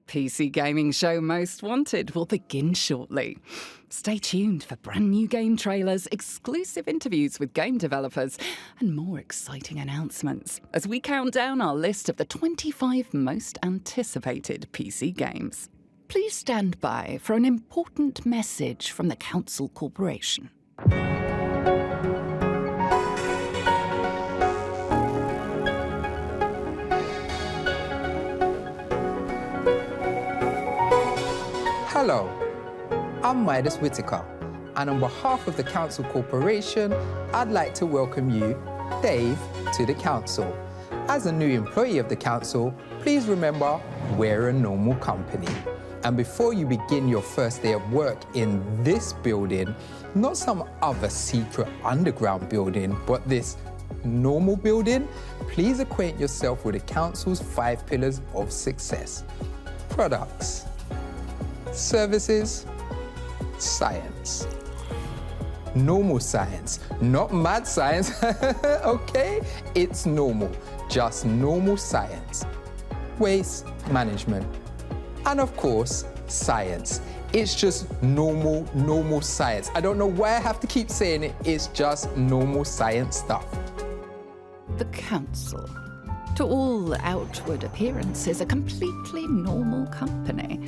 PC gaming show Most Wanted will begin shortly. Stay tuned for brand new game trailers, exclusive interviews with game developers, and more exciting announcements as we count down our list of the 25 most anticipated PC games. Please stand by for an important message from the Council Corporation. Hello, I'm Midas Whitaker, and on behalf of the Council Corporation, I'd like to welcome you, Dave, to the Council. As a new employee of the Council, please remember we're a normal company. And before you begin your first day of work in this building, not some other secret underground building, but this normal building, please acquaint yourself with the Council's 5 pillars of success. Products, services, science. Normal science, not mad science, okay? It's normal, just normal science. Waste management. And of course, science. It's just normal science. I don't know why I have to keep saying it, it's just normal science stuff. The Council. To all outward appearances, a completely normal company.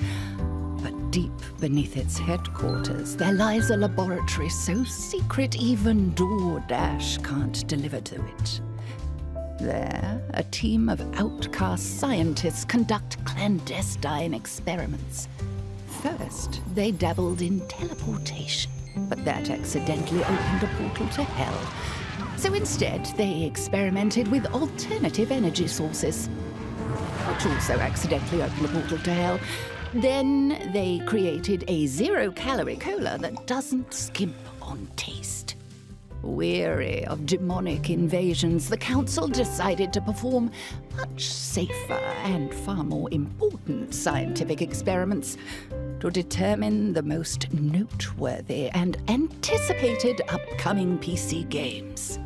But deep beneath its headquarters, there lies a laboratory so secret even DoorDash can't deliver to it. There, a team of outcast scientists conduct clandestine experiments. First, they dabbled in teleportation, but that accidentally opened a portal to hell. So instead, they experimented with alternative energy sources, which also accidentally opened a portal to hell. Then they created a zero-calorie cola that doesn't skimp on taste. Weary of demonic invasions, the Council decided to perform much safer and far more important scientific experiments to determine the most noteworthy and anticipated upcoming PC games.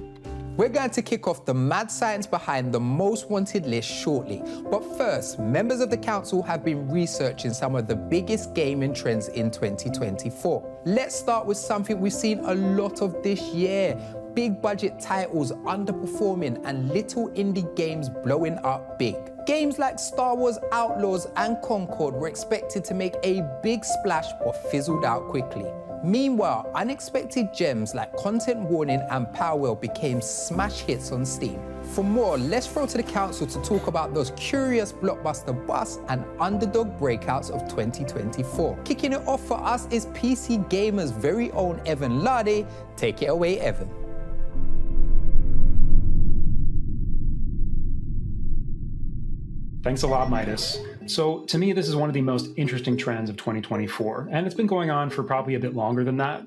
We're going to kick off the mad science behind the most wanted list shortly. But first, members of the Council have been researching some of the biggest gaming trends in 2024. Let's start with something we've seen a lot of this year. Big budget titles underperforming and little indie games blowing up big. Games like Star Wars Outlaws and Concord were expected to make a big splash but fizzled out quickly. Meanwhile, unexpected gems like Content Warning and Powell became smash hits on Steam. For more, let's throw to the Council to talk about those curious blockbuster busts and underdog breakouts of 2024. Kicking it off for us is PC Gamer's very own Evan Lade. Take it away, Evan. Thanks a lot, Midas. So to me, this is one of the most interesting trends of 2024, and it's been going on for probably a bit longer than that,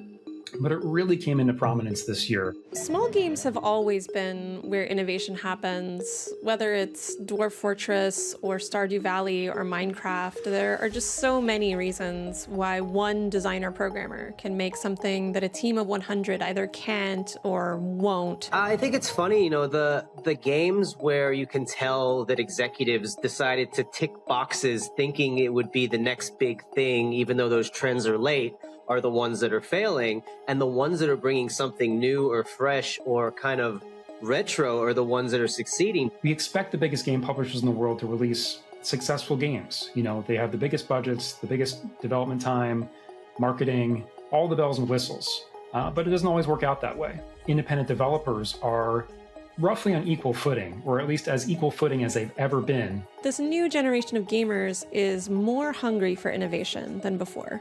but it really came into prominence this year. Small games have always been where innovation happens, whether it's Dwarf Fortress or Stardew Valley or Minecraft. There are just so many reasons why one designer programmer can make something that a team of 100 either can't or won't. I think it's funny, you know, the games where you can tell that executives decided to tick boxes thinking it would be the next big thing, even though those trends are late, are the ones that are failing, and the ones that are bringing something new or fresh or kind of retro are the ones that are succeeding. We expect the biggest game publishers in the world to release successful games. You know, they have the biggest budgets, the biggest development time, marketing, all the bells and whistles. But it doesn't always work out that way. Independent developers are roughly on equal footing, or at least as equal footing as they've ever been. This new generation of gamers is more hungry for innovation than before.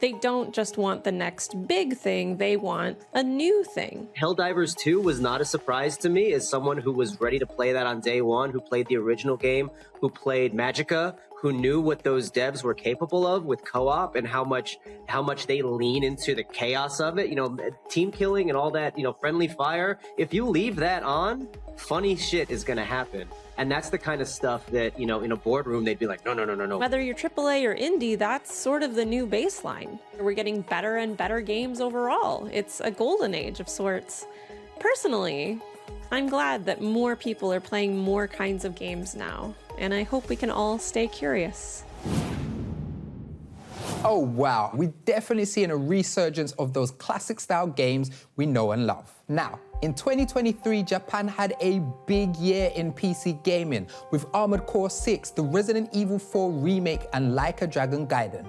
They don't just want the next big thing, they want a new thing. Helldivers 2 was not a surprise to me as someone who was ready to play that on day one, who played the original game, who played Magicka, who knew what those devs were capable of with co-op and how much they lean into the chaos of it. You know, team killing and all that, you know, friendly fire. If you leave that on, funny shit is going to happen. And that's the kind of stuff that, you know, in a boardroom, they'd be like, no. Whether you're AAA or indie, that's sort of the new baseline. We're getting better and better games overall. It's a golden age of sorts. Personally, I'm glad that more people are playing more kinds of games now, and I hope we can all stay curious. Oh wow, we're definitely seeing a resurgence of those classic-style games we know and love. Now, in 2023, Japan had a big year in PC gaming with Armored Core 6, the Resident Evil 4 remake, and Like a Dragon Gaiden.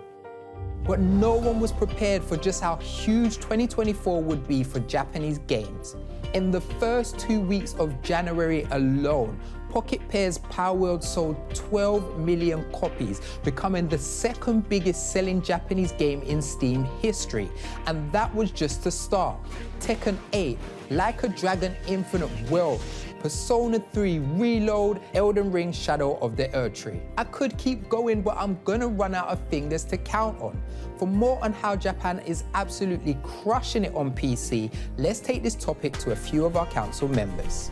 But no one was prepared for just how huge 2024 would be for Japanese games. In the first 2 weeks of January alone, Pocket Pair's Power World sold 12 million copies, becoming the second biggest selling Japanese game in Steam history. And that was just the start. Tekken 8, Like a Dragon Infinite Wealth, Persona 3 Reload, Elden Ring Shadow of the Erdtree. I could keep going, but I'm gonna run out of fingers to count on. For more on how Japan is absolutely crushing it on PC, let's take this topic to a few of our council members.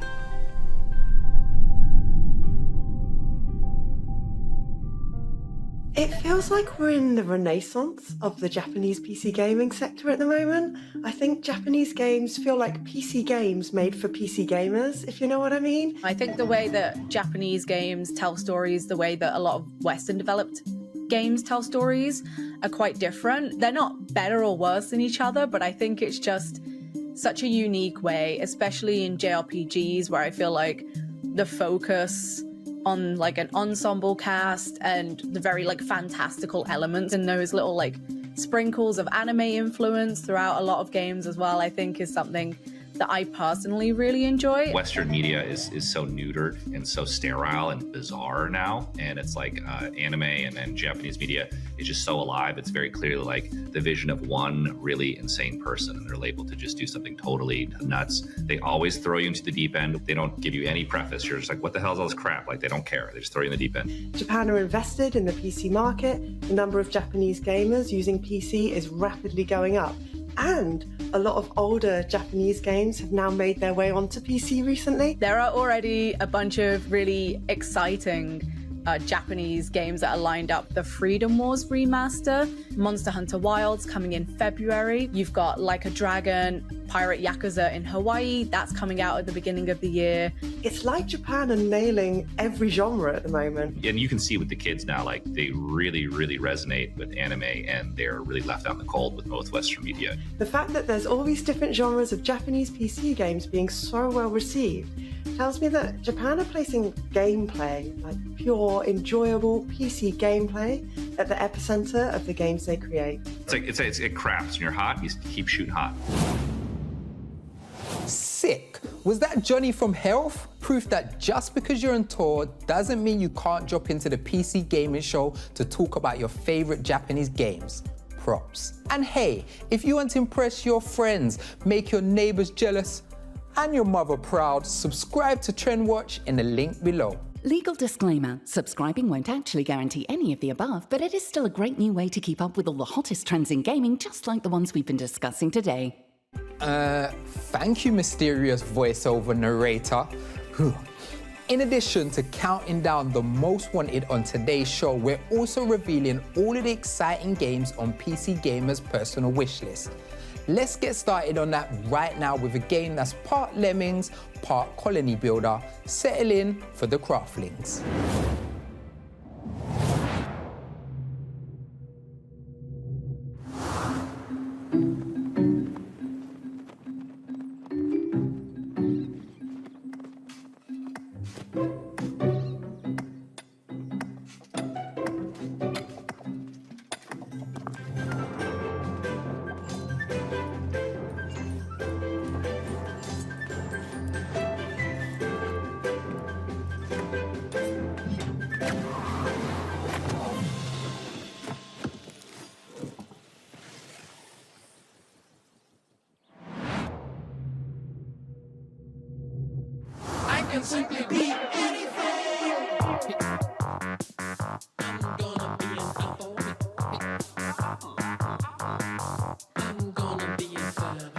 It feels like we're in the renaissance of the Japanese PC gaming sector at the moment. I think Japanese games feel like PC games made for PC gamers, if you know what I mean. I think the way that Japanese games tell stories, the way that a lot of Western developed games tell stories are quite different. They're not better or worse than each other, but I think it's just such a unique way, especially in JRPGs, where I feel like the focus on like an ensemble cast and the very like fantastical elements and those little like sprinkles of anime influence throughout a lot of games as well, I think is something that I personally really enjoy. Western media is so neutered and so sterile and bizarre now, and it's like anime and Japanese media is just so alive. It's very clearly like the vision of one really insane person, and they're able to just do something totally nuts. They always throw you into the deep end. They don't give you any preface. You're just like, what the hell is all this crap? Like, they don't care. They just throw you in the deep end. Japan are invested in the PC market. The number of Japanese gamers using PC is rapidly going up. And a lot of older Japanese games have now made their way onto PC recently. There are already a bunch of really exciting Japanese games that are lined up. The Freedom Wars remaster, Monster Hunter Wilds coming in February. You've got Like a Dragon, Pirate Yakuza in Hawaii. That's coming out at the beginning of the year. It's like Japan are nailing every genre at the moment. And you can see with the kids now, like they really, really resonate with anime, and they're really left out in the cold with most Western media. The fact that there's all these different genres of Japanese PC games being so well received tells me that Japan are placing gameplay, like pure, enjoyable PC gameplay, at the epicenter of the games they create. It crafts. When you're hot, you keep shooting hot. Sick. Was that Johnny from Health? Proof that just because you're on tour doesn't mean you can't drop into the PC gaming show to talk about your favorite Japanese games. Props. And hey, if you want to impress your friends, make your neighbors jealous, and your mother proud, subscribe to Trend Watch in the link below. Legal disclaimer, subscribing won't actually guarantee any of the above, but it is still a great new way to keep up with all the hottest trends in gaming, just like the ones we've been discussing today. Thank you, mysterious voiceover narrator. In addition to counting down the most wanted on today's show, we're also revealing all of the exciting games on PC Gamer's personal wish list. Let's get started on that right now with a game that's part Lemmings, part colony builder. Settle in for the craftlings. Simply be anything. I'm gonna be an apple. I'm gonna be a fan.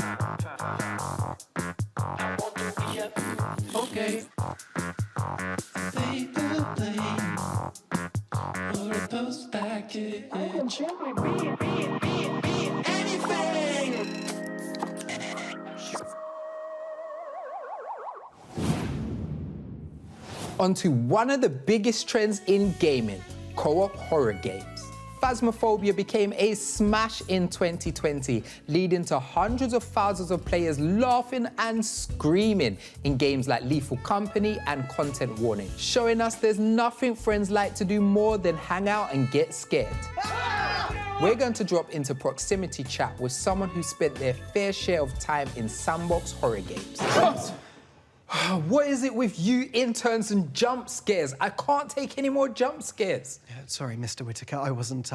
I want to be a okay. Paper plane or a post package. I can simply be anything. Onto one of the biggest trends in gaming, co-op horror games. Phasmophobia became a smash in 2020, leading to hundreds of thousands of players laughing and screaming in games like Lethal Company and Content Warning, showing us there's nothing friends like to do more than hang out and get scared. We're going to drop into proximity chat with someone who spent their fair share of time in sandbox horror games. What is it with you interns and jump scares? I can't take any more jump scares. Yeah, sorry, Mr. Whitaker, I wasn't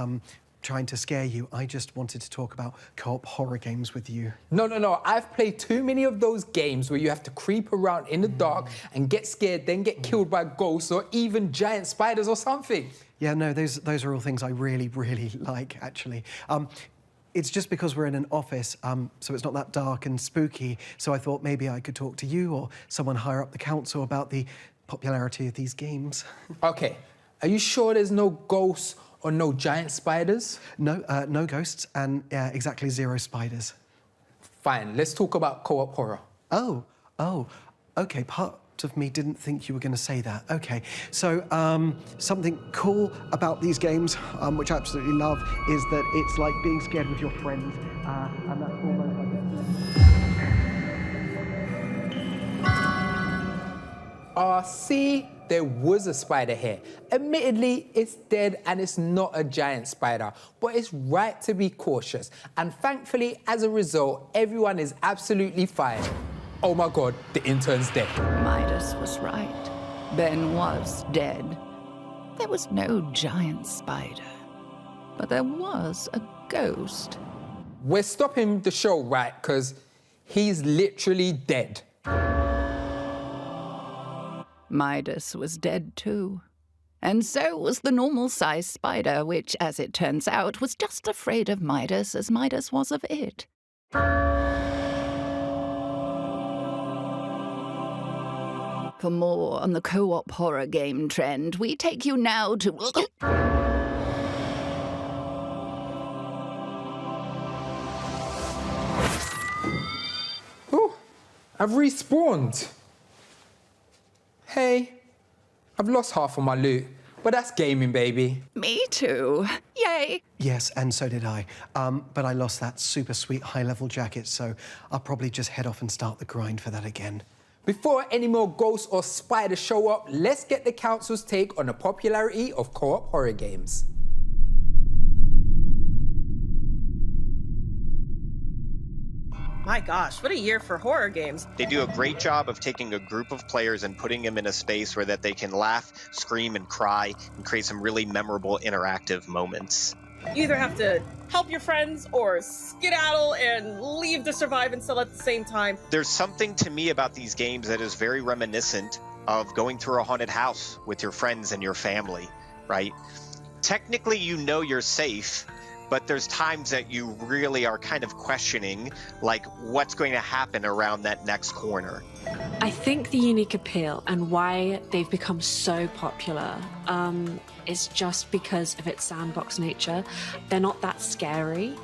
trying to scare you. I just wanted to talk about co-op horror games with you. No. I've played too many of those games where you have to creep around in the dark and get scared, then get killed by ghosts or even giant spiders or something. Yeah, no, those are all things I really, really like, actually. It's just because we're in an office, so it's not that dark and spooky, so I thought maybe I could talk to you or someone higher up the council about the popularity of these games. Okay, are you sure there's no ghosts or no giant spiders? No, no ghosts and exactly 0 spiders. Fine, let's talk about co-op horror. Oh, okay, part of me didn't think you were going to say that. Okay, so something cool about these games, which I absolutely love, is that it's like being scared with your friends, and that's almost like... See, there was a spider here. Admittedly, it's dead and it's not a giant spider, but it's right to be cautious. And thankfully, as a result, everyone is absolutely fine. Oh my God, the intern's dead. Midas was right. Ben was dead. There was no giant spider, but there was a ghost. We're stopping the show, right? Because he's literally dead. Midas was dead too. And so was the normal-sized spider, which, as it turns out, was just afraid of Midas as Midas was of it. For more on the co-op horror game trend, we take you now to... Oh, I've respawned. Hey, I've lost half of my loot, but that's gaming, baby. Me too. Yay. Yes, and so did I. But I lost that super sweet high-level jacket, so I'll probably just head off and start the grind for that again. Before any more ghosts or spiders show up, let's get the council's take on the popularity of co-op horror games. My gosh, what a year for horror games. They do a great job of taking a group of players and putting them in a space where that they can laugh, scream, and cry, and create some really memorable interactive moments. You either have to help your friends or skedaddle and leave to survive and still at the same time. There's something to me about these games that is very reminiscent of going through a haunted house with your friends and your family, right? Technically, you know you're safe, but there's times that you really are kind of questioning, like, what's going to happen around that next corner. I think the unique appeal and why they've become so popular is just because of its sandbox nature. They're not that scary.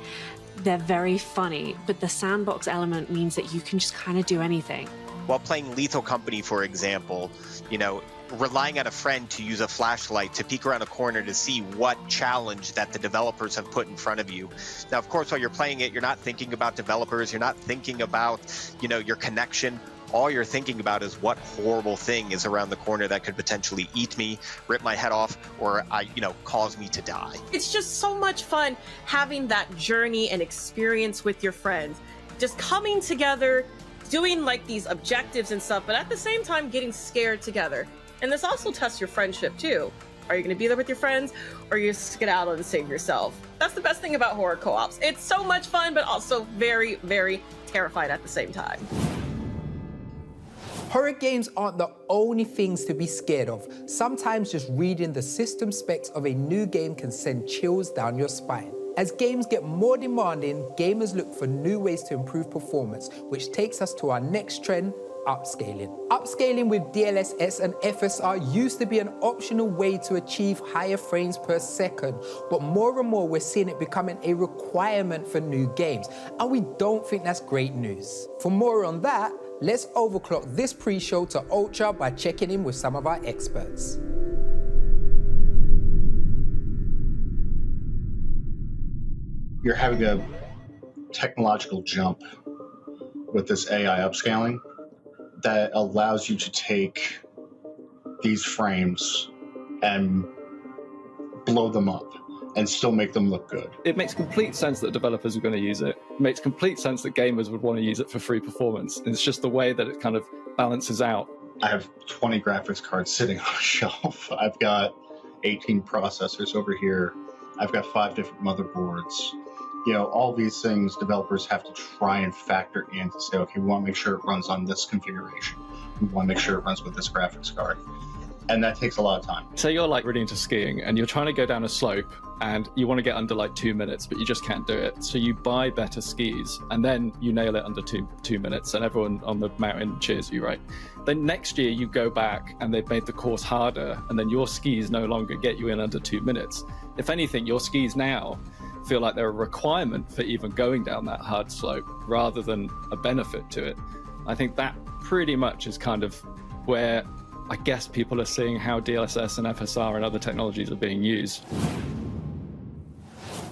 They're very funny, but the sandbox element means that you can just kind of do anything. While playing Lethal Company, for example, you know, relying on a friend to use a flashlight to peek around a corner to see what challenge that the developers have put in front of you. Now, of course, while you're playing it, you're not thinking about developers, you're not thinking about, you know, your connection. All you're thinking about is what horrible thing is around the corner that could potentially eat me, rip my head off, or, cause me to die. It's just so much fun having that journey and experience with your friends. Just coming together, doing like these objectives and stuff, but at the same time getting scared together. And this also tests your friendship too. Are you going to be there with your friends, or are you skedaddle and save yourself? That's the best thing about horror co-ops. It's so much fun, but also very, very terrified at the same time. Horror games aren't the only things to be scared of. Sometimes just reading the system specs of a new game can send chills down your spine. As games get more demanding, gamers look for new ways to improve performance, which takes us to our next trend, upscaling. Upscaling with DLSS and FSR used to be an optional way to achieve higher frames per second, but more and more we're seeing it becoming a requirement for new games, and we don't think that's great news. For more on that, let's overclock this pre-show to Ultra by checking in with some of our experts. you're having a technological jump with this AI upscaling that allows you to take these frames and blow them up and still make them look good. It makes complete sense that developers are going to use it. It makes complete sense that gamers would want to use it for free performance. It's just the way that it kind of balances out. I have 20 graphics cards sitting on a shelf. I've got 18 processors over here. I've got 5 different motherboards. You know, all these things developers have to try and factor in to say, okay, we want to make sure it runs on this configuration. We want to make sure it runs with this graphics card. And that takes a lot of time. Say you're like really into skiing and you're trying to go down a slope and you want to get under like 2 minutes, but you just can't do it. So you buy better skis and then you nail it under two minutes and everyone on the mountain cheers you, right? Then next year you go back and they've made the course harder and then your skis no longer get you in under 2 minutes. If anything, your skis now feel like they're a requirement for even going down that hard slope rather than a benefit to it. I think that pretty much is kind of where I guess people are seeing how DLSS and FSR and other technologies are being used.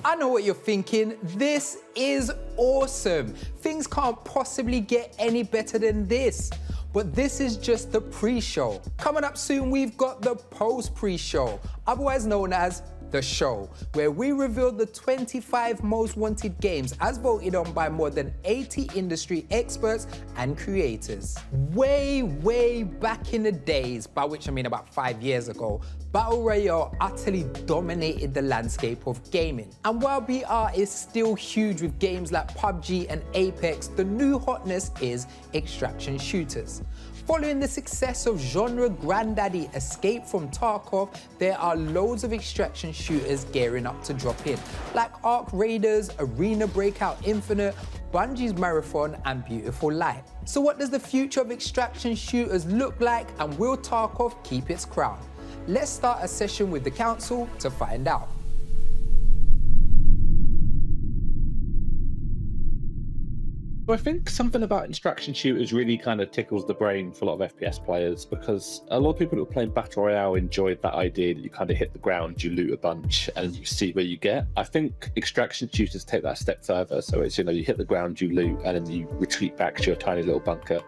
I know what you're thinking. This is awesome. Things can't possibly get any better than this. But this is just the pre-show. Coming up soon, we've got the post-pre-show, otherwise known as the show, where we reveal the 25 most wanted games as voted on by more than 80 industry experts and creators. Way back in the days, by which I mean about 5 years ago, Battle Royale utterly dominated the landscape of gaming. And while BR is still huge with games like PUBG and Apex, the new hotness is extraction shooters. Following the success of genre granddaddy Escape from Tarkov, there are loads of extraction shooters gearing up to drop in, like Ark Raiders, Arena Breakout Infinite, Bungie's Marathon, and Beautiful Light. So what does the future of extraction shooters look like, and will Tarkov keep its crown? Let's start a session with the council to find out. I think something about extraction shooters really kind of tickles the brain for a lot of FPS players, because a lot of people who are playing Battle Royale enjoyed that idea that you kind of hit the ground, you loot a bunch, and you see where you get. I think extraction shooters take that a step further. So it's, you know, you hit the ground, you loot, and then you retreat back to your tiny little bunker.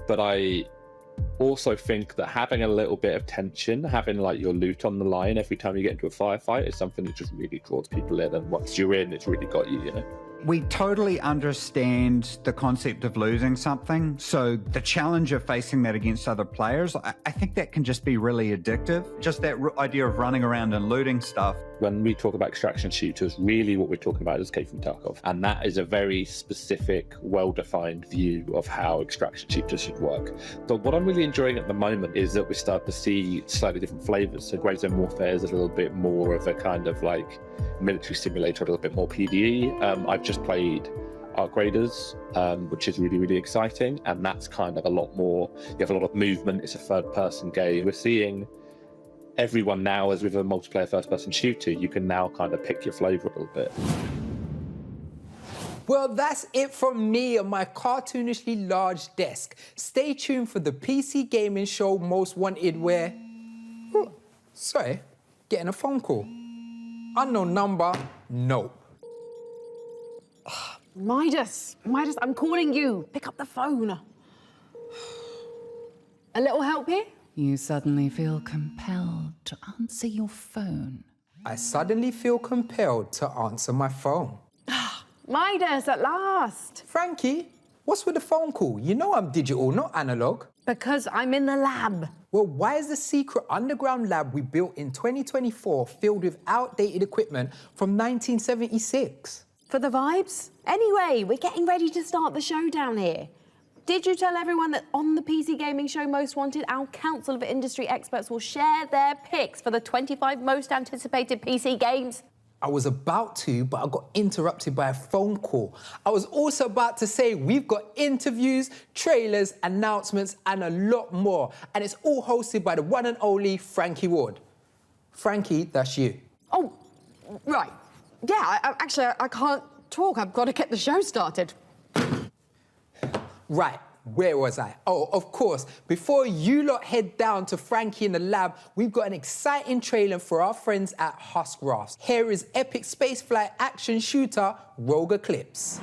But I also think that having a little bit of tension, having like your loot on the line every time you get into a firefight is something that just really draws people in. And once you're in, it's really got you, you know. We totally understand the concept of losing something. So the challenge of facing that against other players, I think that can just be really addictive. Just that idea of running around and looting stuff. When we talk about extraction shooters, really what we're talking about is Escape from Tarkov. And that is a very specific, well-defined view of how extraction shooters should work. So what I'm really enjoying at the moment is that we start to see slightly different flavors. So Grey Zone Warfare is a little bit more of a kind of like military simulator, a little bit more PvE. I've just played Ark Raiders, which is really exciting. And that's kind of a lot more, you have a lot of movement. It's a third-person game. We're seeing everyone now, as with a multiplayer first-person shooter, you can now kind of pick your flavor a little bit. Well, that's it from me on my cartoonishly large desk. Stay tuned for the PC gaming show Most Wanted where... Oh, sorry, getting a phone call. Unknown number, nope. Midas, I'm calling you. Pick up the phone. A little help here? You suddenly feel compelled to answer your phone. I suddenly feel compelled to answer my phone. Midas, at last. Frankie, what's with the phone call? You know I'm digital, not analog. Because I'm in the lab. Well, why is the secret underground lab we built in 2024 filled with outdated equipment from 1976? For the vibes? Anyway, we're getting ready to start the show down here. Did you tell everyone that on the PC Gaming Show Most Wanted, our council of industry experts will share their picks for the 25 most anticipated PC games? I was about to, but I got interrupted by a phone call. I was also about to say we've got interviews, trailers, announcements, and a lot more. And it's all hosted by the one and only Frankie Ward. Frankie, that's you. Oh, right. Yeah, I can't talk. I've got to get the show started. Right, Where was I? Oh, of course. Before you lot head down to Frankie in the lab, we've got an exciting trailer for our friends at Husk Rafts. Here is epic spaceflight action shooter Rogue Eclipse.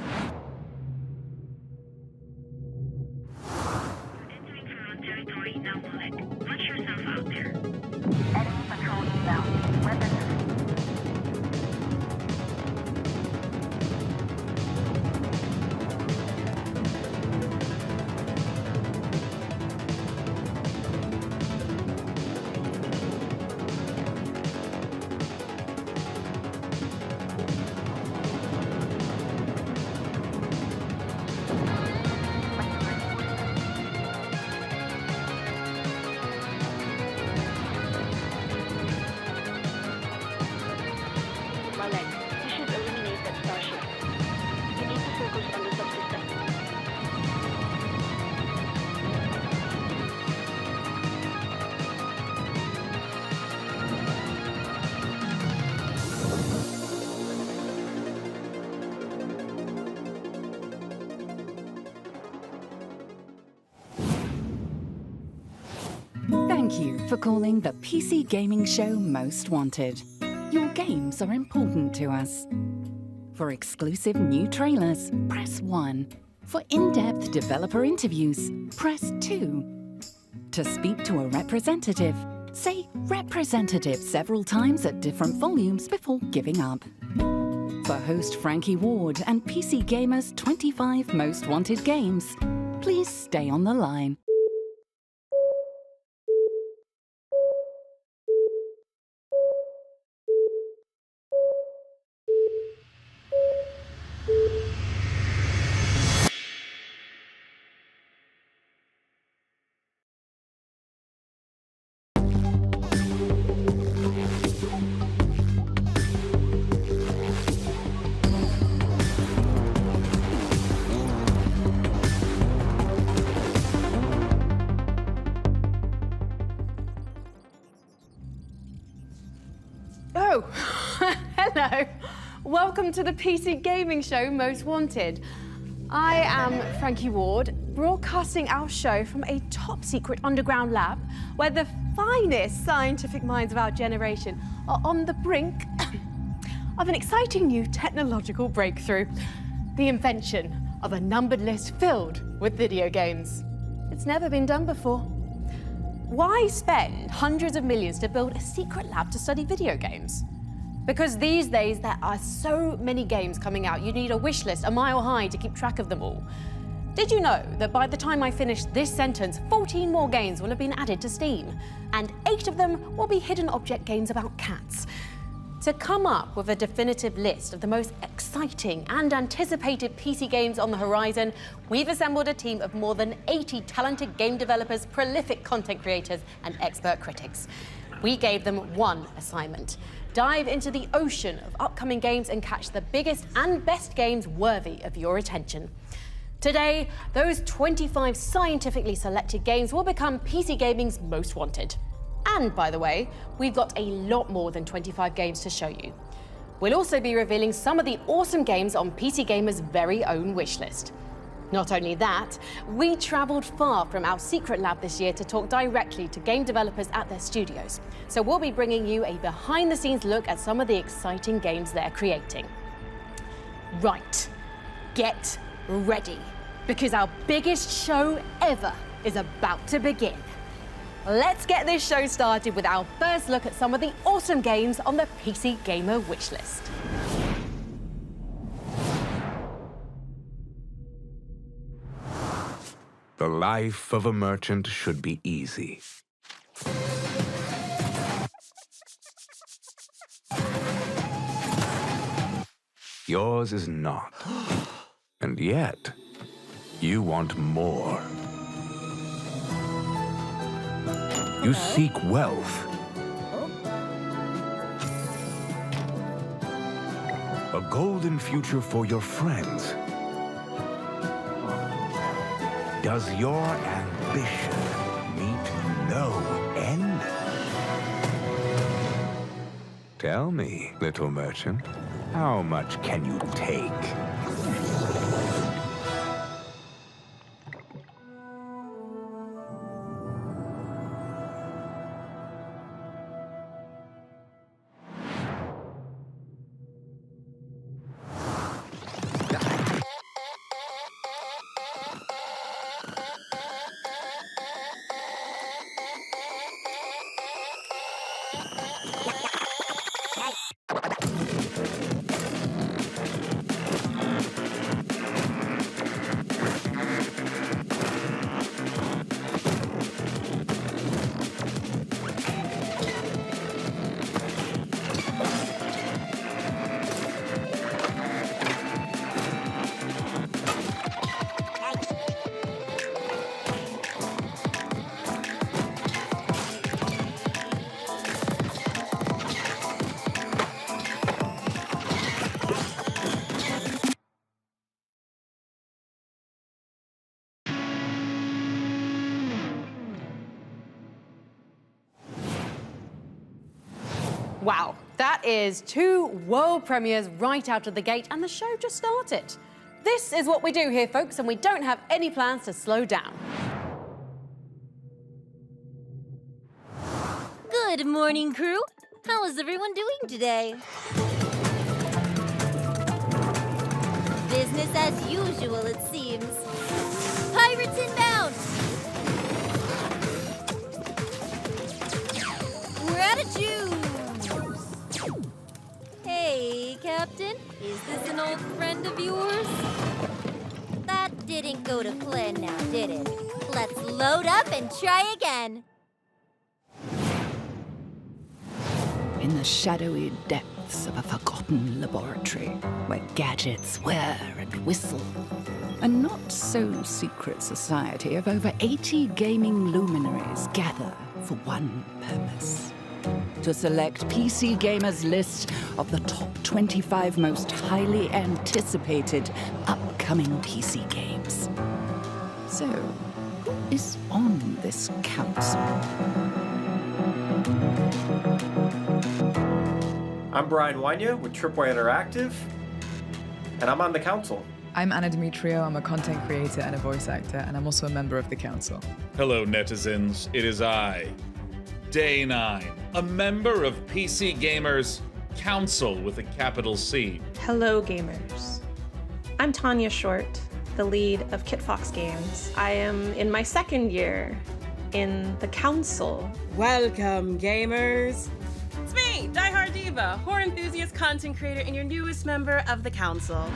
Thank you for calling the PC Gaming Show Most Wanted. Your games are important to us. For exclusive new trailers, press 1. For in-depth developer interviews, press 2. To speak to a representative, say representative several times at different volumes before giving up. For host Frankie Ward and PC Gamer's 25 Most Wanted games, please stay on the line. Oh, hello. Welcome to the PC Gaming Show Most Wanted. I am Frankie Ward, broadcasting our show from a top-secret underground lab where the finest scientific minds of our generation are on the brink of an exciting new technological breakthrough, the invention of a numbered list filled with video games. It's never been done before. Why spend hundreds of millions to build a secret lab to study video games? Because these days there are so many games coming out, you need a wish list a mile high to keep track of them all. Did you know that by the time I finish this sentence, 14 more games will have been added to Steam, and 8 of them will be hidden object games about cats? To come up with a definitive list of the most exciting and anticipated PC games on the horizon, we've assembled a team of more than 80 talented game developers, prolific content creators, and expert critics. We gave them one assignment: dive into the ocean of upcoming games and catch the biggest and best games worthy of your attention. Today, those 25 scientifically selected games will become PC Gaming's Most Wanted. And by the way, we've got a lot more than 25 games to show you. We'll also be revealing some of the awesome games on PC Gamer's very own wishlist. Not only that, we travelled far from our secret lab this year to talk directly to game developers at their studios. So we'll be bringing you a behind-the-scenes look at some of the exciting games they're creating. Right, get ready, because our biggest show ever is about to begin. Let's get this show started with our first look at some of the awesome games on the PC Gamer wishlist. The life of a merchant should be easy. Yours is not. And yet, you want more. You seek wealth. A golden future for your friends. Does your ambition meet no end? Tell me, little merchant, how much can you take? Wow, that is 2 world premieres right out of the gate, and the show just started. This is what we do here, folks, and we don't have any plans to slow down. Good morning, crew. How is everyone doing today? Business as usual, it seems. Pirates inbound! We're out of juice! Hey, Captain. Is this an old friend of yours? That didn't go to plan now, did it? Let's load up and try again. In the shadowy depths of a forgotten laboratory where gadgets whir and whistle, a not-so-secret society of over 80 gaming luminaries gather for one purpose: to select PC Gamer's list of the top 25 most highly anticipated upcoming PC games. So, who is on this council? I'm Brian Wanya with Tripwire Interactive, and I'm on the council. I'm Anna Demetrio. I'm a content creator and a voice actor, and I'm also a member of the council. Hello, netizens. It is I, Day 9, a member of PC Gamer's Council with a capital C. Hello, gamers. I'm Tanya Short, the lead of Kit Fox Games. I am in my 2nd year in the council. Welcome, gamers. It's me, Die Hard Diva, horror enthusiast, content creator, and your newest member of the council.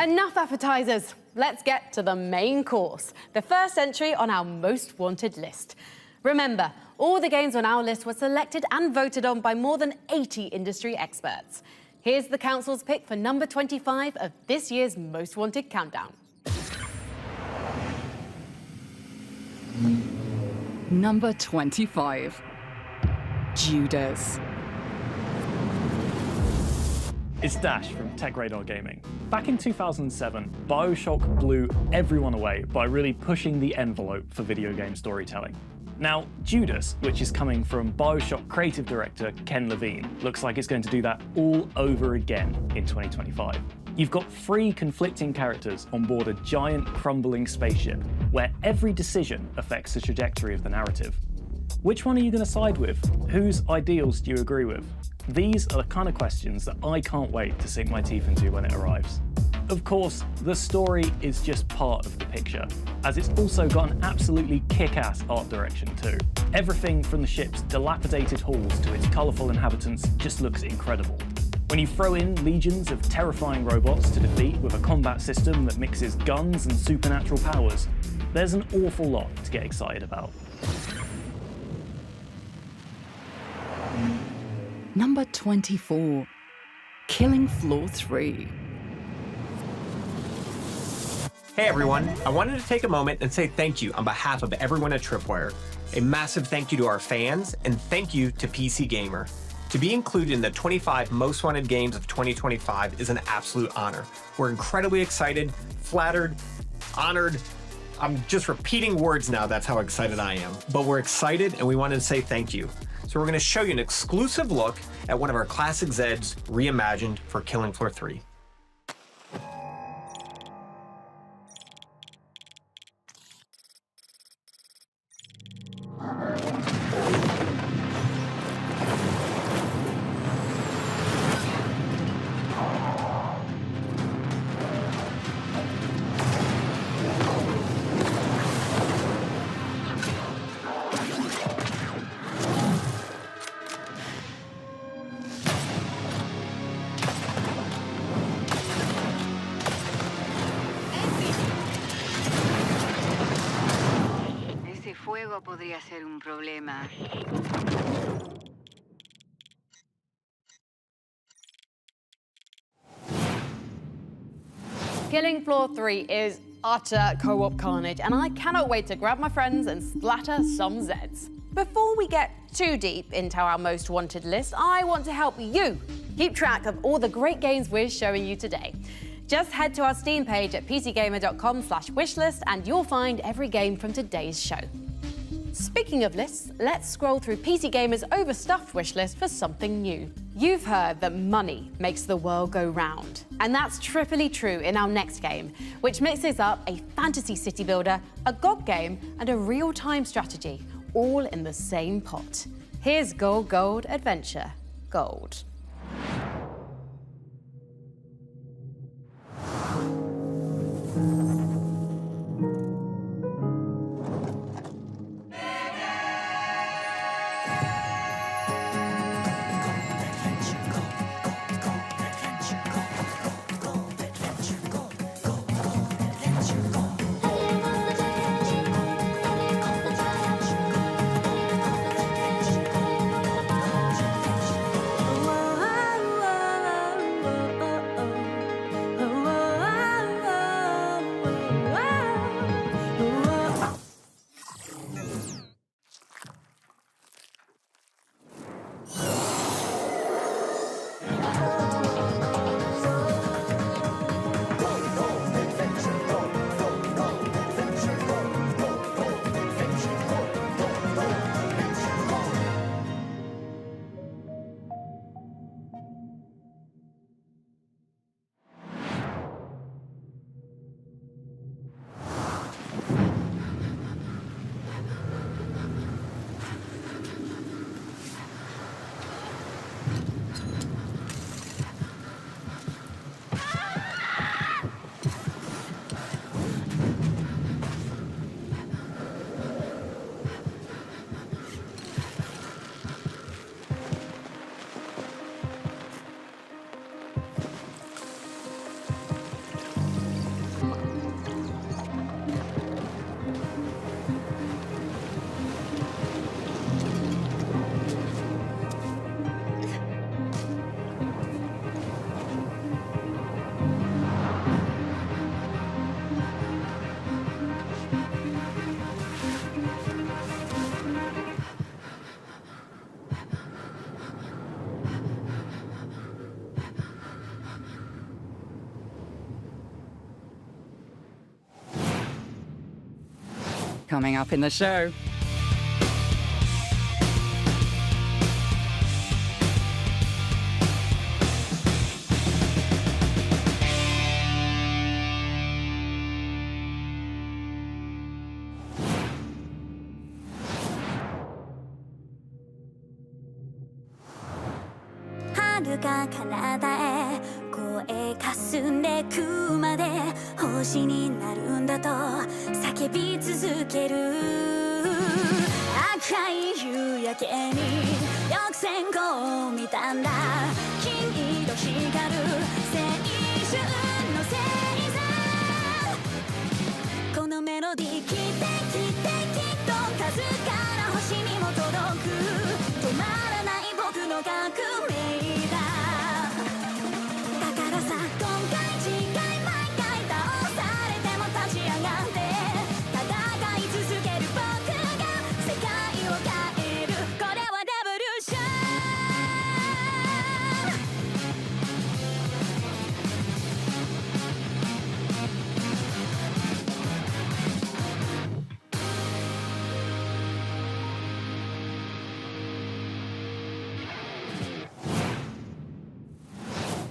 Enough appetizers. Let's get to the main course, the first entry on our most wanted list. Remember, all the games on our list were selected and voted on by more than 80 industry experts. Here's the council's pick for number 25 of this year's most wanted countdown. Number 25, Judas. It's Dash from Tech Radar Gaming. Back in 2007, BioShock blew everyone away by really pushing the envelope for video game storytelling. Now, Judas, which is coming from BioShock creative director Ken Levine, looks like it's going to do that all over again in 2025. You've got 3 conflicting characters on board a giant crumbling spaceship, where every decision affects the trajectory of the narrative. Which one are you going to side with? Whose ideals do you agree with? These are the kind of questions that I can't wait to sink my teeth into when it arrives. Of course, the story is just part of the picture, as it's also got an absolutely kick-ass art direction too. Everything from the ship's dilapidated halls to its colourful inhabitants just looks incredible. When you throw in legions of terrifying robots to defeat with a combat system that mixes guns and supernatural powers, there's an awful lot to get excited about. Number 24, Killing Floor 3. Hey everyone, I wanted to take a moment and say thank you on behalf of everyone at Tripwire. A massive thank you to our fans, and thank you to PC Gamer. To be included in the 25 most wanted games of 2025 is an absolute honor. We're incredibly excited, flattered, honored. I'm just repeating words now, that's how excited I am. But we're excited and we wanted to say thank you. So we're going to show you an exclusive look at one of our classic Zeds reimagined for Killing Floor 3. podría ser un problema. Killing Floor 3 is utter co-op carnage, and I cannot wait to grab my friends and splatter some Zeds. Before we get too deep into our most wanted list, I want to help you keep track of all the great games we're showing you today. Just head to our Steam page at pcgamer.com/wishlist and you'll find every game from today's show. Speaking of lists, let's scroll through PC Gamer's overstuffed wishlist for something new. You've heard that money makes the world go round, and that's triply true in our next game, which mixes up a fantasy city builder, a GOG game, and a real-time strategy, all in the same pot. Here's Gold Gold Adventure Gold. Coming up in the show.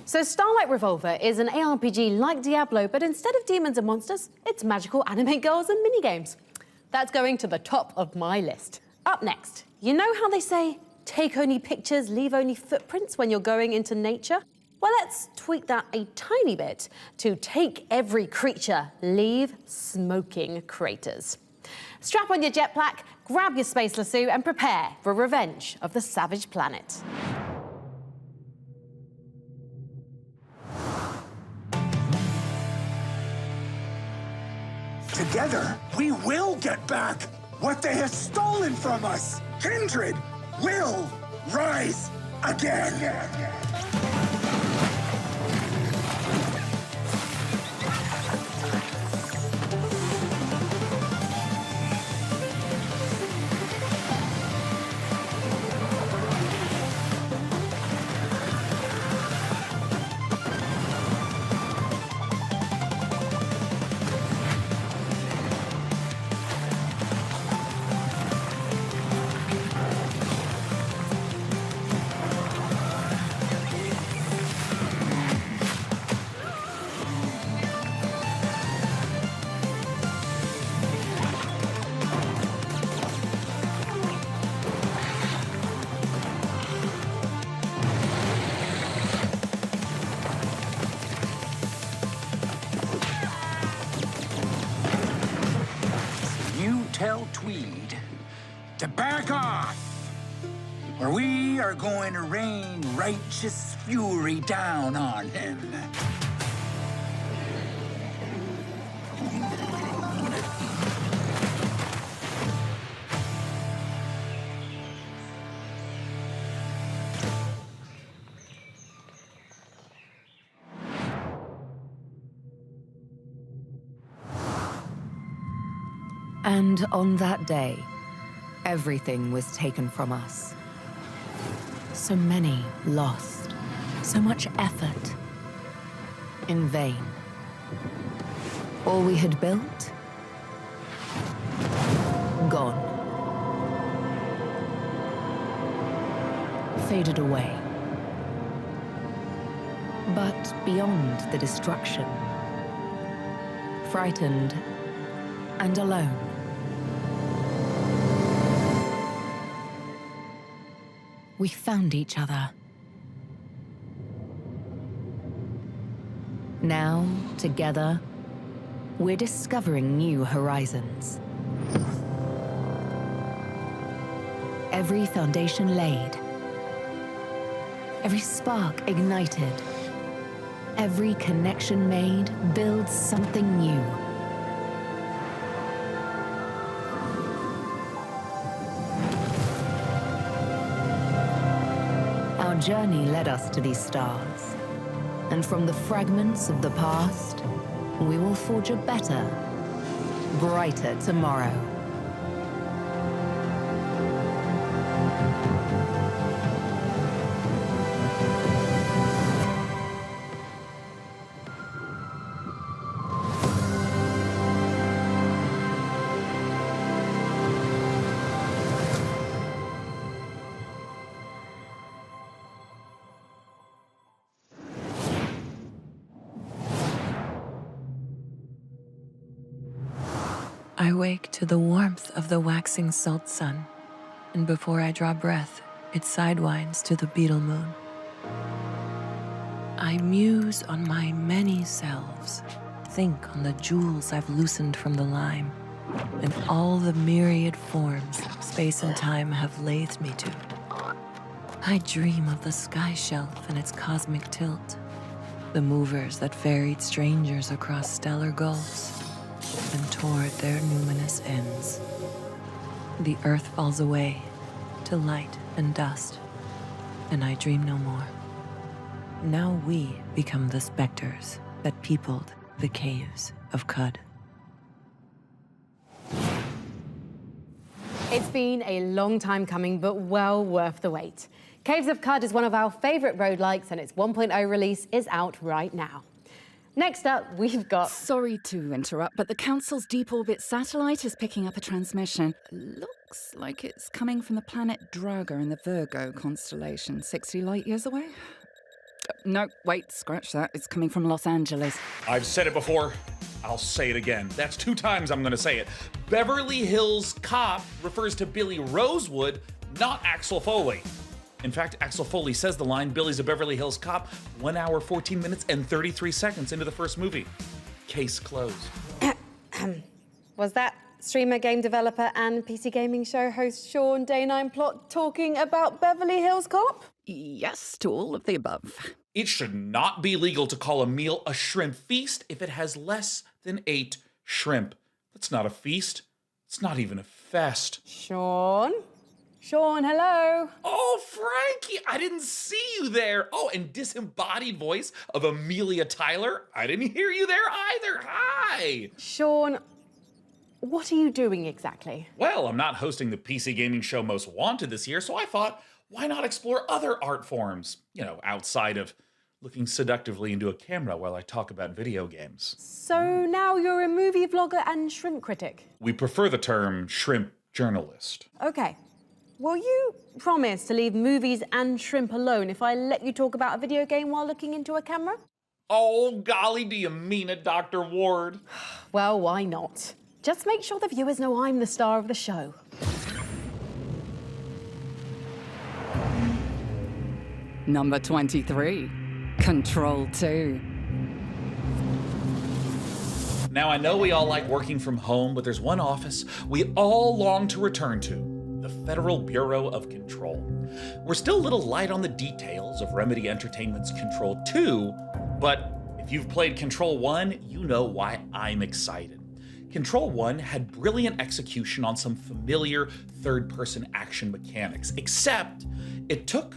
So Starlight Revolver is an ARPG like Diablo, but instead of demons and monsters, it's magical anime girls and minigames. That's going to the top of my list. Up next, you know how they say, take only pictures, leave only footprints when you're going into nature? Well, let's tweak that a tiny bit to take every creature, leave smoking craters. Strap on your jetpack, grab your space lasso, and prepare for revenge of the savage planet. Together, we will get back what they have stolen from us. Kindred will rise again. Tell Tweed to back off, or we are going to rain righteous fury down on him. And on that day, everything was taken from us. So many lost, so much effort, in vain. All we had built, gone. Faded away. But beyond the destruction, frightened and alone, we found each other. Now, together, we're discovering new horizons. Every foundation laid, every spark ignited, every connection made builds something new. Our journey led us to these stars, and from the fragments of the past, we will forge a better, brighter tomorrow. I wake to the warmth of the waxing salt sun, and before I draw breath, it sidewinds to the beetle moon. I muse on my many selves, think on the jewels I've loosened from the lime, and all the myriad forms space and time have lathed me to. I dream of the sky shelf and its cosmic tilt, the movers that ferried strangers across stellar gulfs and toward their numinous ends. The earth falls away to light and dust, and I dream no more. Now we become the specters that peopled the caves of Cud. It's been a long time coming, but well worth the wait. Caves of Cud is one of our favourite roguelikes, and its 1.0 release is out right now. Next up, we've got... Sorry to interrupt, but the Council's deep orbit satellite is picking up a transmission. Looks like it's coming from the planet Draga in the Virgo constellation, 60 light years away. No, wait, scratch that. It's coming from Los Angeles. I've said it before. I'll say it again. That's 2 times I'm gonna say it. Beverly Hills Cop refers to Billy Rosewood, not Axel Foley. In fact, Axel Foley says the line, Billy's a Beverly Hills Cop, 1 hour, 14 minutes, and 33 seconds into the first movie. Case closed. Was that streamer, game developer, and PC gaming show host Sean Day9 Plot talking about Beverly Hills Cop? Yes, to all of the above. It should not be legal to call a meal a shrimp feast if it has less than 8 shrimp. That's not a feast. It's not even a fest. Sean, hello. Oh, Frankie, I didn't see you there. Oh, and disembodied voice of Amelia Tyler. I didn't hear you there either. Hi. Sean, what are you doing exactly? Well, I'm not hosting the PC gaming show Most Wanted this year, so I thought, why not explore other art forms? You know, outside of looking seductively into a camera while I talk about video games. So now you're a movie vlogger and shrimp critic? We prefer the term shrimp journalist. Okay. Will you promise to leave movies and shrimp alone if I let you talk about a video game while looking into a camera? Oh, golly, do you mean it, Dr. Ward? Well, why not? Just make sure the viewers know I'm the star of the show. Number 23, Control 2. Now, I know we all like working from home, but there's one office we all long to return to. The Federal Bureau of Control. We're still a little light on the details of Remedy Entertainment's Control 2, but if you've played Control 1, you know why I'm excited. Control 1 had brilliant execution on some familiar third-person action mechanics, except it took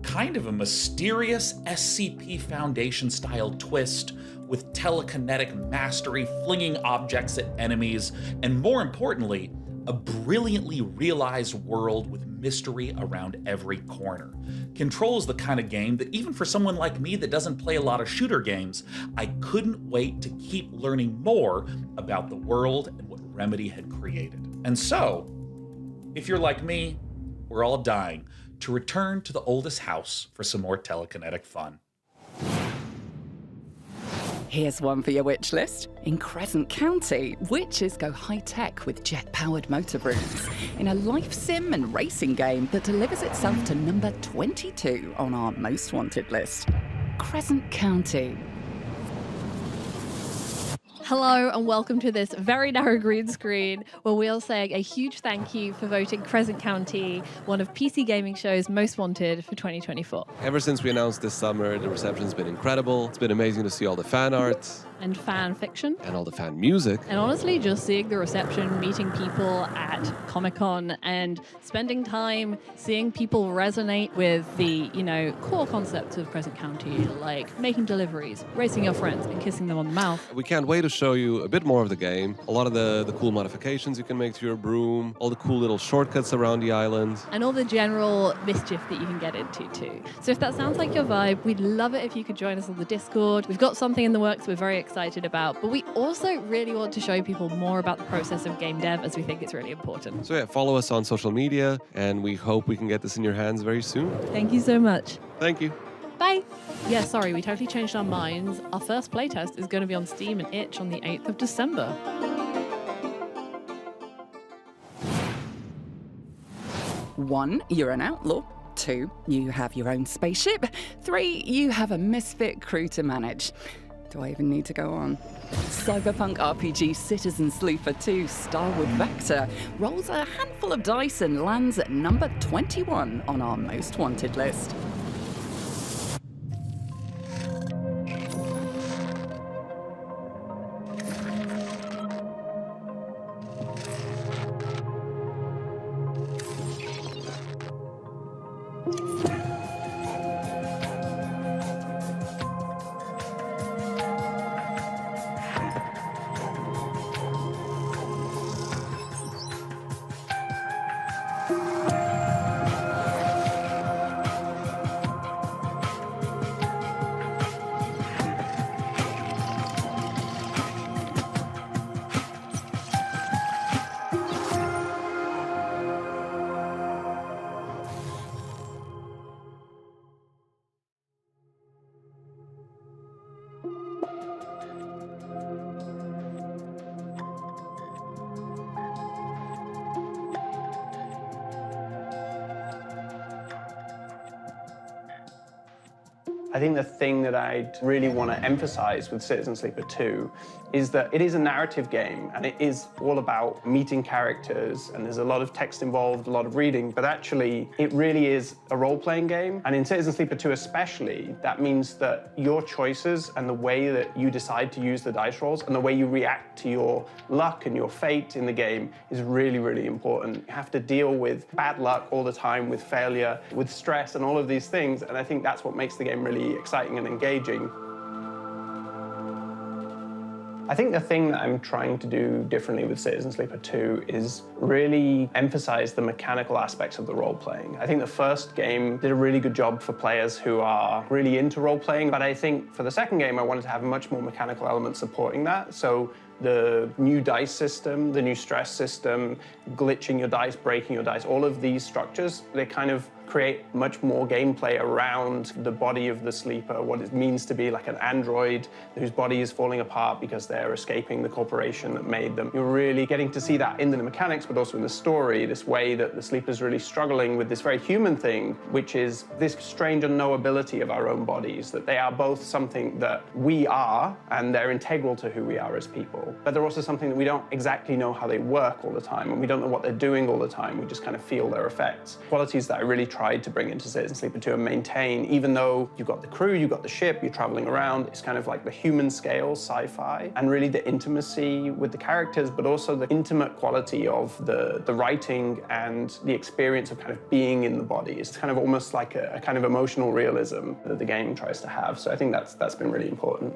kind of a mysterious SCP Foundation-style twist with telekinetic mastery, flinging objects at enemies, and more importantly, a brilliantly realized world with mystery around every corner. Control is the kind of game that even for someone like me that doesn't play a lot of shooter games, I couldn't wait to keep learning more about the world and what Remedy had created. And so, if you're like me, we're all dying to return to the oldest house for some more telekinetic fun. Here's one for your wish list. In Crescent County, witches go high-tech with jet-powered motor brooms in a life sim and racing game that delivers itself to number 22 on our most wanted list. Crescent County. Hello and welcome to this very narrow green screen where we are saying a huge thank you for voting Crescent County one of PC Gaming Show's most wanted for 2024. Ever since we announced this summer, the reception's been incredible. It's been amazing to see all the fan art. And fan fiction. And all the fan music. And honestly, just seeing the reception, meeting people at Comic-Con and spending time seeing people resonate with the, core concepts of Crescent County, like making deliveries, racing your friends and kissing them on the mouth. We can't wait to show you a bit more of the game, a lot of the cool modifications you can make to your broom, all the cool little shortcuts around the island. And all the general mischief that you can get into too. So if that sounds like your vibe, we'd love it if you could join us on the Discord. We've got something in the works we're very excited about, but we also really want to show people more about the process of game dev as we think it's really important. So yeah, follow us on social media and we hope we can get this in your hands very soon. Thank you so much. Thank you. Bye. Yeah, sorry, we totally changed our minds. Our first playtest is going to be on Steam and Itch on the 8th of December. One, you're an outlaw. 2, you have your own spaceship. 3, you have a misfit crew to manage. Do I even need to go on? Cyberpunk RPG Citizen Sleufer 2 Starwood Vector rolls a handful of dice and lands at number 21 on our most wanted list. I think the thing that I'd really want to emphasize with Citizen Sleeper 2 is that it is a narrative game, and it is all about meeting characters, and there's a lot of text involved, a lot of reading, but actually it really is a role-playing game. And in Citizen Sleeper 2 especially, that means that your choices and the way that you decide to use the dice rolls and the way you react to your luck and your fate in the game is really, really important. You have to deal with bad luck all the time, with failure, with stress and all of these things, and I think that's what makes the game really exciting and engaging. I think the thing that I'm trying to do differently with Citizen Sleeper 2 is really emphasize the mechanical aspects of the role-playing. I think the first game did a really good job for players who are really into role-playing, but I think for the second game I wanted to have much more mechanical elements supporting that. So the new dice system, the new stress system, glitching your dice, breaking your dice, all of these structures, they kind of create much more gameplay around the body of the sleeper, what it means to be like an android whose body is falling apart because they're escaping the corporation that made them. You're really getting to see that in the mechanics, but also in the story, this way that the sleeper's really struggling with this very human thing, which is this strange unknowability of our own bodies, that they are both something that we are, and they're integral to who we are as people. But they're also something that we don't exactly know how they work all the time, and we don't know what they're doing all the time. We just kind of feel their effects. Qualities that I really tried to bring into Citizen Sleeper 2 and maintain, even though you've got the crew, you've got the ship, you're traveling around, it's kind of like the human scale sci-fi, and really the intimacy with the characters, but also the intimate quality of the writing and the experience of kind of being in the body. It's kind of almost like a kind of emotional realism that the game tries to have. So I think that's been really important.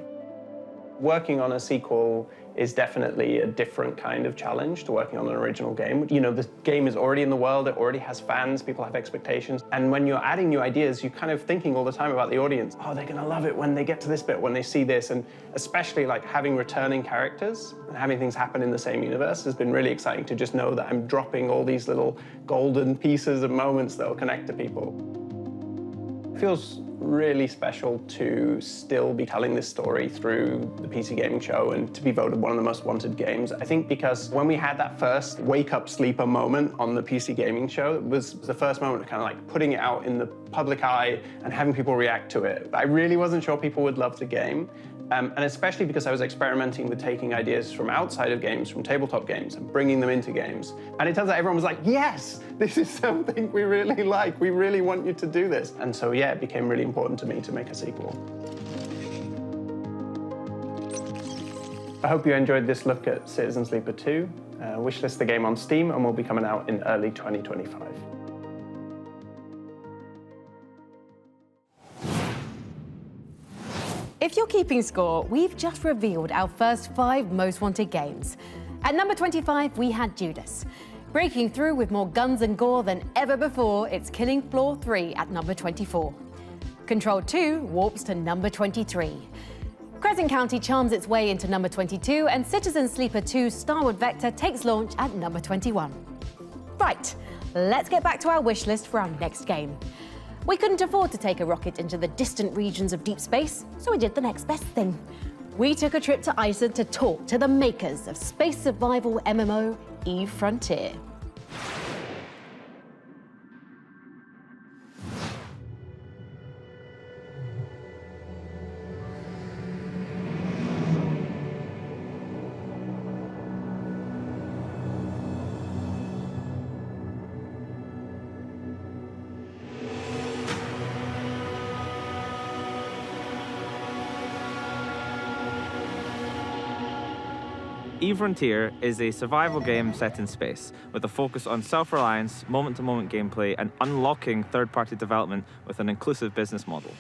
Working on a sequel is definitely a different kind of challenge to working on an original game. You know, the game is already in the world, it already has fans, people have expectations. And when you're adding new ideas, you're kind of thinking all the time about the audience. Oh, they're gonna love it when they get to this bit, when they see this. And especially like having returning characters and having things happen in the same universe has been really exciting to just know that I'm dropping all these little golden pieces of moments that will connect to people. It feels really special to still be telling this story through the PC Gaming Show and to be voted one of the most wanted games. I think because when we had that first wake-up sleeper moment on the PC Gaming Show, it was the first moment of kind of like putting it out in the public eye and having people react to it. I really wasn't sure people would love the game. And especially because I was experimenting with taking ideas from outside of games, from tabletop games, and bringing them into games. And it turns out everyone was like, yes, this is something we really like. We really want you to do this. And so, yeah, it became really important to me to make a sequel. I hope you enjoyed this look at Citizen Sleeper 2. Wishlist the game on Steam and will be coming out in early 2025. If you're keeping score, we've just revealed our first 5 most wanted games. At number 25, we had Judas. Breaking through with more guns and gore than ever before, it's Killing Floor 3 at number 24. Control 2 warps to number 23. Crescent County charms its way into number 22, and Citizen Sleeper 2 Starward Vector takes launch at number 21. Right, let's get back to our wish list for our next game. We couldn't afford to take a rocket into the distant regions of deep space, so we did the next best thing. We took a trip to Iceland to talk to the makers of space survival MMO Eve Frontier. Eve Frontier is a survival game set in space, with a focus on self-reliance, moment-to-moment gameplay, and unlocking third-party development with an inclusive business model.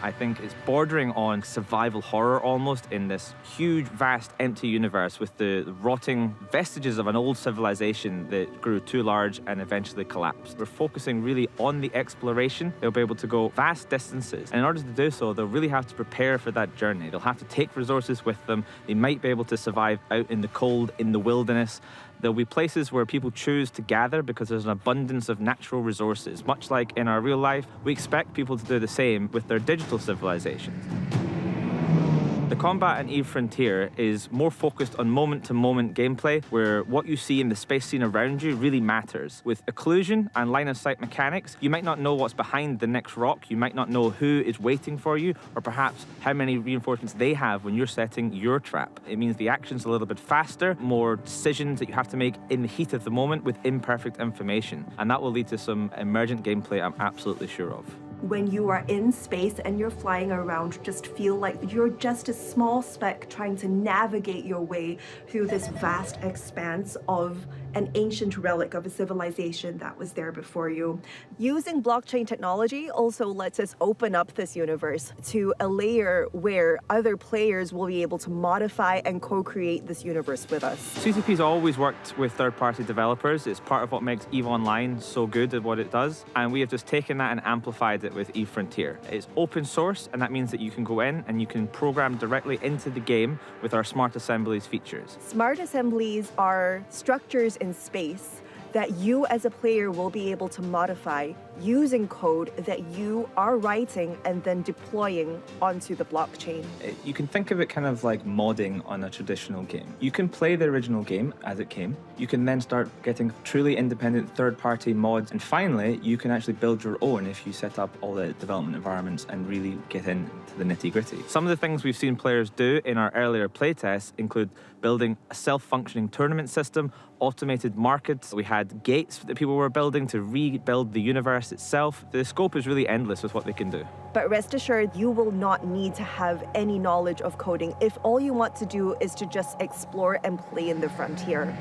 I think it's bordering on survival horror almost, in this huge, vast, empty universe with the rotting vestiges of an old civilization that grew too large and eventually collapsed. We're focusing really on the exploration. They'll be able to go vast distances, and in order to do so, they'll really have to prepare for that journey. They'll have to take resources with them. They might be able to survive out in the cold, in the wilderness. There'll be places where people choose to gather because there's an abundance of natural resources. Much like in our real life, we expect people to do the same with their digital civilizations. The combat in Eve Frontier is more focused on moment-to-moment gameplay, where what you see in the space scene around you really matters. With occlusion and line-of-sight mechanics, you might not know what's behind the next rock, you might not know who is waiting for you, or perhaps how many reinforcements they have when you're setting your trap. It means the action's a little bit faster, more decisions that you have to make in the heat of the moment with imperfect information, and that will lead to some emergent gameplay I'm absolutely sure of. When you are in space and you're flying around, just feel like you're just a small speck trying to navigate your way through this vast expanse of an ancient relic of a civilization that was there before you. Using blockchain technology also lets us open up this universe to a layer where other players will be able to modify and co-create this universe with us. CCP's always worked with third-party developers. It's part of what makes EVE Online so good at what it does, and we have just taken that and amplified it with EVE Frontier. It's open source, and that means that you can go in and you can program directly into the game with our Smart Assemblies features. Smart assemblies are structures in space that you as a player will be able to modify using code that you are writing and then deploying onto the blockchain. You can think of it kind of like modding on a traditional game. You can play the original game as it came. You can then start getting truly independent third-party mods. And finally, you can actually build your own if you set up all the development environments and really get into the nitty-gritty. Some of the things we've seen players do in our earlier playtests include building a self-functioning tournament system, automated markets. We had gates that people were building to rebuild the universe itself. The scope is really endless with what they can do. But rest assured, you will not need to have any knowledge of coding if all you want to do is to just explore and play in the frontier.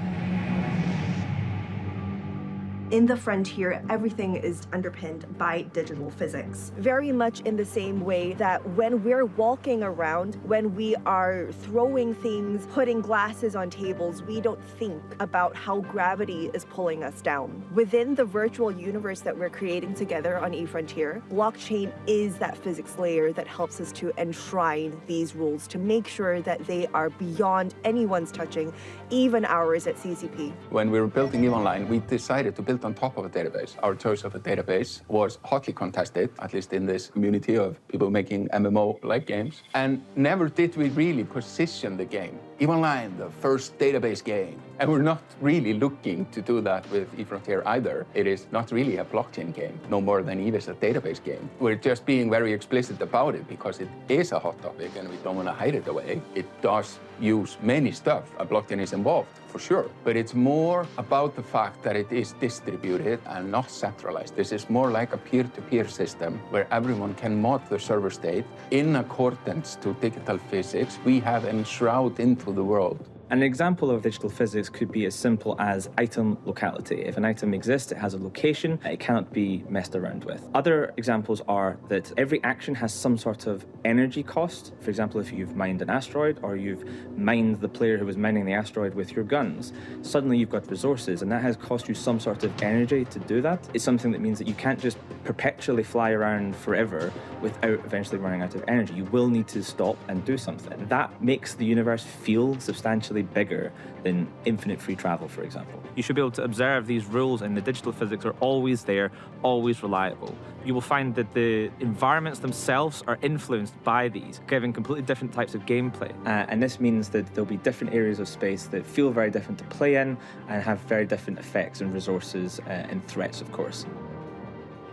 In the frontier, everything is underpinned by digital physics. Very much in the same way that when we're walking around, when we are throwing things, putting glasses on tables, we don't think about how gravity is pulling us down. Within the virtual universe that we're creating together on eFrontier, blockchain is that physics layer that helps us to enshrine these rules to make sure that they are beyond anyone's touching, even ours at CCP. When we were building EVE Online, we decided to build on top of a database. Our choice of a database was hotly contested, at least in this community of people making MMO-like games. And never did we really position the game. EVE Online, the first database game. And we're not really looking to do that with eFrontier either. It is not really a blockchain game, no more than EVE is a database game. We're just being very explicit about it because it is a hot topic and we don't want to hide it away. It does use many stuff. A blockchain is involved, for sure. But it's more about the fact that it is distributed and not centralized. This is more like a peer-to-peer system where everyone can mod the server state in accordance to digital physics we have enshrouded into the world. An example of digital physics could be as simple as item locality. If an item exists, it has a location, it cannot be messed around with. Other examples are that every action has some sort of energy cost. For example, if you've mined an asteroid or you've mined the player who was mining the asteroid with your guns, suddenly you've got resources and that has cost you some sort of energy to do that. It's something that means that you can't just perpetually fly around forever without eventually running out of energy. You will need to stop and do something. That makes the universe feel substantially bigger than infinite free travel, for example. You should be able to observe these rules, and the digital physics are always there, always reliable. You will find that the environments themselves are influenced by these, giving completely different types of gameplay. And this means that there'll be different areas of space that feel very different to play in and have very different effects and resources and threats, of course.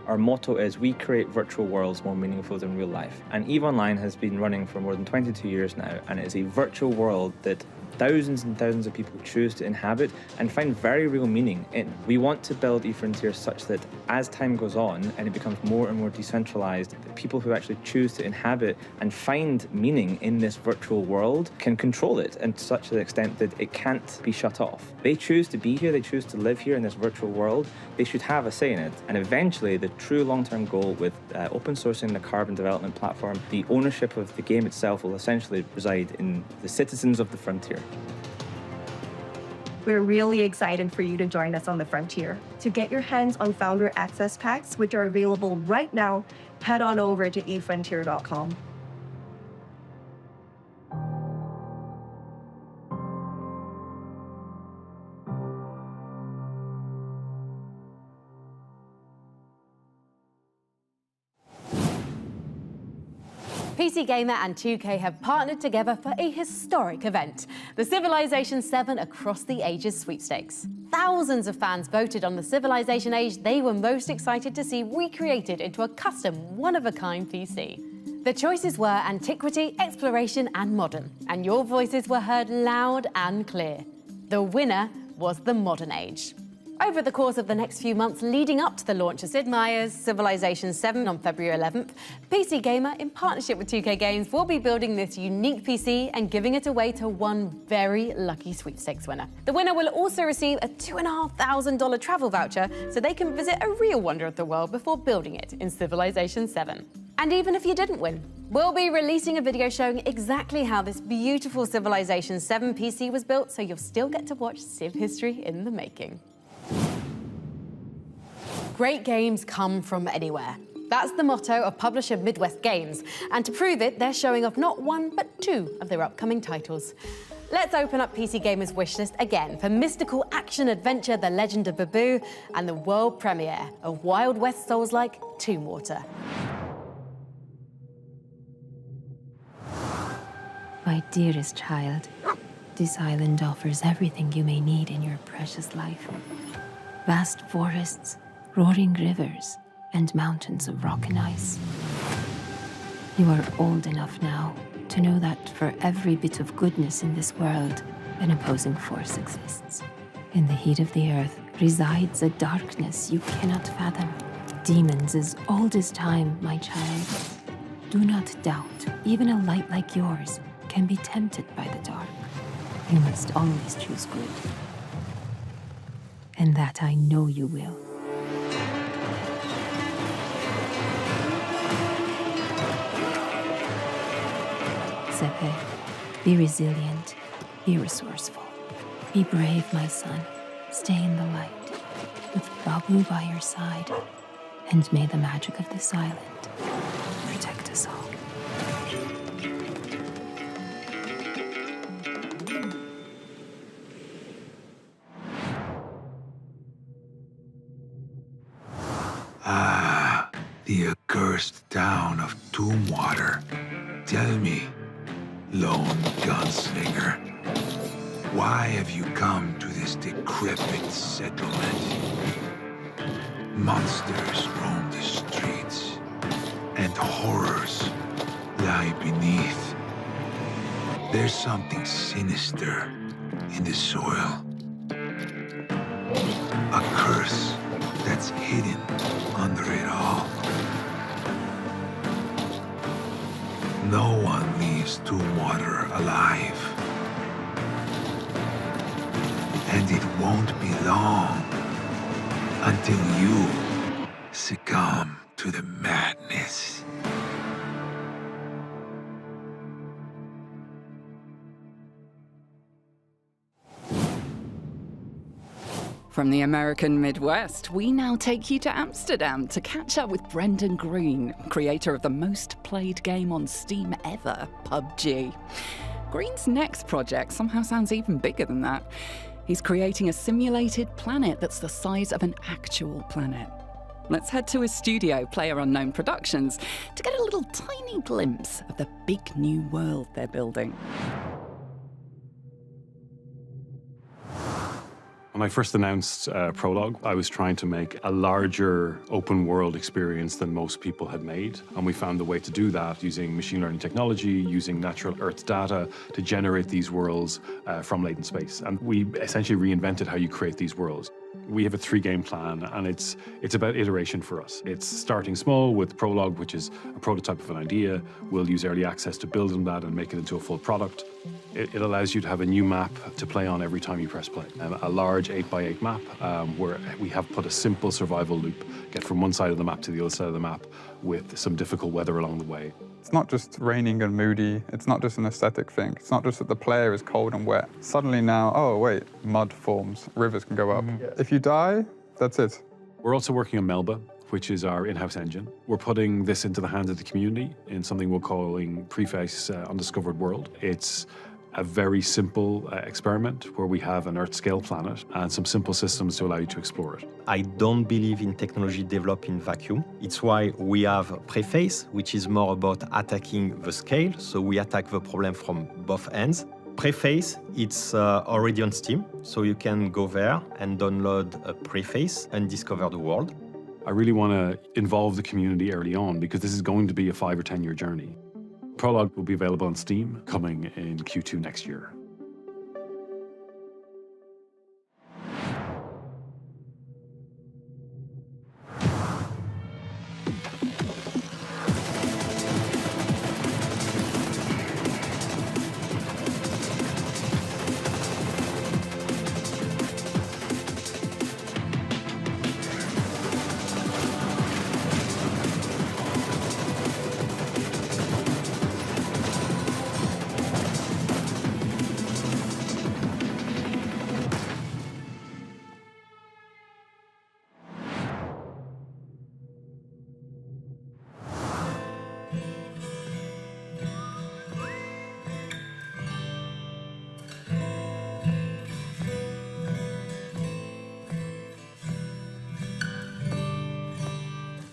Our motto is, we create virtual worlds more meaningful than real life. And EVE Online has been running for more than 22 years now, and it is a virtual world that thousands and thousands of people choose to inhabit and find very real meaning in. We want to build eFrontier such that as time goes on and it becomes more and more decentralized, the people who actually choose to inhabit and find meaning in this virtual world can control it, and to such an extent that it can't be shut off. They choose to be here, they choose to live here in this virtual world, they should have a say in it. And eventually the true long-term goal with open sourcing the Carbon development platform, the ownership of the game itself will essentially reside in the citizens of the frontier. We're really excited for you to join us on the frontier. To get your hands on Founder Access Packs, which are available right now, head on over to efrontier.com. PC Gamer and 2K have partnered together for a historic event, the Civilization 7 Across the Ages sweepstakes. Thousands of fans voted on the Civilization age they were most excited to see recreated into a custom, one-of-a-kind PC. The choices were Antiquity, Exploration and Modern, and your voices were heard loud and clear. The winner was the Modern Age. Over the course of the next few months leading up to the launch of Sid Meier's Civilization 7 on February 11th, PC Gamer, in partnership with 2K Games, will be building this unique PC and giving it away to one very lucky sweepstakes winner. The winner will also receive a $2,500 travel voucher so they can visit a real wonder of the world before building it in Civilization 7. And even if you didn't win, we'll be releasing a video showing exactly how this beautiful Civilization 7 PC was built, so you'll still get to watch Civ history in the making. Great games come from anywhere. That's the motto of publisher Midwest Games, and to prove it, they're showing off not one, but two of their upcoming titles. Let's open up PC Gamer's wishlist again for mystical action-adventure The Legend of Baboo and the world premiere of Wild West Souls-like Tomb Water. My dearest child, this island offers everything you may need in your precious life. Vast forests, roaring rivers, and mountains of rock and ice. You are old enough now to know that for every bit of goodness in this world, an opposing force exists. In the heat of the earth resides a darkness you cannot fathom. Demons as old as time, my child. Do not doubt, even a light like yours can be tempted by the dark. You must always choose good. And that I know you will. Sepe, be resilient, be resourceful. Be brave, my son. Stay in the light, with Babu by your side. And may the magic of this island protect us all. Ah, the accursed town of Tombwater. Tell me, lone gunslinger, why have you come to this decrepit settlement? Monsters roam the streets, and horrors lie beneath. There's something sinister in the soil. A curse that's hidden under it all. No one leaves Tombwater alive. And it won't be long until you succumb to the madness. From the American Midwest, we now take you to Amsterdam to catch up with Brendan Green, creator of the most played game on Steam ever, PUBG. Green's next project somehow sounds even bigger than that. He's creating a simulated planet that's the size of an actual planet. Let's head to his studio, PlayerUnknown Productions, to get a little tiny glimpse of the big new world they're building. When I first announced Prologue, I was trying to make a larger open world experience than most people had made. And we found a way to do that using machine learning technology, using natural earth data to generate these worlds from latent space. And we essentially reinvented how you create these worlds. We have a 3-game plan, and it's about iteration for us. It's starting small with Prologue, which is a prototype of an idea. We'll use early access to build on that and make it into a full product. It allows you to have a new map to play on every time you press play. A large 8x8 map where we have put a simple survival loop, get from one side of the map to the other side of the map with some difficult weather along the way. It's not just raining and moody, it's not just an aesthetic thing, it's not just that the player is cold and wet. Suddenly now, oh wait, mud forms, rivers can go up. If you die, that's it. We're also working on Melba, which is our in-house engine. We're putting this into the hands of the community in something we're calling Preface Undiscovered World. It's a very simple experiment where we have an Earth-scale planet and some simple systems to allow you to explore it. I don't believe in technology developed in vacuum. It's why we have Preface, which is more about attacking the scale, so we attack the problem from both ends. Preface, it's already on Steam, so you can go there and download a Preface and discover the world. I really want to involve the community early on because this is going to be a 5 or 10 year journey. Prologue will be available on Steam coming in Q2 next year.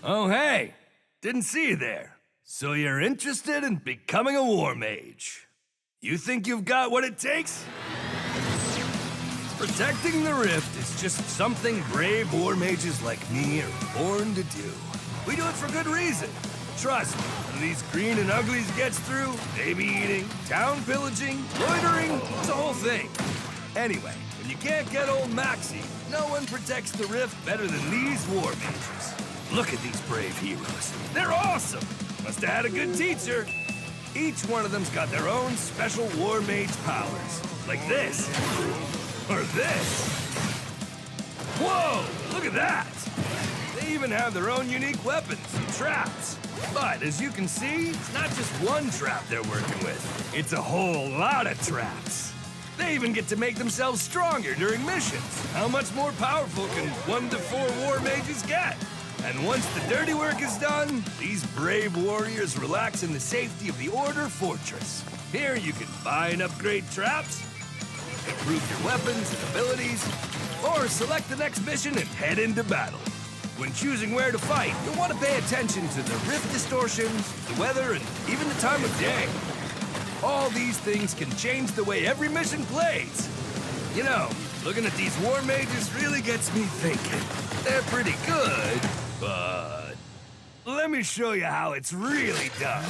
Oh, hey! Didn't see you there. So you're interested in becoming a war mage? You think you've got what it takes? Protecting the Rift is just something brave war mages like me are born to do. We do it for good reason. Trust me, when these green and uglies gets through, baby eating, town pillaging, loitering, it's a whole thing. Anyway, when you can't get old Maxie, no one protects the Rift better than these war mages. Look at these brave heroes. They're awesome. Must have had a good teacher. Each one of them's got their own special war mage powers. Like this. Or this. Whoa, look at that. They even have their own unique weapons and traps. But as you can see, it's not just one trap they're working with. It's a whole lot of traps. They even get to make themselves stronger during missions. How much more powerful can 1 to 4 war mages get? And once the dirty work is done, these brave warriors relax in the safety of the Order Fortress. Here you can buy and upgrade traps, improve your weapons and abilities, or select the next mission and head into battle. When choosing where to fight, you'll want to pay attention to the rift distortions, the weather, and even the time of day. All these things can change the way every mission plays. You know, looking at these war mages really gets me thinking. They're pretty good, but let me show you how it's really done.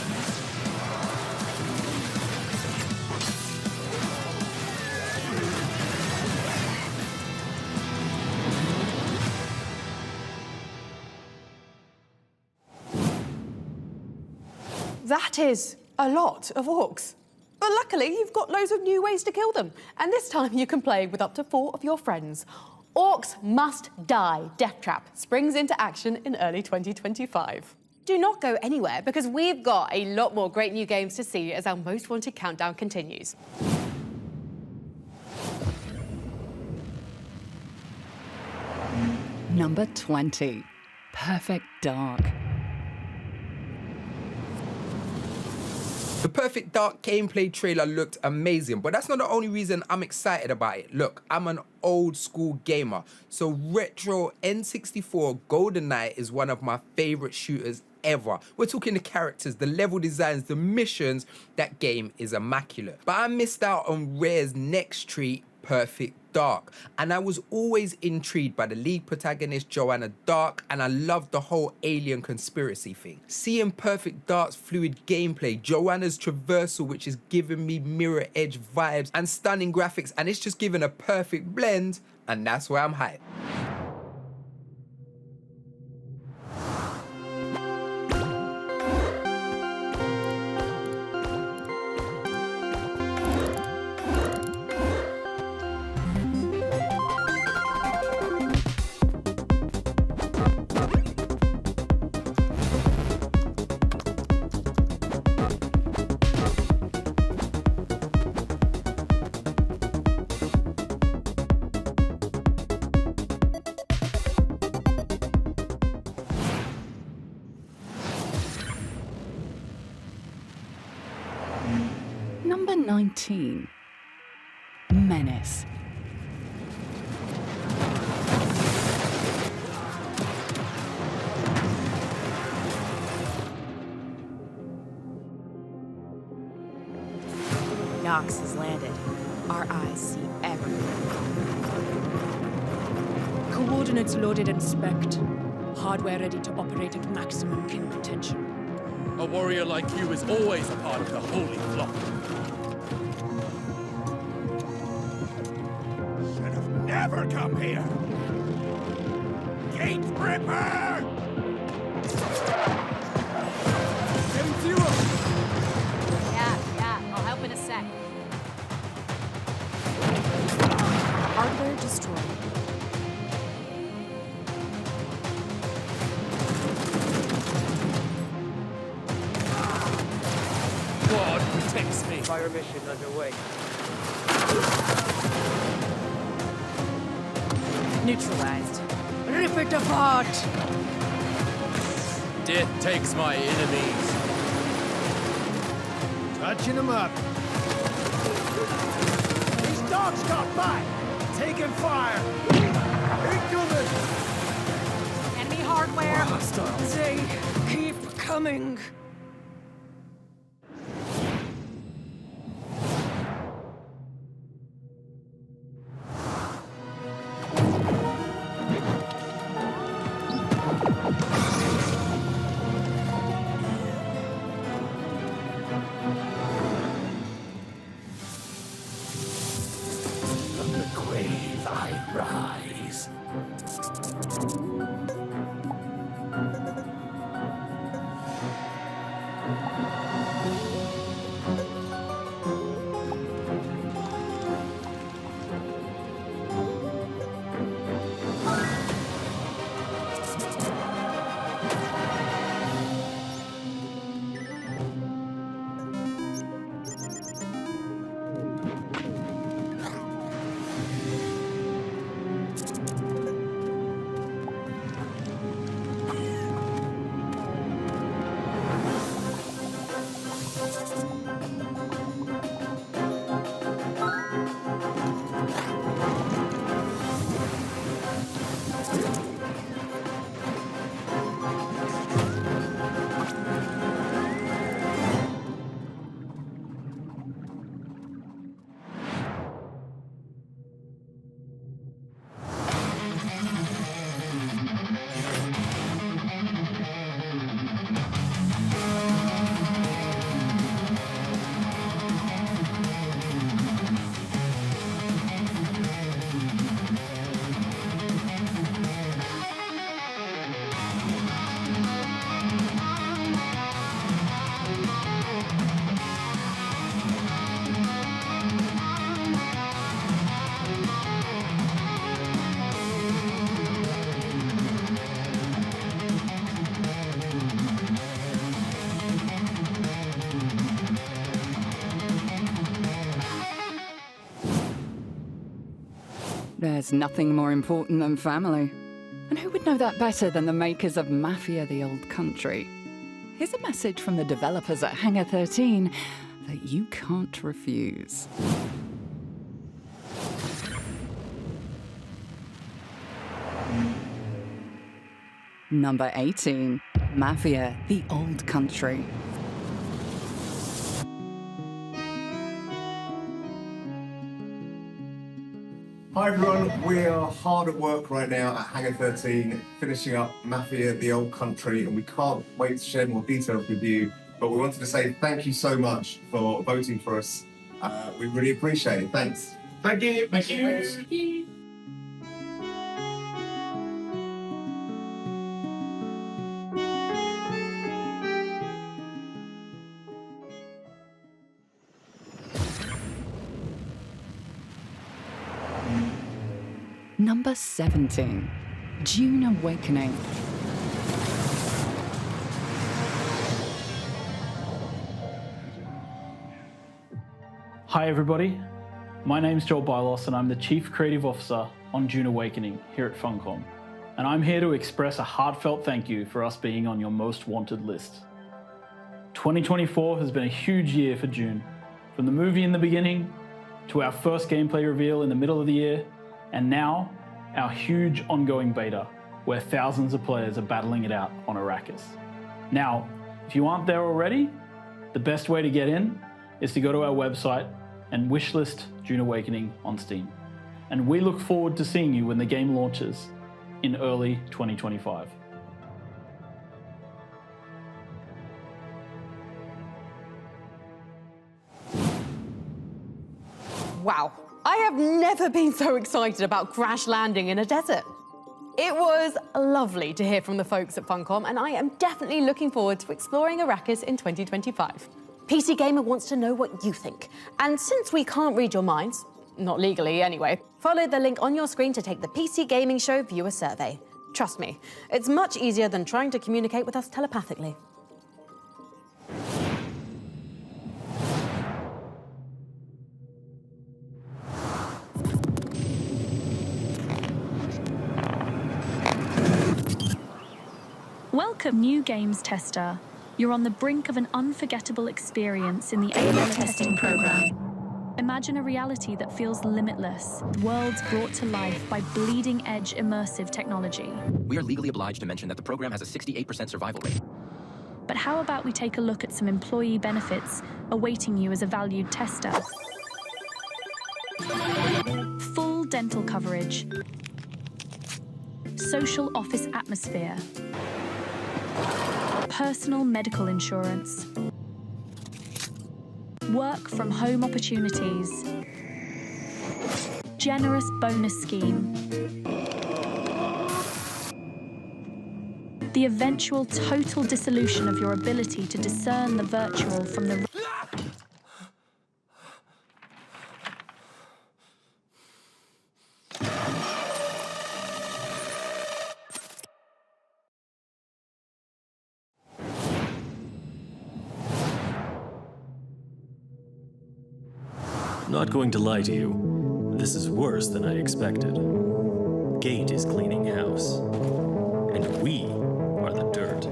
That is a lot of orcs. But luckily, you've got loads of new ways to kill them. And this time you can play with up to 4 of your friends. Orcs Must Die Death Trap springs into action in early 2025. Do not go anywhere because we've got a lot more great new games to see as our Most Wanted countdown continues. Number 20, Perfect Dark. The Perfect Dark gameplay trailer looked amazing, but that's not the only reason I'm excited about it. Look, I'm an old school gamer, so retro N64 GoldenEye is one of my favorite shooters ever. We're talking the characters, the level designs, the missions. That game is immaculate. But I missed out on Rare's next treat, Perfect Dark, and I was always intrigued by the lead protagonist Joanna Dark, and I loved the whole alien conspiracy thing. Seeing Perfect Dark's fluid gameplay, Joanna's traversal, which is giving me Mirror Edge vibes, and stunning graphics, and it's just given a perfect blend, and that's why I'm hyped. Number 19, menace. Nox has landed. Our eyes see everything. Coordinates loaded and spec'd. Hardware ready to operate at maximum kill potential. A warrior like you is always a part of the holy flock. Should have never come here! Gate Ripper! Yeah, I'll help in a sec. Hardware destroyed. God protects me. Fire mission underway. Neutralized. Rip it apart! Death takes my enemies. Touching them up. These dogs got back! Taking fire! Incoming! Enemy hardware! Hostiles. They keep coming! There's nothing more important than family. And who would know that better than the makers of Mafia: The Old Country? Here's a message from the developers at Hangar 13 that you can't refuse. Number 18, Mafia: The Old Country. Hi everyone, we are hard at work right now at Hangar 13, finishing up Mafia: The Old Country, and we can't wait to share more details with you, but we wanted to say thank you so much for voting for us. We really appreciate it. Thanks. Thank you. Thank you. Thank you. Number 17, Dune Awakening. Hi everybody, my name's Joel Bylos and I'm the Chief Creative Officer on Dune Awakening here at Funcom. And I'm here to express a heartfelt thank you for us being on your most wanted list. 2024 has been a huge year for Dune. From the movie in the beginning, to our first gameplay reveal in the middle of the year, and now our huge ongoing beta, where thousands of players are battling it out on Arrakis. Now, if you aren't there already, the best way to get in is to go to our website and wishlist Dune Awakening on Steam. And we look forward to seeing you when the game launches in early 2025. Wow, I have never been so excited about crash landing in a desert. It was lovely to hear from the folks at Funcom, and I am definitely looking forward to exploring Arrakis in 2025. PC Gamer wants to know what you think, and since we can't read your minds, not legally anyway, follow the link on your screen to take the PC Gaming Show viewer survey. Trust me, it's much easier than trying to communicate with us telepathically. Welcome, new games tester. You're on the brink of an unforgettable experience in the AML testing program. Imagine a reality that feels limitless, worlds brought to life by bleeding-edge immersive technology. We are legally obliged to mention that the program has a 68% survival rate. But how about we take a look at some employee benefits awaiting you as a valued tester? Full dental coverage, social office atmosphere, personal medical insurance, work from home opportunities, generous bonus scheme, the eventual total dissolution of your ability to discern the virtual from the Not going to lie to you, this is worse than I expected. Gate is cleaning house, and we are the dirt.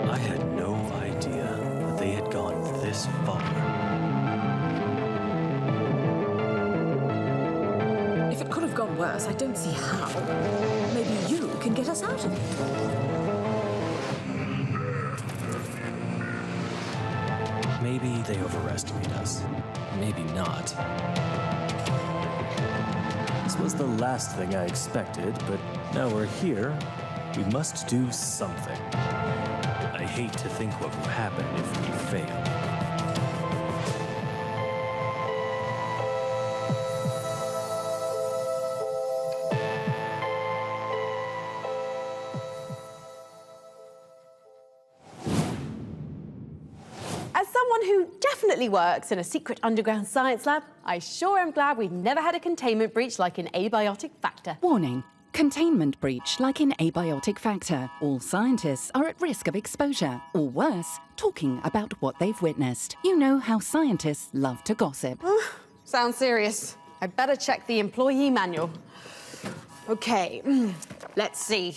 I had no idea that they had gone this far. If it could have gone worse, I don't see how. Maybe you can get us out of it. Maybe they overestimate us. Maybe not. This was the last thing I expected, but now we're here. We must do something. I hate to think what will happen if we fail. As someone who definitely works in a secret underground science lab, I sure am glad we've never had a containment breach like in Abiotic Factor. Warning. Containment breach like in Abiotic Factor. All scientists are at risk of exposure, or worse, talking about what they've witnessed. You know how scientists love to gossip. Sounds serious. I'd better check the employee manual. Okay, let's see.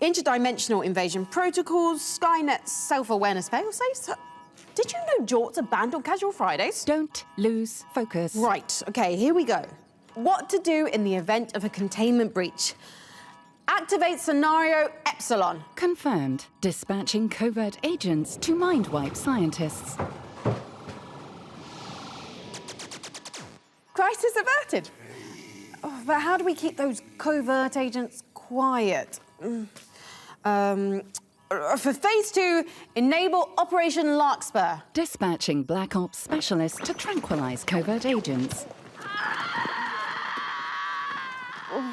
Interdimensional invasion protocols, Skynet self-awareness failsafes. Did you know jorts are banned on casual Fridays? Don't lose focus. Right, okay, here we go. What to do in the event of a containment breach. Activate scenario Epsilon. Confirmed. Dispatching covert agents to mind-wipe scientists. Crisis averted. Oh, but how do we keep those covert agents quiet? For phase 2, enable Operation Larkspur. Dispatching Black Ops specialists to tranquilize covert agents.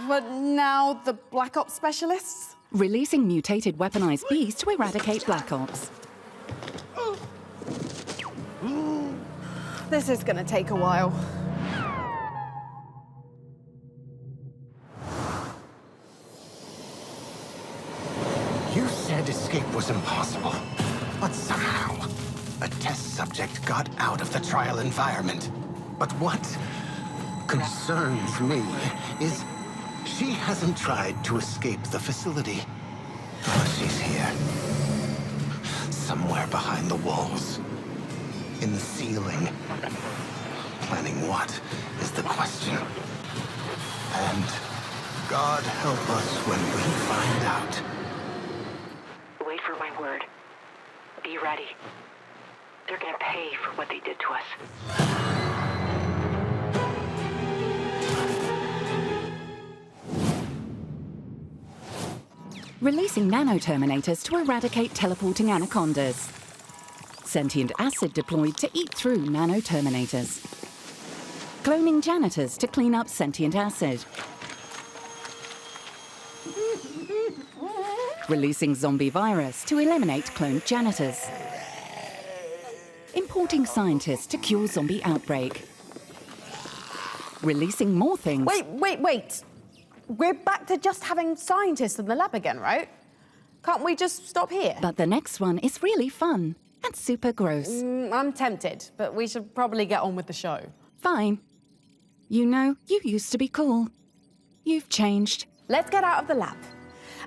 But now the Black Ops specialists? Releasing mutated weaponized beasts to eradicate Black Ops. This is gonna take a while. You said escape was impossible, but somehow a test subject got out of the trial environment. But what concerns me is She hasn't tried to escape the facility. Oh, she's here. Somewhere behind the walls. In the ceiling. Planning what is the question. And God help us when we find out. Wait for my word. Be ready. They're gonna pay for what they did to us. Releasing nano-terminators to eradicate teleporting anacondas. Sentient acid deployed to eat through nano-terminators. Cloning janitors to clean up sentient acid. Releasing zombie virus to eliminate cloned janitors. Importing scientists to cure zombie outbreak. Releasing more things. Wait. We're back to just having scientists in the lab again, right? Can't we just stop here? But the next one is really fun and super gross. I'm tempted, but we should probably get on with the show. Fine. You know, you used to be cool. You've changed. Let's get out of the lab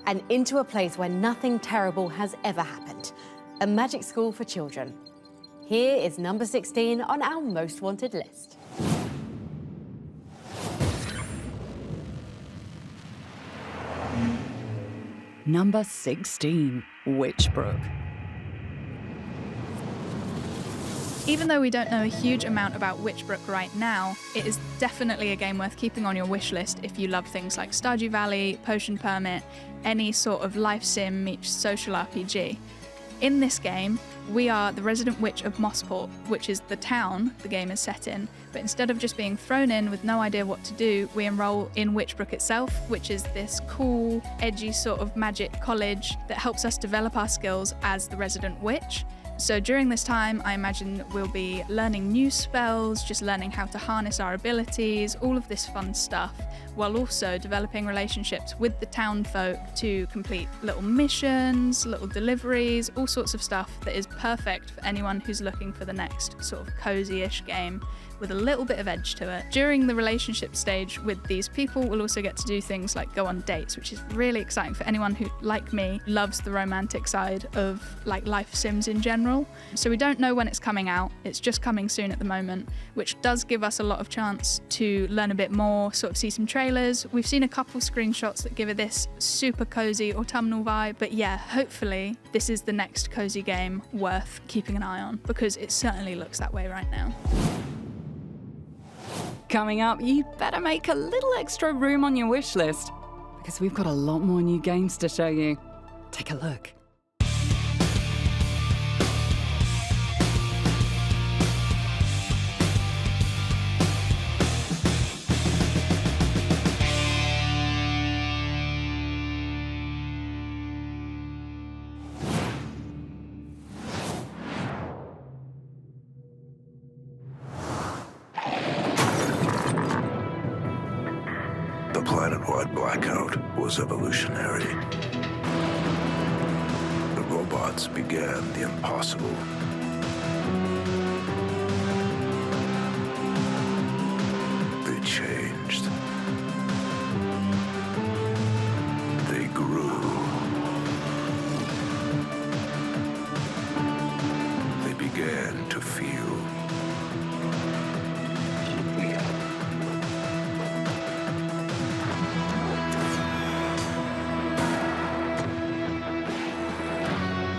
and into a place where nothing terrible has ever happened. A magic school for children. Here is number 16 on our most wanted list. Number 16, Witchbrook. Even though we don't know a huge amount about Witchbrook right now, it is definitely a game worth keeping on your wish list if you love things like Stardew Valley, Potion Permit, any sort of life sim meets social RPG. In this game, we are the resident witch of Mossport, which is the town the game is set in, but instead of just being thrown in with no idea what to do, we enroll in Witchbrook itself, which is this cool, edgy sort of magic college that helps us develop our skills as the resident witch. So during this time, I imagine we'll be learning new spells, just learning how to harness our abilities, all of this fun stuff, while also developing relationships with the town folk to complete little missions, little deliveries, all sorts of stuff that is perfect for anyone who's looking for the next sort of cozy-ish game with a little bit of edge to it. During the relationship stage with these people, we'll also get to do things like go on dates, which is really exciting for anyone who, like me, loves the romantic side of like life sims in general. So we don't know when it's coming out. It's just coming soon at the moment, which does give us a lot of chance to learn a bit more, sort of see some trailers. We've seen a couple screenshots that give it this super cozy autumnal vibe, but yeah, hopefully this is the next cozy game worth keeping an eye on, because it certainly looks that way right now. Coming up, you better make a little extra room on your wish list, because we've got a lot more new games to show you. Take a look. The planet-wide blackout was evolutionary. The robots began the impossible. They changed. They grew. They began to feel.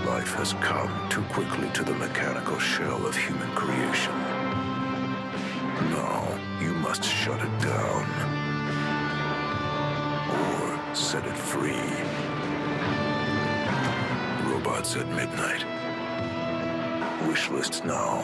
Life has come too quickly to the mechanical shell of human creation. Now, you must shut it down. Or set it free. Robots at midnight. Wish lists now.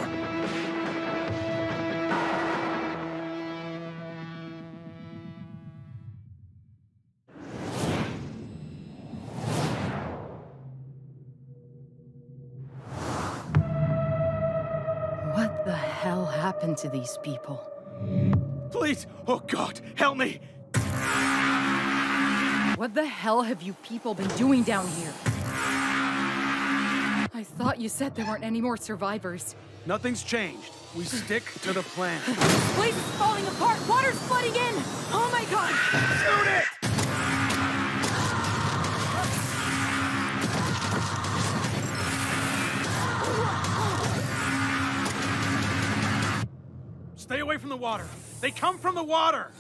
What the hell happened to these people? Please! Oh God, help me! What the hell have you people been doing down here? I thought you said there weren't any more survivors. Nothing's changed. We stick to the plan. This place is falling apart! Water's flooding in! Oh my god! Shoot it! Stay away from the water. They come from the water!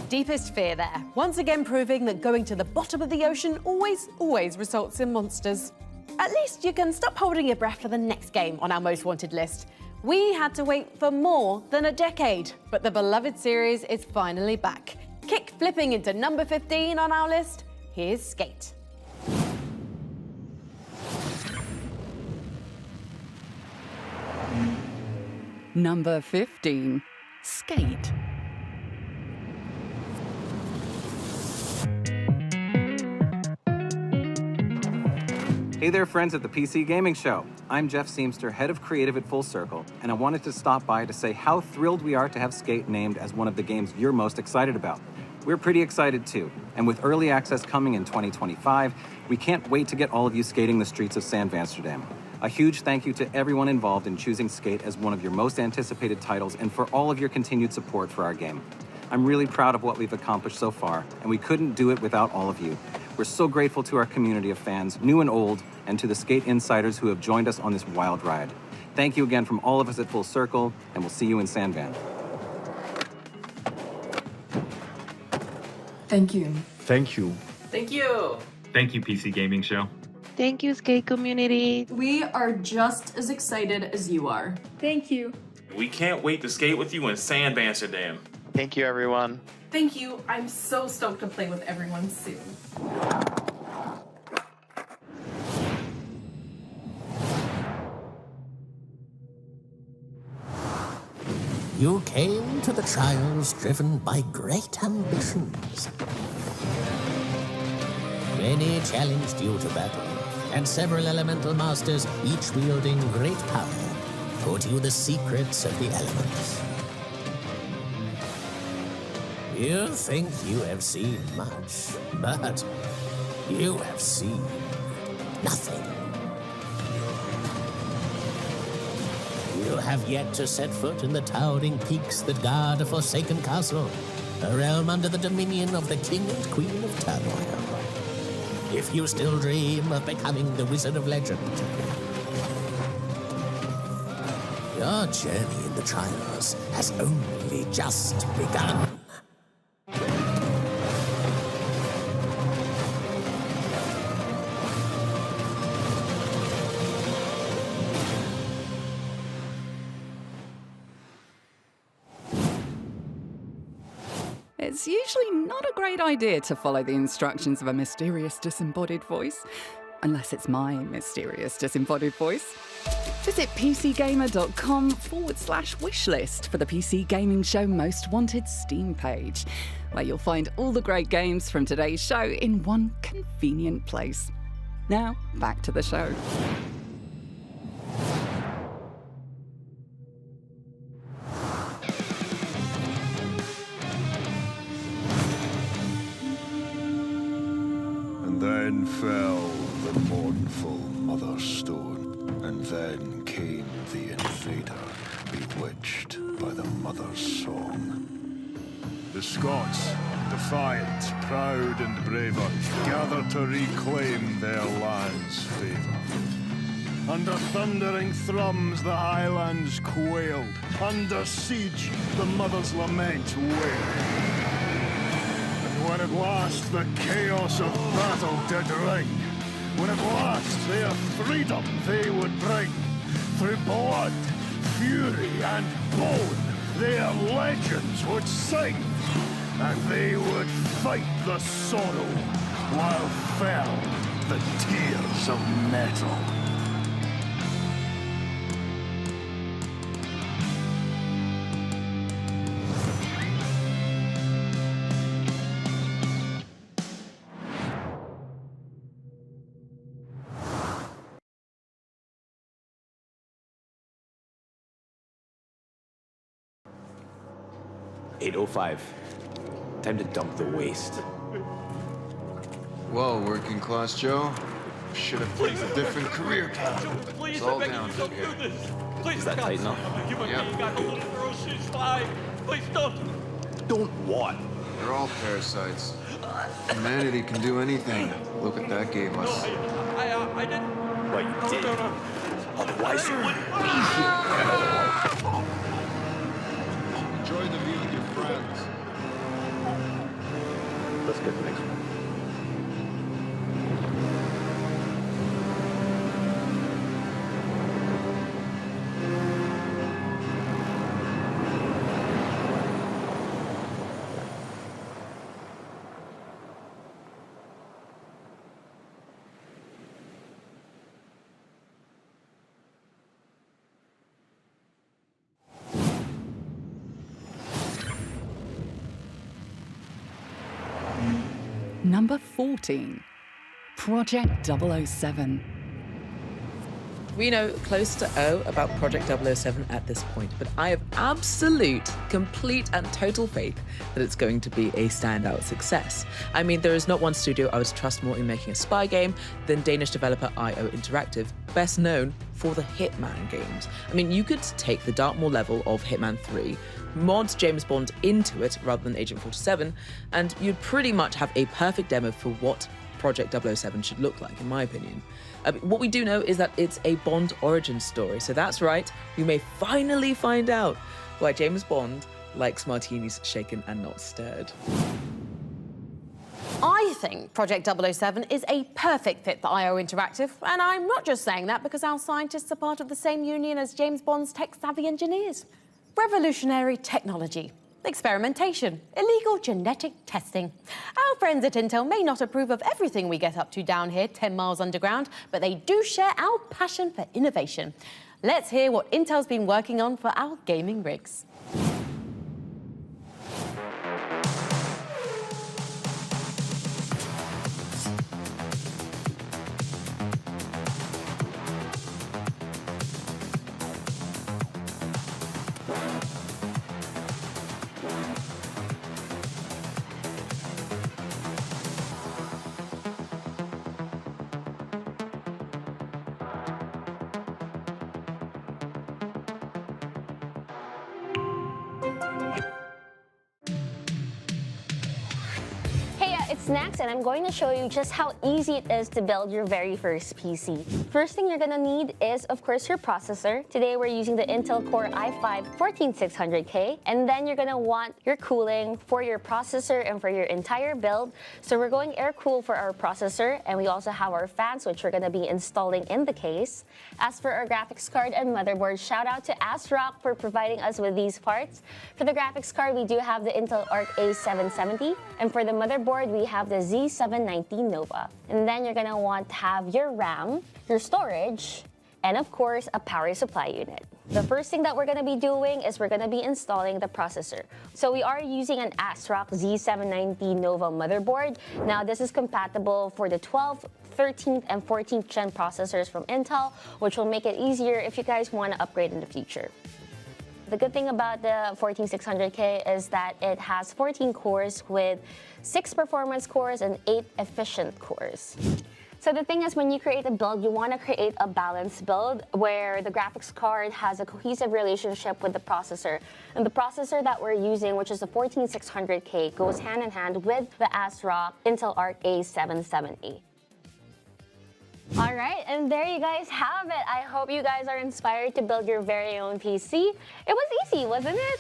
Deepest fear there, once again proving that going to the bottom of the ocean always results in monsters. At least you can stop holding your breath for the next game on our most wanted list. We had to wait for more than a decade, but the beloved series is finally back. Kick flipping into number 15 on our list, here's Skate. Number 15, Skate. Hey there, friends at the PC Gaming Show. I'm Jeff Seamster, head of creative at Full Circle, and I wanted to stop by to say how thrilled we are to have Skate named as one of the games you're most excited about. We're pretty excited too, and with early access coming in 2025, we can't wait to get all of you skating the streets of San Amsterdam. A huge thank you to everyone involved in choosing Skate as one of your most anticipated titles and for all of your continued support for our game. I'm really proud of what we've accomplished so far, and we couldn't do it without all of you. We're so grateful to our community of fans, new and old, and to the Skate insiders who have joined us on this wild ride. Thank you again from all of us at Full Circle, and we'll see you in Sandvan. Thank you. Thank you. Thank you. Thank you, PC Gaming Show. Thank you, Skate community. We are just as excited as you are. Thank you. We can't wait to skate with you in San Amsterdam. Thank you, everyone. Thank you. I'm so stoked to play with everyone soon. You came to the trials driven by great ambitions. Many challenged you to battle, and several elemental masters, each wielding great power, taught you the secrets of the elements. You think you have seen much, but you have seen nothing. You have yet to set foot in the towering peaks that guard a forsaken castle, a realm under the dominion of the king and queen of turmoil. If you still dream of becoming the wizard of legend, your journey in the trials has only just begun. It's usually not a great idea to follow the instructions of a mysterious disembodied voice, unless it's my mysterious disembodied voice. Visit pcgamer.com/wishlist for the PC Gaming Show Most Wanted Steam page, where you'll find all the great games from today's show in one convenient place. Now, back to the show. Then fell the mournful mother stone, and then came the invader, bewitched by the mother's song. The Scots, defiant, proud and braver, gathered to reclaim their land's favour. Under thundering thrums the highlands quailed, under siege the mother's lament wailed. When at last the chaos of battle did ring, when at last their freedom they would bring, through blood, fury and bone, their legends would sing, and they would fight the sorrow, while fell the tears of metal. $8:05. Time to dump the waste. Well, working class Joe, should have picked a different career path. Please, It's all downhill here. Please, is that tight enough? Yeah. Please don't. Don't what? They're all parasites. Humanity can do anything. Look what that gave us. I didn't. Well, you did. Otherwise, you wouldn't be here. Enjoy the view with your friends. Let's get the next one. Number 14, Project 007. We know close to O about Project 007 at this point, but I have absolute, complete and total faith that it's going to be a standout success. I mean, there is not one studio I would trust more in making a spy game than Danish developer IO Interactive, best known for the Hitman games. I mean, you could take the Dartmoor level of Hitman 3, mod James Bond into it rather than Agent 47, and you'd pretty much have a perfect demo for what Project 007 should look like, in my opinion. What we do know is that it's a Bond origin story, so that's right, we may finally find out why James Bond likes martinis shaken and not stirred. I think Project 007 is a perfect fit for IO Interactive, and I'm not just saying that because our scientists are part of the same union as James Bond's tech-savvy engineers. Revolutionary technology, experimentation, illegal genetic testing. Our friends at Intel may not approve of everything we get up to down here 10 miles underground, but they do share our passion for innovation. Let's hear what Intel's been working on for our gaming rigs. It's Nax, and I'm going to show you just how easy it is to build your very first PC. First thing you're gonna need is, of course, your processor. Today we're using the Intel Core i5-14600K, and then you're gonna want your cooling for your processor and for your entire build. So we're going air cool for our processor, and we also have our fans, which we're gonna be installing in the case. As for our graphics card and motherboard, shout out to ASRock for providing us with these parts. For the graphics card, we do have the Intel Arc A770, and for the motherboard, we have the Z790 Nova. And then you're gonna want to have your RAM, your storage, and of course, a power supply unit. The first thing that we're gonna be doing is we're gonna be installing the processor. So we are using an ASRock Z790 Nova motherboard. Now this is compatible for the 12th, 13th, and 14th gen processors from Intel, which will make it easier if you guys wanna upgrade in the future. The good thing about the 14600K is that it has 14 cores with 6 performance cores and 8 efficient cores. So the thing is, when you create a build, you want to create a balanced build where the graphics card has a cohesive relationship with the processor. And the processor that we're using, which is the 14600K, goes hand in hand with the ASRock Intel Arc A770. All right, and there you guys have it. I hope you guys are inspired to build your very own PC. It was easy, wasn't it?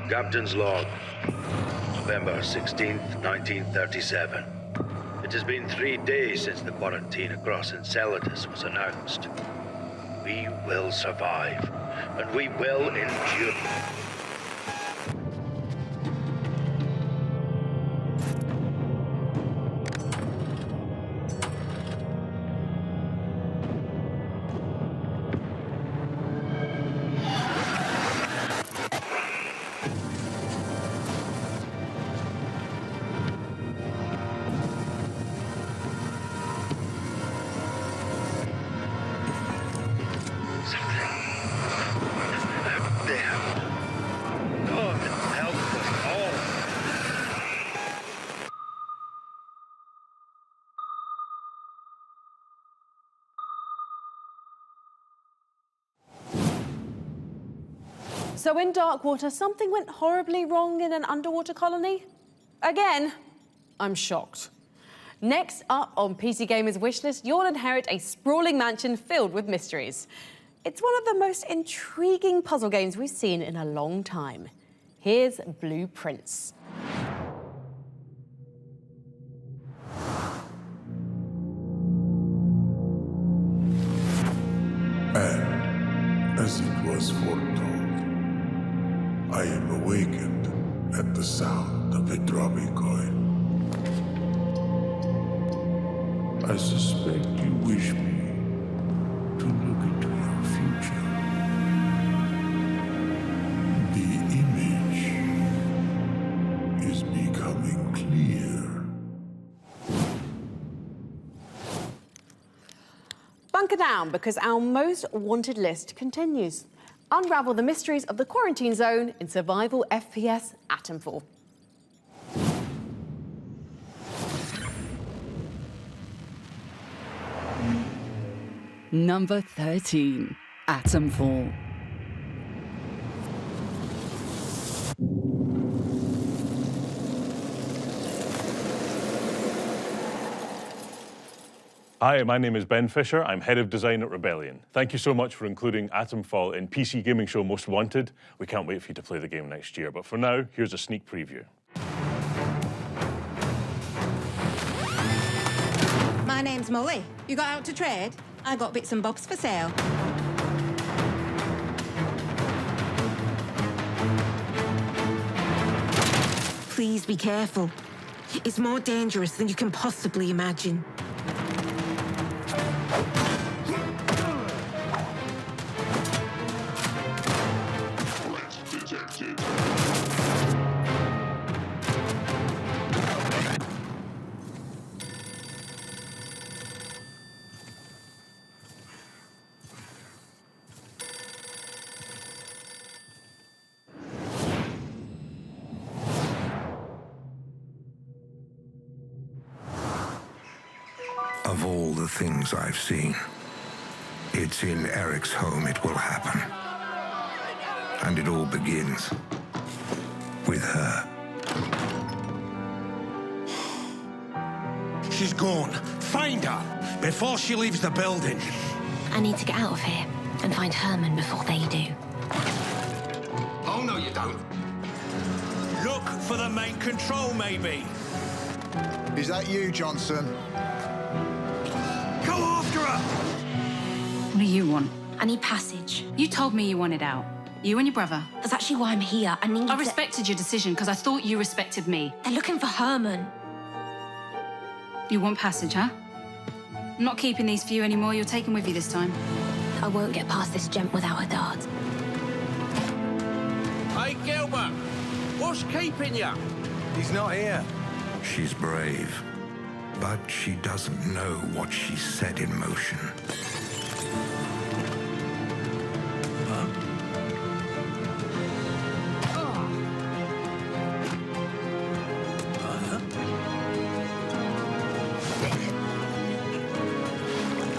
Captain's log, November 16th, 1937. It has been 3 days since the quarantine across Enceladus was announced. We will survive, and we will endure. So in Darkwater, something went horribly wrong in an underwater colony? Again, I'm shocked. Next up on PC Gamer's wishlist, you'll inherit a sprawling mansion filled with mysteries. It's one of the most intriguing puzzle games we've seen in a long time. Here's Blueprints. And as it was foretold, I am awakened at the sound of a dropping coin. I suspect you wish me to look into your future. The image is becoming clear. Bunker down, because our most wanted list continues. Unravel the mysteries of the quarantine zone in survival FPS Atomfall. Number 13, Atomfall. Hi, my name is Ben Fisher. I'm Head of Design at Rebellion. Thank you so much for including Atomfall in PC Gaming Show Most Wanted. We can't wait for you to play the game next year. But for now, here's a sneak preview. My name's Molly. You got out to trade? I got bits and bobs for sale. Please be careful. It's more dangerous than you can possibly imagine. Of all the things I've seen, it's in Eric's home it will happen. And it all begins with her. She's gone. Find her before she leaves the building. I need to get out of here and find Herman before they do. Oh, no, you don't. Look for the main control, maybe. Is that you, Johnson? Go after her! What do you want? I need passage. You told me you wanted out. You and your brother. That's actually why I'm here. I respected your decision because I thought you respected me. They're looking for Herman. You want passage, huh? I'm not keeping these for you anymore. You're taking with you this time. I won't get past this gent without a dart. Hey, Gilbert! What's keeping you? He's not here. She's brave, but she doesn't know what she's set in motion.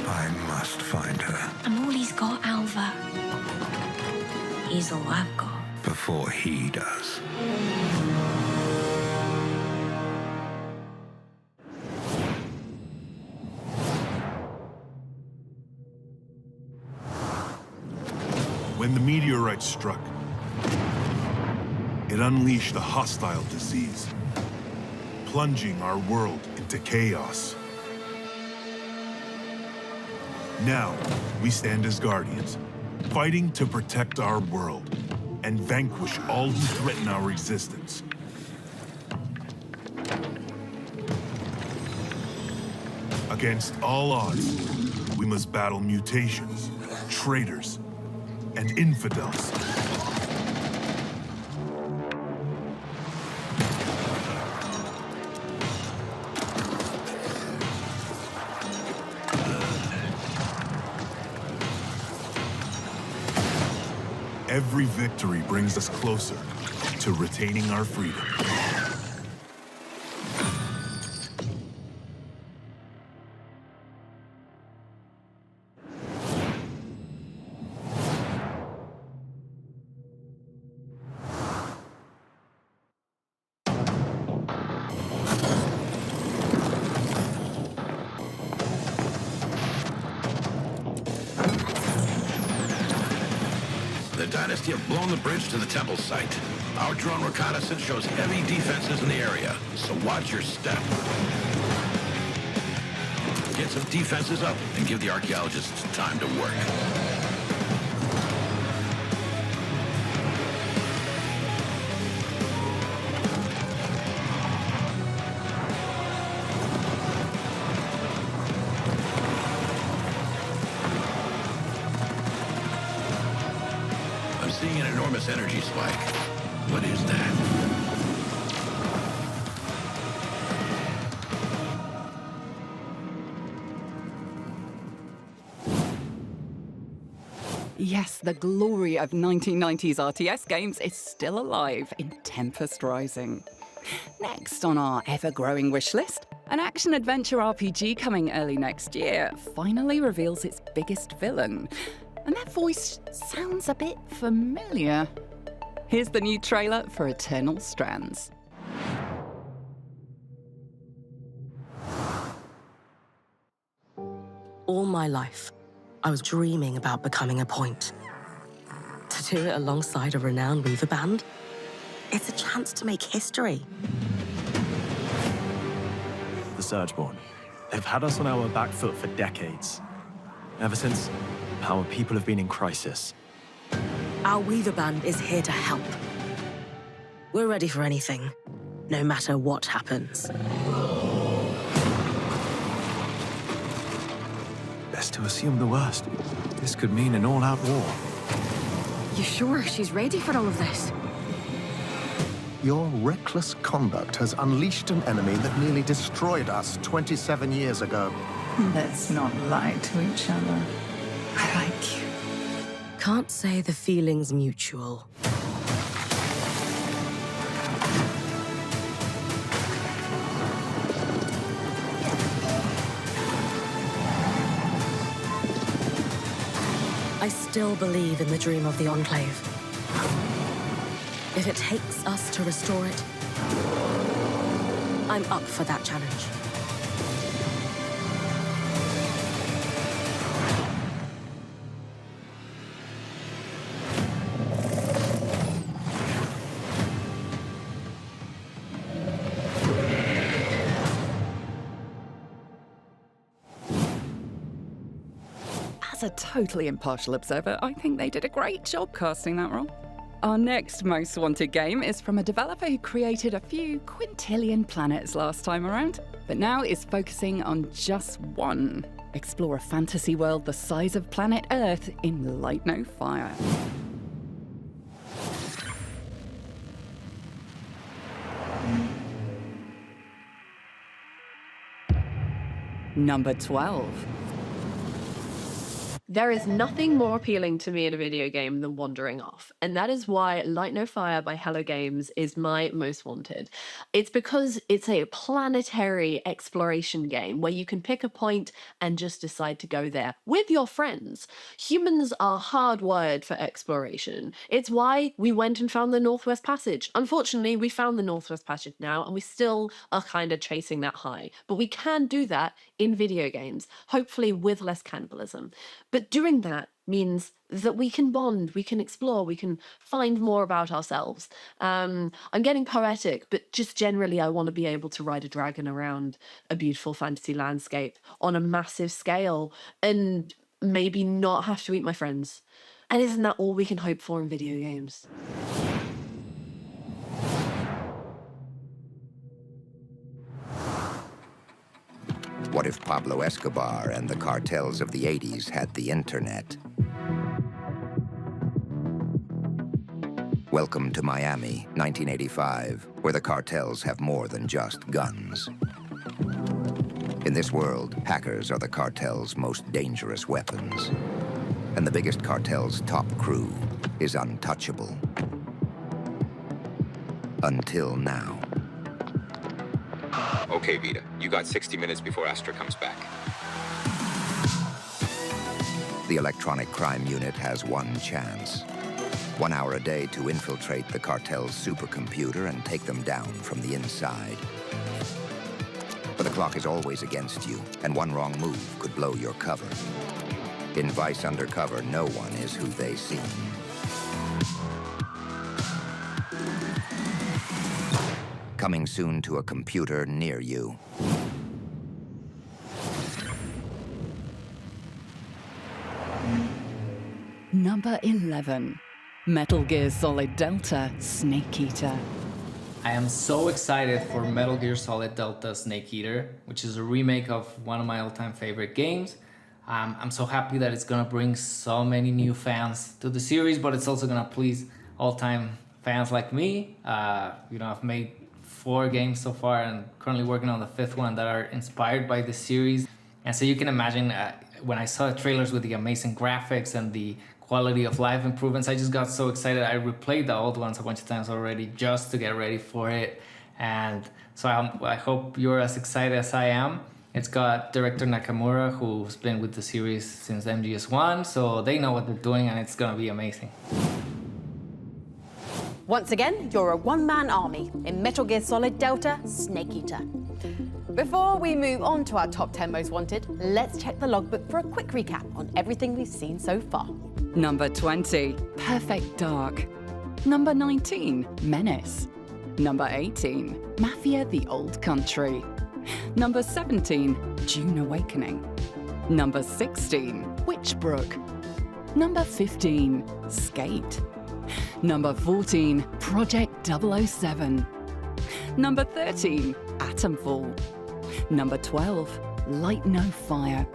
I must find her. I'm all he's got, Alva. He's all I've got. Before he does. When the meteorite struck, it it unleashed a hostile disease, plunging our world into chaos. Now, we stand as guardians, fighting to protect our world and vanquish all who threaten our existence. Against all odds, we must battle mutations, traitors, and infidels. Every victory brings us closer to retaining our freedom. The Dynasty have blown the bridge to the temple site. Our drone reconnaissance shows heavy defenses in the area, so watch your step. Get some defenses up and give the archaeologists time to work. I'm seeing an enormous energy spike. What is that? Yes, the glory of 1990s RTS games is still alive in Tempest Rising. Next on our ever-growing wish list, an action-adventure RPG coming early next year finally reveals its biggest villain. And that voice sounds a bit familiar. Here's the new trailer for Eternal Strands. All my life, I was dreaming about becoming a point. To do it alongside a renowned Weaver band, it's a chance to make history. The Surgeborn. They've had us on our back foot for decades. Ever since our people have been in crisis. Our Weaver band is here to help. We're ready for anything, no matter what happens. Best to assume the worst. This could mean an all-out war. You sure she's ready for all of this? Your reckless conduct has unleashed an enemy that nearly destroyed us 27 years ago. Let's not lie to each other. I like you. Can't say the feeling's mutual. I still believe in the dream of the Enclave. If it takes us to restore it, I'm up for that challenge. As a totally impartial observer, I think they did a great job casting that role. Our next most wanted game is from a developer who created a few quintillion planets last time around, but now is focusing on just one. Explore a fantasy world the size of planet Earth in Light No Fire. Number 12. There is nothing more appealing to me in a video game than wandering off, and that is why Light No Fire by Hello Games is my most wanted. It's because it's a planetary exploration game where you can pick a point and just decide to go there with your friends. Humans are hardwired for exploration. It's why we went and found the Northwest Passage. Unfortunately, we found the Northwest Passage now, and we still are kind of chasing that high. But we can do that in video games, hopefully with less cannibalism. But But doing that means that we can bond, we can explore, we can find more about ourselves. I'm getting poetic, but just generally I want to be able to ride a dragon around a beautiful fantasy landscape on a massive scale and maybe not have to eat my friends. And isn't that all we can hope for in video games? What if Pablo Escobar and the cartels of the 80s had the internet? Welcome to Miami, 1985, where the cartels have more than just guns. In this world, hackers are the cartel's most dangerous weapons. And the biggest cartel's top crew is untouchable. Until now. Okay, Vita, you got 60 minutes before Astra comes back. The electronic crime unit has one chance. 1 hour a day to infiltrate the cartel's supercomputer and take them down from the inside. But the clock is always against you, and one wrong move could blow your cover. In Vice Undercover, no one is who they seem. Coming soon to a computer near you. Number 11. Metal Gear Solid Delta Snake Eater. I am so excited for Metal Gear Solid Delta Snake Eater, which is a remake of one of my all-time favorite games. I'm so happy that it's gonna bring so many new fans to the series, but it's also gonna please all-time fans like me. I've made 4 games so far and currently working on the 5th one that are inspired by the series. And so you can imagine when I saw the trailers with the amazing graphics and the quality of life improvements, I just got so excited. I replayed the old ones a bunch of times already just to get ready for it. And so I hope you're as excited as I am. It's got director Nakamura, who's been with the series since MGS1, so they know what they're doing and it's gonna be amazing. Once again, you're a one-man army in Metal Gear Solid Delta Snake Eater. Before we move on to our top 10 most wanted, let's check the logbook for a quick recap on everything we've seen so far. Number 20, Perfect Dark. Number 19, Menace. Number 18, Mafia: The Old Country. Number 17, Dune Awakening. Number 16, Witchbrook. Number 15, Skate. Number 14, Project 007. Number 13, Atomfall. Number 12, Light No Fire.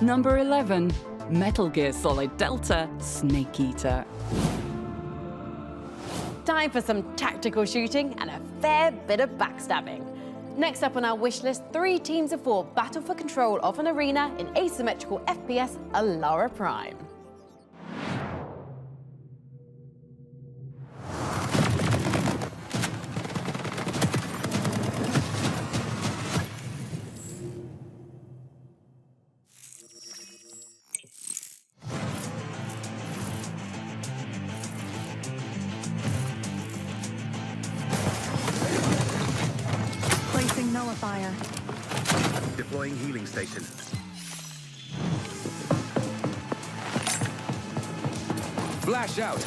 Number 11, Metal Gear Solid Delta Snake Eater. Time for some tactical shooting and a fair bit of backstabbing. Next up on our wish list, 3 teams of 4 battle for control of an arena in asymmetrical FPS Alara Prime. Nullifier. Deploying healing station. Flash out.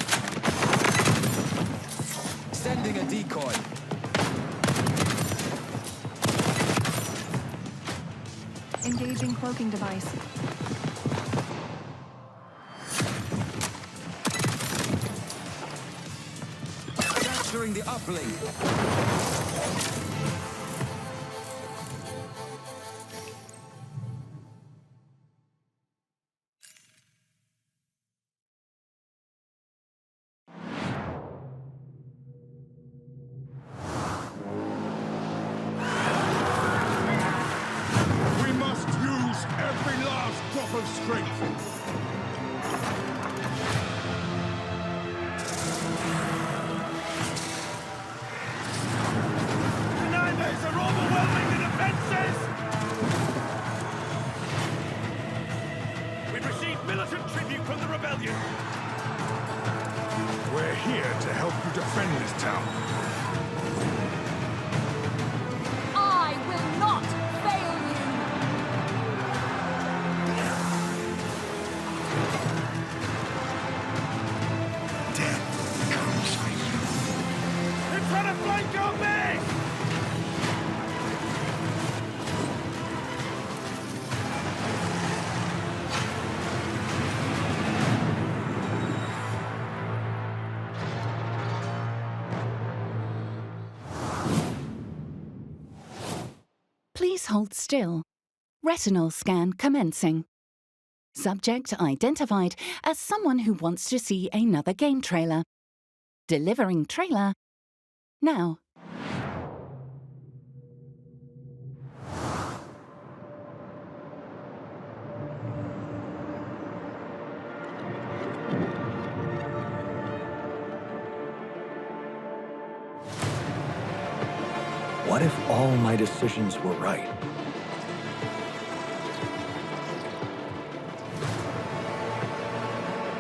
Sending a decoy. Engaging cloaking device. Capturing the uplink. We're here to help you defend this town. I will not fail Death comes for you. They're trying to flank your base! Please hold still. Retinal scan commencing. Subject identified as someone who wants to see another game trailer. Delivering trailer now. What if all my decisions were right?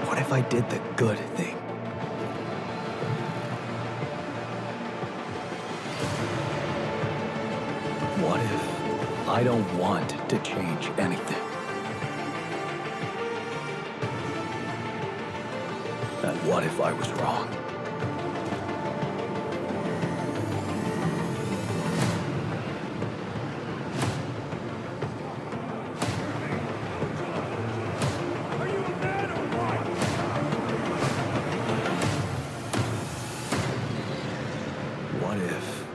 What if I did the good thing? What if I don't want to change anything? And what if I was wrong? What if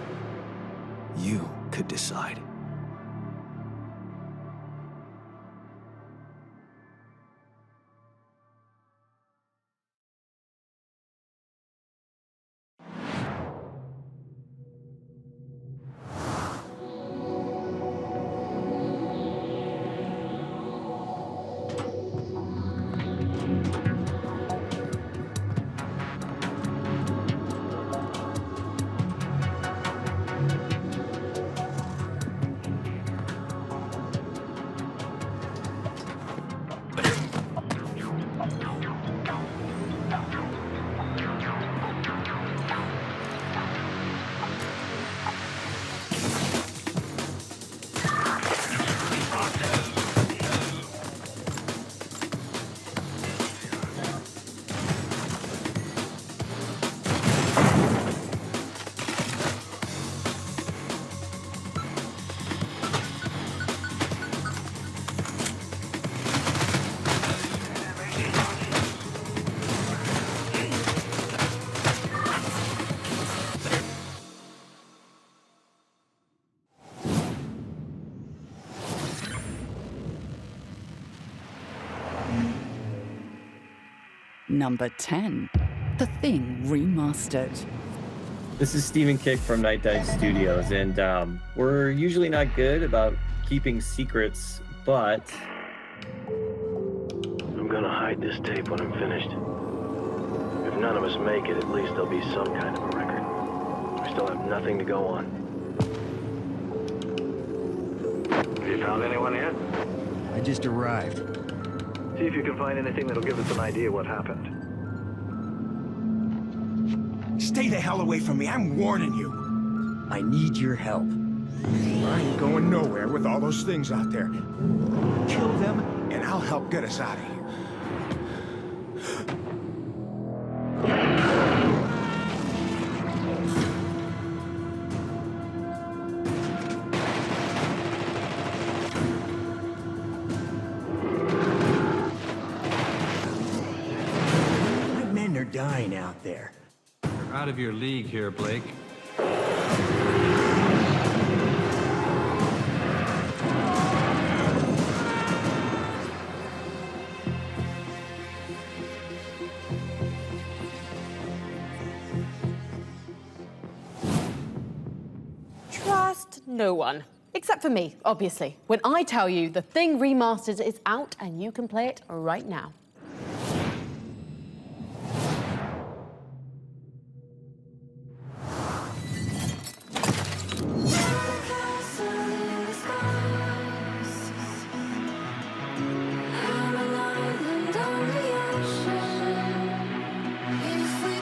you could decide? Number 10. The Thing Remastered. This is Stephen Kick from Night Dive Studios, and we're usually not good about keeping secrets, but... I'm gonna hide this tape when I'm finished. If none of us make it, at least there'll be some kind of a record. We still have nothing to go on. Have you found anyone yet? I just arrived. See if you can find anything that'll give us an idea what happened. Stay the hell away from me, I'm warning you. I need your help. I ain't going nowhere with all those things out there. Kill them, and I'll help get us out of here. Dying out there. You're out of your league here, Blake. Trust no one. Except for me, obviously. When I tell you The Thing Remastered is out and you can play it right now. If we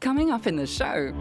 Coming up in the show.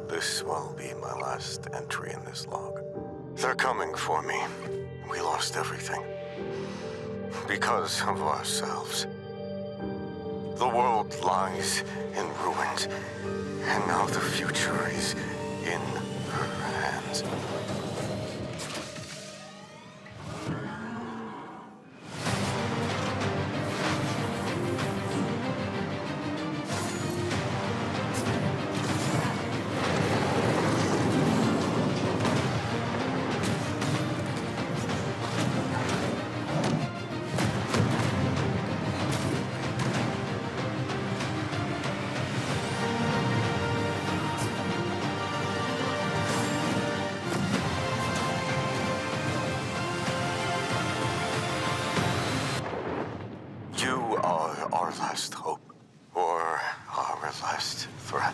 This will be my last entry in this log. They're coming for me. We lost everything. Because of ourselves. The world lies in ruins, and now the future is in her hands. Last hope, or our last threat.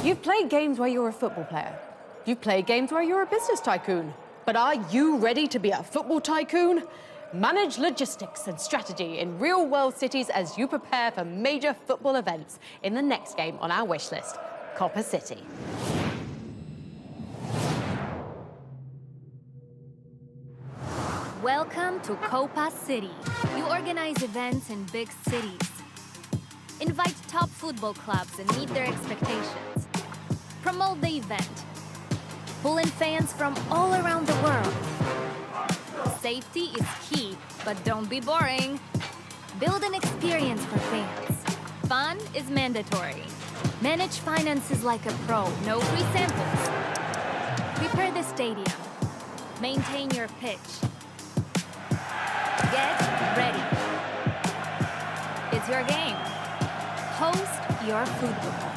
You've played games where you're a football player. You've played games where you're a business tycoon. But are you ready to be a football tycoon? Manage logistics and strategy in real-world cities as you prepare for major football events in the next game on our wish list, Copper City. Welcome to Copa City. You organize events in big cities. Invite top football clubs and meet their expectations. Promote the event. Pull in fans from all around the world. Safety is key, but don't be boring. Build an experience for fans. Fun is mandatory. Manage finances like a pro, no free samples. Prepare the stadium. Maintain your pitch. Get ready. It's your game. Host your football.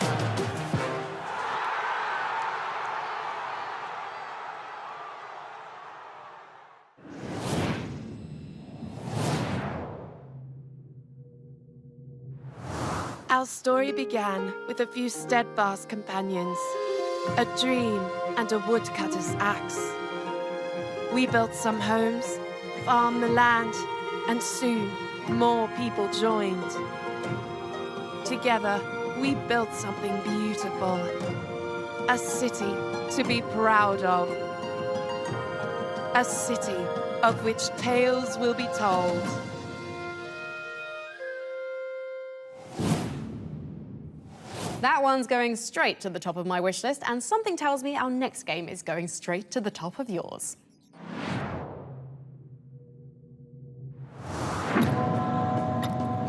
Our story began with a few steadfast companions, a dream and a woodcutter's axe. We built some homes, farmed the land, and soon more people joined. Together, we built something beautiful. A city to be proud of. A city of which tales will be told. That one's going straight to the top of my wish list, and something tells me our next game is going straight to the top of yours.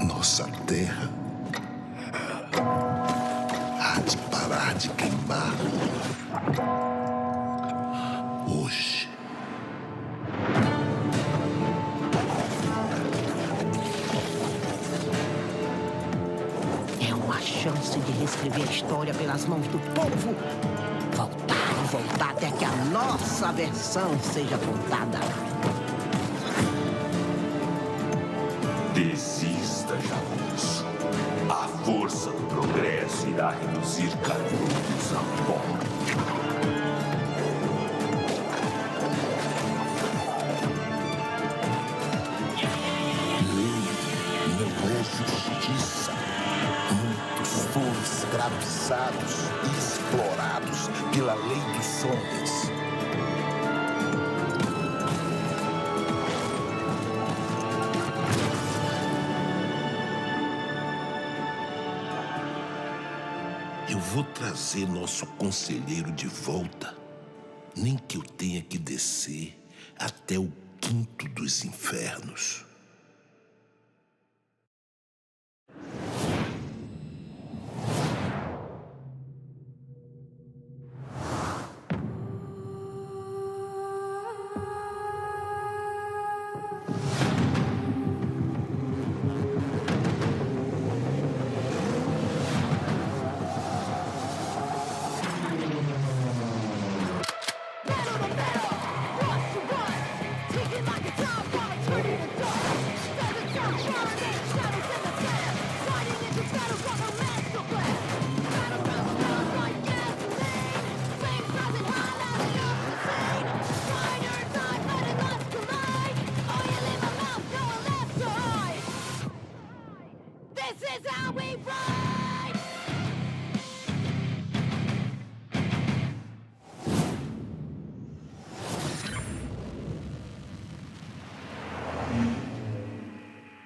Nossa terra há de parar de queimar hoje. É uma chance de reescrever a história pelas mãos do povo. Voltar e voltar até que a nossa versão seja contada. Desista, Jagunço. A força do progresso irá reduzir canudos a pó. Lei não é justiça. Muitos foram escravizados e explorados pela lei dos homens. Eu vou trazer nosso conselheiro de volta, nem que eu tenha que descer até o quinto dos infernos.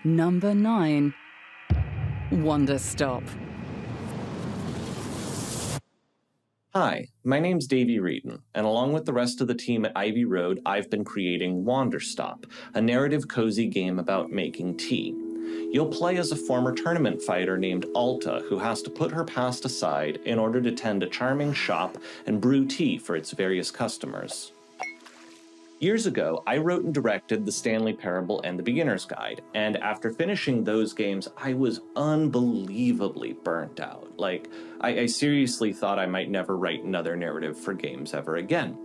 Number 9. Wonder Stop. Hi, my name's Davey Reedon, and along with the rest of the team at Ivy Road, I've been creating Wander Stop, a narrative cozy game about making tea. You'll play as a former tournament fighter named Alta, who has to put her past aside in order to tend a charming shop and brew tea for its various customers. Years ago, I wrote and directed The Stanley Parable and The Beginner's Guide, and after finishing those games, I was unbelievably burnt out. Like, I seriously thought I might never write another narrative for games ever again.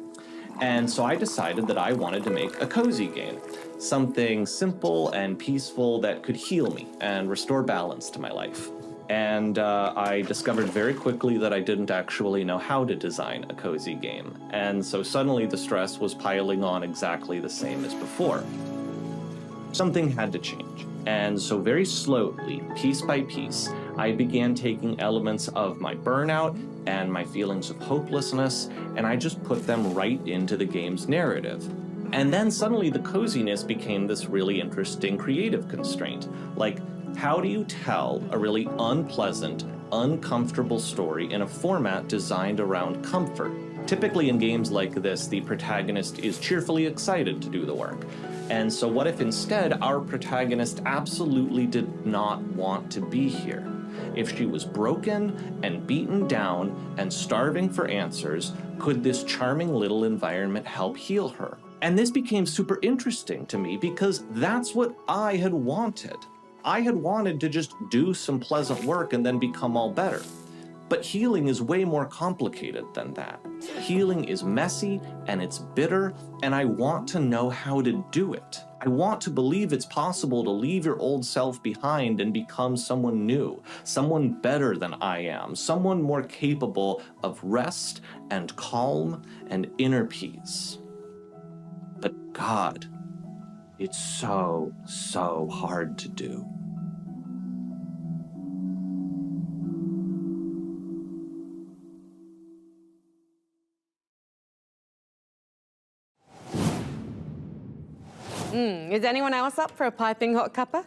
And so I decided that I wanted to make a cozy game, something simple and peaceful that could heal me and restore balance to my life. And I discovered very quickly that I didn't actually know how to design a cozy game. And so suddenly the stress was piling on exactly the same as before. Something had to change. And so very slowly, piece by piece, I began taking elements of my burnout and my feelings of hopelessness, and I just put them right into the game's narrative. And then suddenly the coziness became this really interesting creative constraint. Like, how do you tell a really unpleasant, uncomfortable story in a format designed around comfort? Typically in games like this, the protagonist is cheerfully excited to do the work. And so what if instead our protagonist absolutely did not want to be here? If she was broken and beaten down and starving for answers, could this charming little environment help heal her? And this became super interesting to me because that's what I had wanted. I had wanted to just do some pleasant work and then become all better. But healing is way more complicated than that. Healing is messy and it's bitter, and I want to know how to do it. I want to believe it's possible to leave your old self behind and become someone new, someone better than I am, someone more capable of rest and calm and inner peace. But God, it's so hard to do. Is anyone else up for a piping hot cuppa?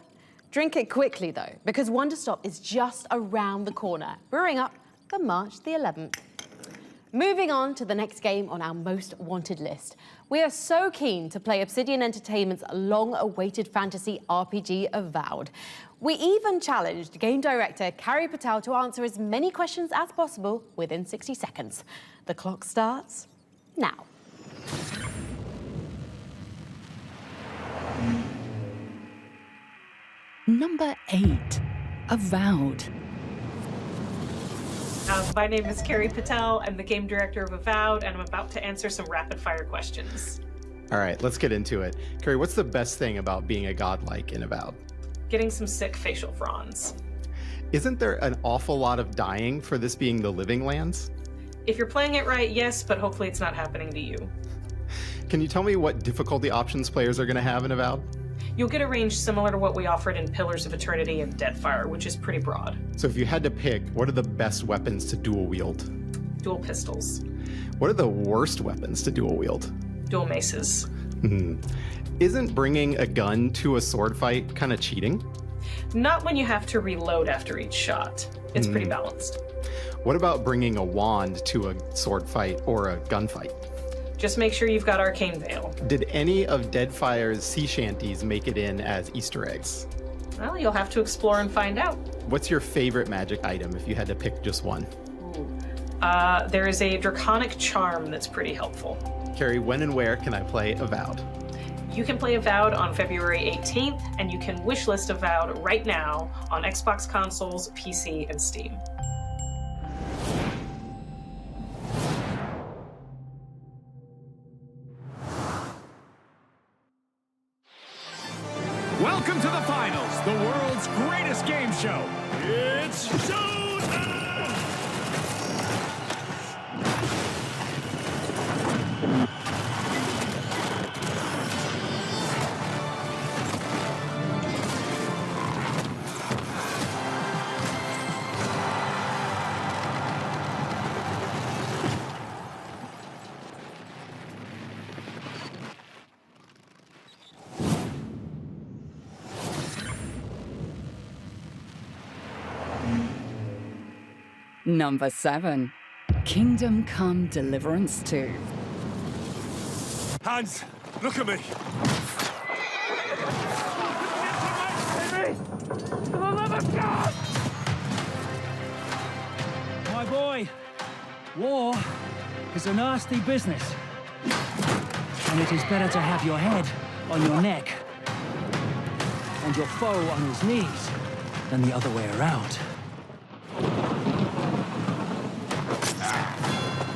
Drink it quickly, though, because Wonder Stop is just around the corner, brewing up for March the 11th. Moving on to the next game on our most wanted list. We are so keen to play Obsidian Entertainment's long-awaited fantasy RPG Avowed. We even challenged game director Carrie Patel to answer as many questions as possible within 60 seconds. The clock starts now. Number 8, Avowed. My name is Carrie Patel. I'm the game director of Avowed, and I'm about to answer some rapid-fire questions. All right, let's get into it. Carrie, what's the best thing about being a godlike in Avowed? Getting some sick facial fronds. Isn't there an awful lot of dying for this being the living lands? If you're playing it right, yes, but hopefully it's not happening to you. Can you tell me what difficulty options players are going to have in Avowed? You'll get a range similar to what we offered in Pillars of Eternity and Deadfire, which is pretty broad. So if you had to pick, what are the best weapons to dual wield? Dual pistols. What are the worst weapons to dual wield? Dual maces. Isn't bringing a gun to a sword fight kind of cheating? Not when you have to reload after each shot. It's pretty balanced. What about bringing a wand to a sword fight or a gunfight? Just make sure you've got Arcane Veil. Did any of Deadfire's sea shanties make it in as Easter eggs? Well, you'll have to explore and find out. What's your favorite magic item if you had to pick just one? There is a Draconic Charm that's pretty helpful. Carrie, when and where can I play Avowed? You can play Avowed on February 18th, and you can wishlist Avowed right now on Xbox consoles, PC, and Steam. Welcome to the finals, the world's greatest game show. It's showtime! Number 7, Kingdom Come Deliverance 2. Hans, look at me. For the love of God! My boy, war is a nasty business. And it is better to have your head on your neck and your foe on his knees than the other way around.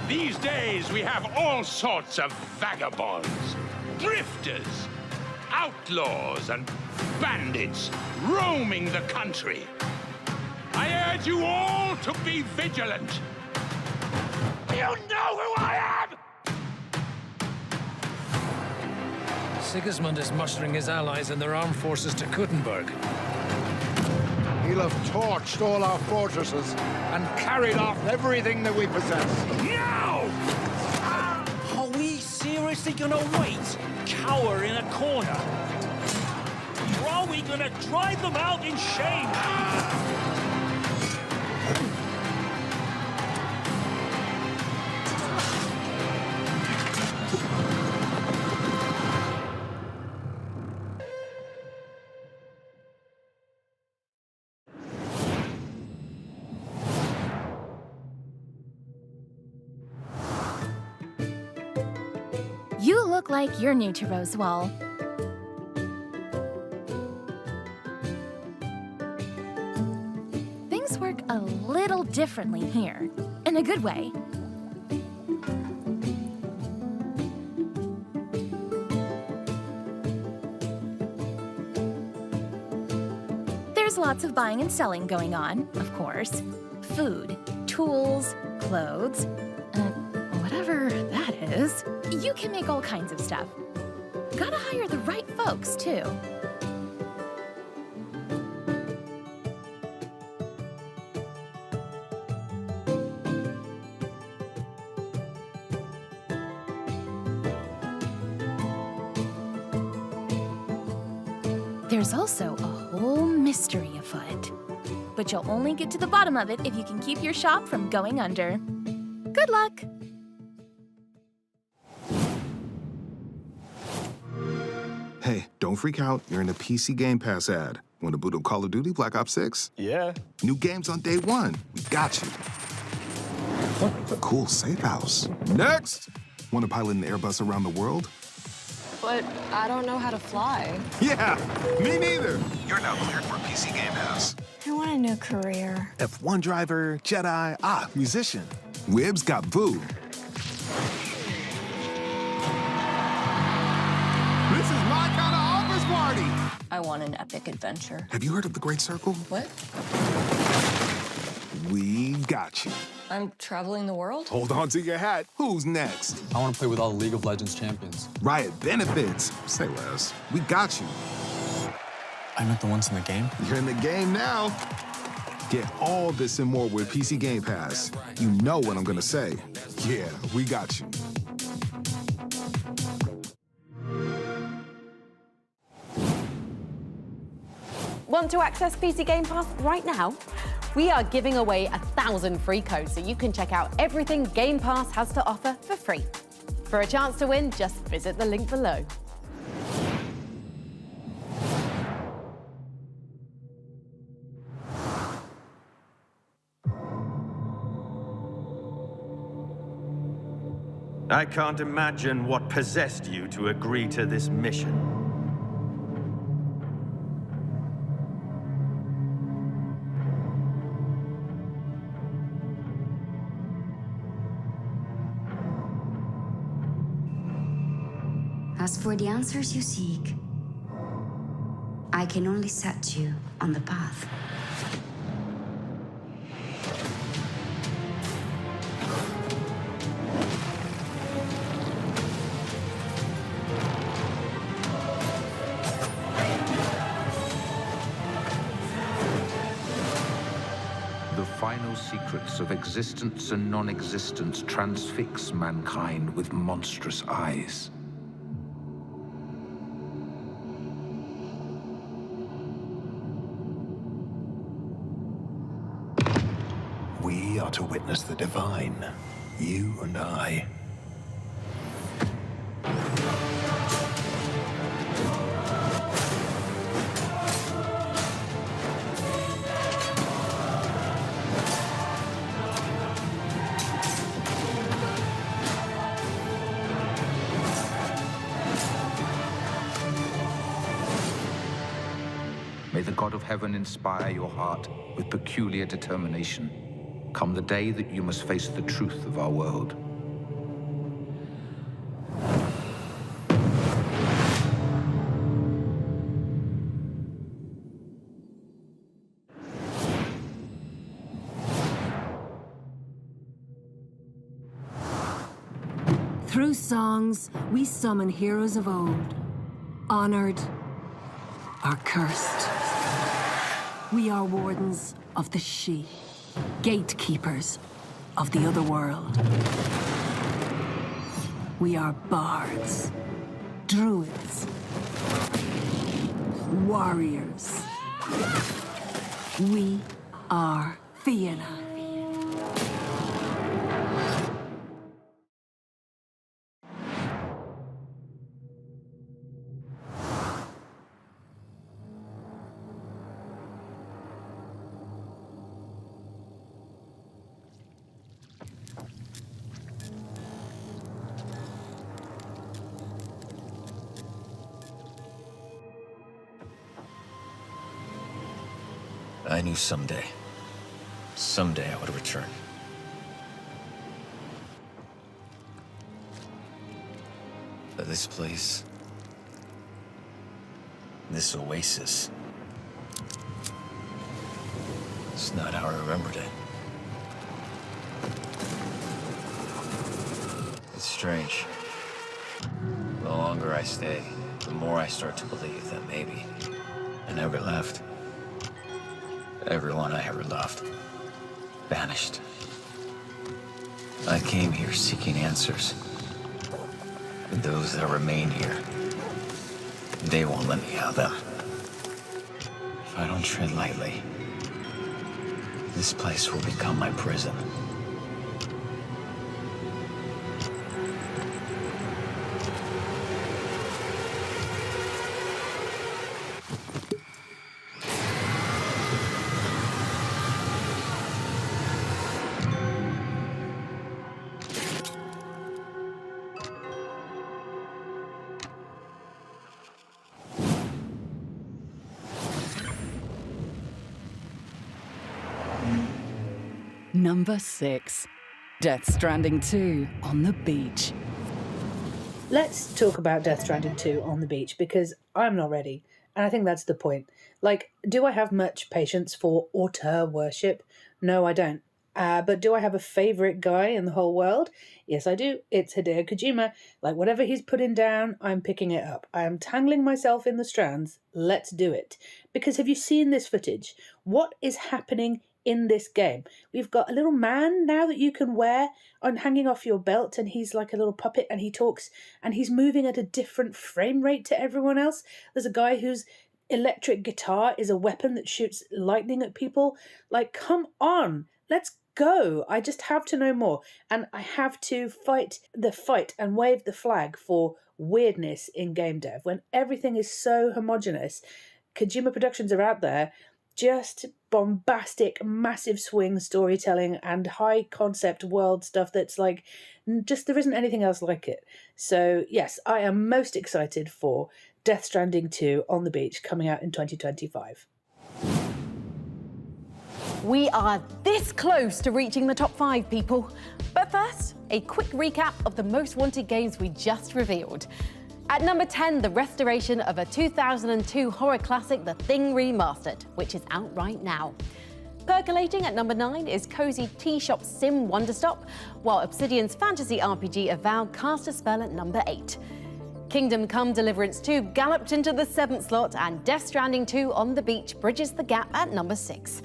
These days, we have all sorts of vagabonds, drifters, outlaws, and bandits roaming the country. I urge you all to be vigilant. You know who I am! Sigismund is mustering his allies and their armed forces to Kuttenberg. He'll have torched all our fortresses and carried off everything that we possess. Now! Are we seriously gonna wait, cower in a corner? Or are we gonna drive them out in shame? You look like you're new to Rosewall. Things work a little differently here, in a good way. There's lots of buying and selling going on, of course. Food, tools, clothes, whatever that is. You can make all kinds of stuff. Gotta hire the right folks, too. There's also a whole mystery afoot. But you'll only get to the bottom of it if you can keep your shop from going under. Good luck! Hey, don't freak out. You're in a PC Game Pass ad. Want to boot up Call of Duty Black Ops 6? Yeah. New games on day one. We got you. Cool safe house. Next! Want to pilot an Airbus around the world? But I don't know how to fly. Yeah, me neither. You're now cleared for PC Game Pass. I want a new career. F1 driver, Jedi, musician. Wibbs got Boo. This is my kind of office party. I want an epic adventure. Have you heard of the Great Circle? What? We got you. I'm traveling the world? Hold on to your hat. Who's next? I want to play with all the League of Legends champions. Riot benefits. Say less. We got you. I meant the ones in the game? You're in the game now. Get all this and more with PC Game Pass. You know what I'm gonna say. Yeah, we got you. Want to access PC Game Pass right now? We are giving away 1,000 free codes so you can check out everything Game Pass has to offer for free. For a chance to win, just visit the link below. I can't imagine what possessed you to agree to this mission. As for the answers you seek, I can only set you on the path. The final secrets of existence and non-existence transfix mankind with monstrous eyes. We are to witness the divine, you and I. May the God of Heaven inspire your heart with peculiar determination. Come the day that you must face the truth of our world. Through songs, we summon heroes of old, honored or cursed. We are wardens of the She, gatekeepers of the other world. We are bards, druids, warriors. We are Fianna. I knew someday Someday I would return. But this place, this oasis, it's not how I remembered it. It's strange. The longer I stay, the more I start to believe that maybe I never left. Everyone I ever loved vanished. I came here seeking answers. But those that remain here, they won't let me have them. If I don't tread lightly, this place will become my prison. Number 6, Death Stranding 2 on the beach. Let's talk about Death Stranding 2 on the beach, because I'm not ready. And I think that's the point. Like, do I have much patience for auteur worship? No, I don't. But do I have a favourite guy in the whole world? Yes, I do. It's Hideo Kojima. Like, whatever he's putting down, I'm picking it up. I am tangling myself in the strands. Let's do it. Because have you seen this footage? What is happening in this game? We've got a little man now that you can wear on hanging off your belt, and he's like a little puppet, and he talks, and he's moving at a different frame rate to everyone else. There's a guy whose electric guitar is a weapon that shoots lightning at people. Like, come on, let's go. I just have to know more, and I have to fight the fight and wave the flag for weirdness in game dev when everything is so homogenous. Kojima Productions are out there, just bombastic, massive swing storytelling and high concept world stuff that's like, just there isn't anything else like it. So yes, I am most excited for Death Stranding 2 on the beach coming out in 2025. We are this close to reaching the top 5, people. But first, a quick recap of the most wanted games we just revealed. At number 10, the restoration of a 2002 horror classic, The Thing Remastered, which is out right now. Percolating at number 9 is cozy tea shop sim Wonderstop, while Obsidian's fantasy RPG Avowed cast a spell at number 8. Kingdom Come Deliverance 2 galloped into the 7th slot, and Death Stranding 2 on the beach bridges the gap at number 6.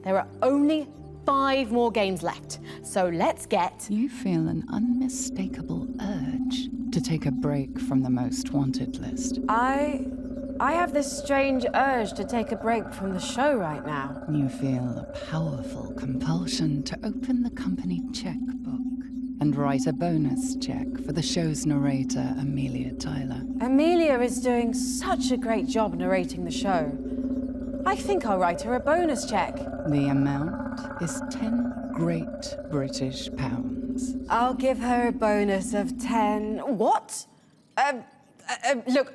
There are only 5 more games left, so let's get... You feel an unmistakable urge to take a break from the most wanted list. I have this strange urge to take a break from the show right now. You feel a powerful compulsion to open the company checkbook and write a bonus check for the show's narrator, Amelia Tyler. Amelia is doing such a great job narrating the show. I think I'll write her a bonus check. The amount is 10 great British pounds. I'll give her a bonus of 10... What? Look,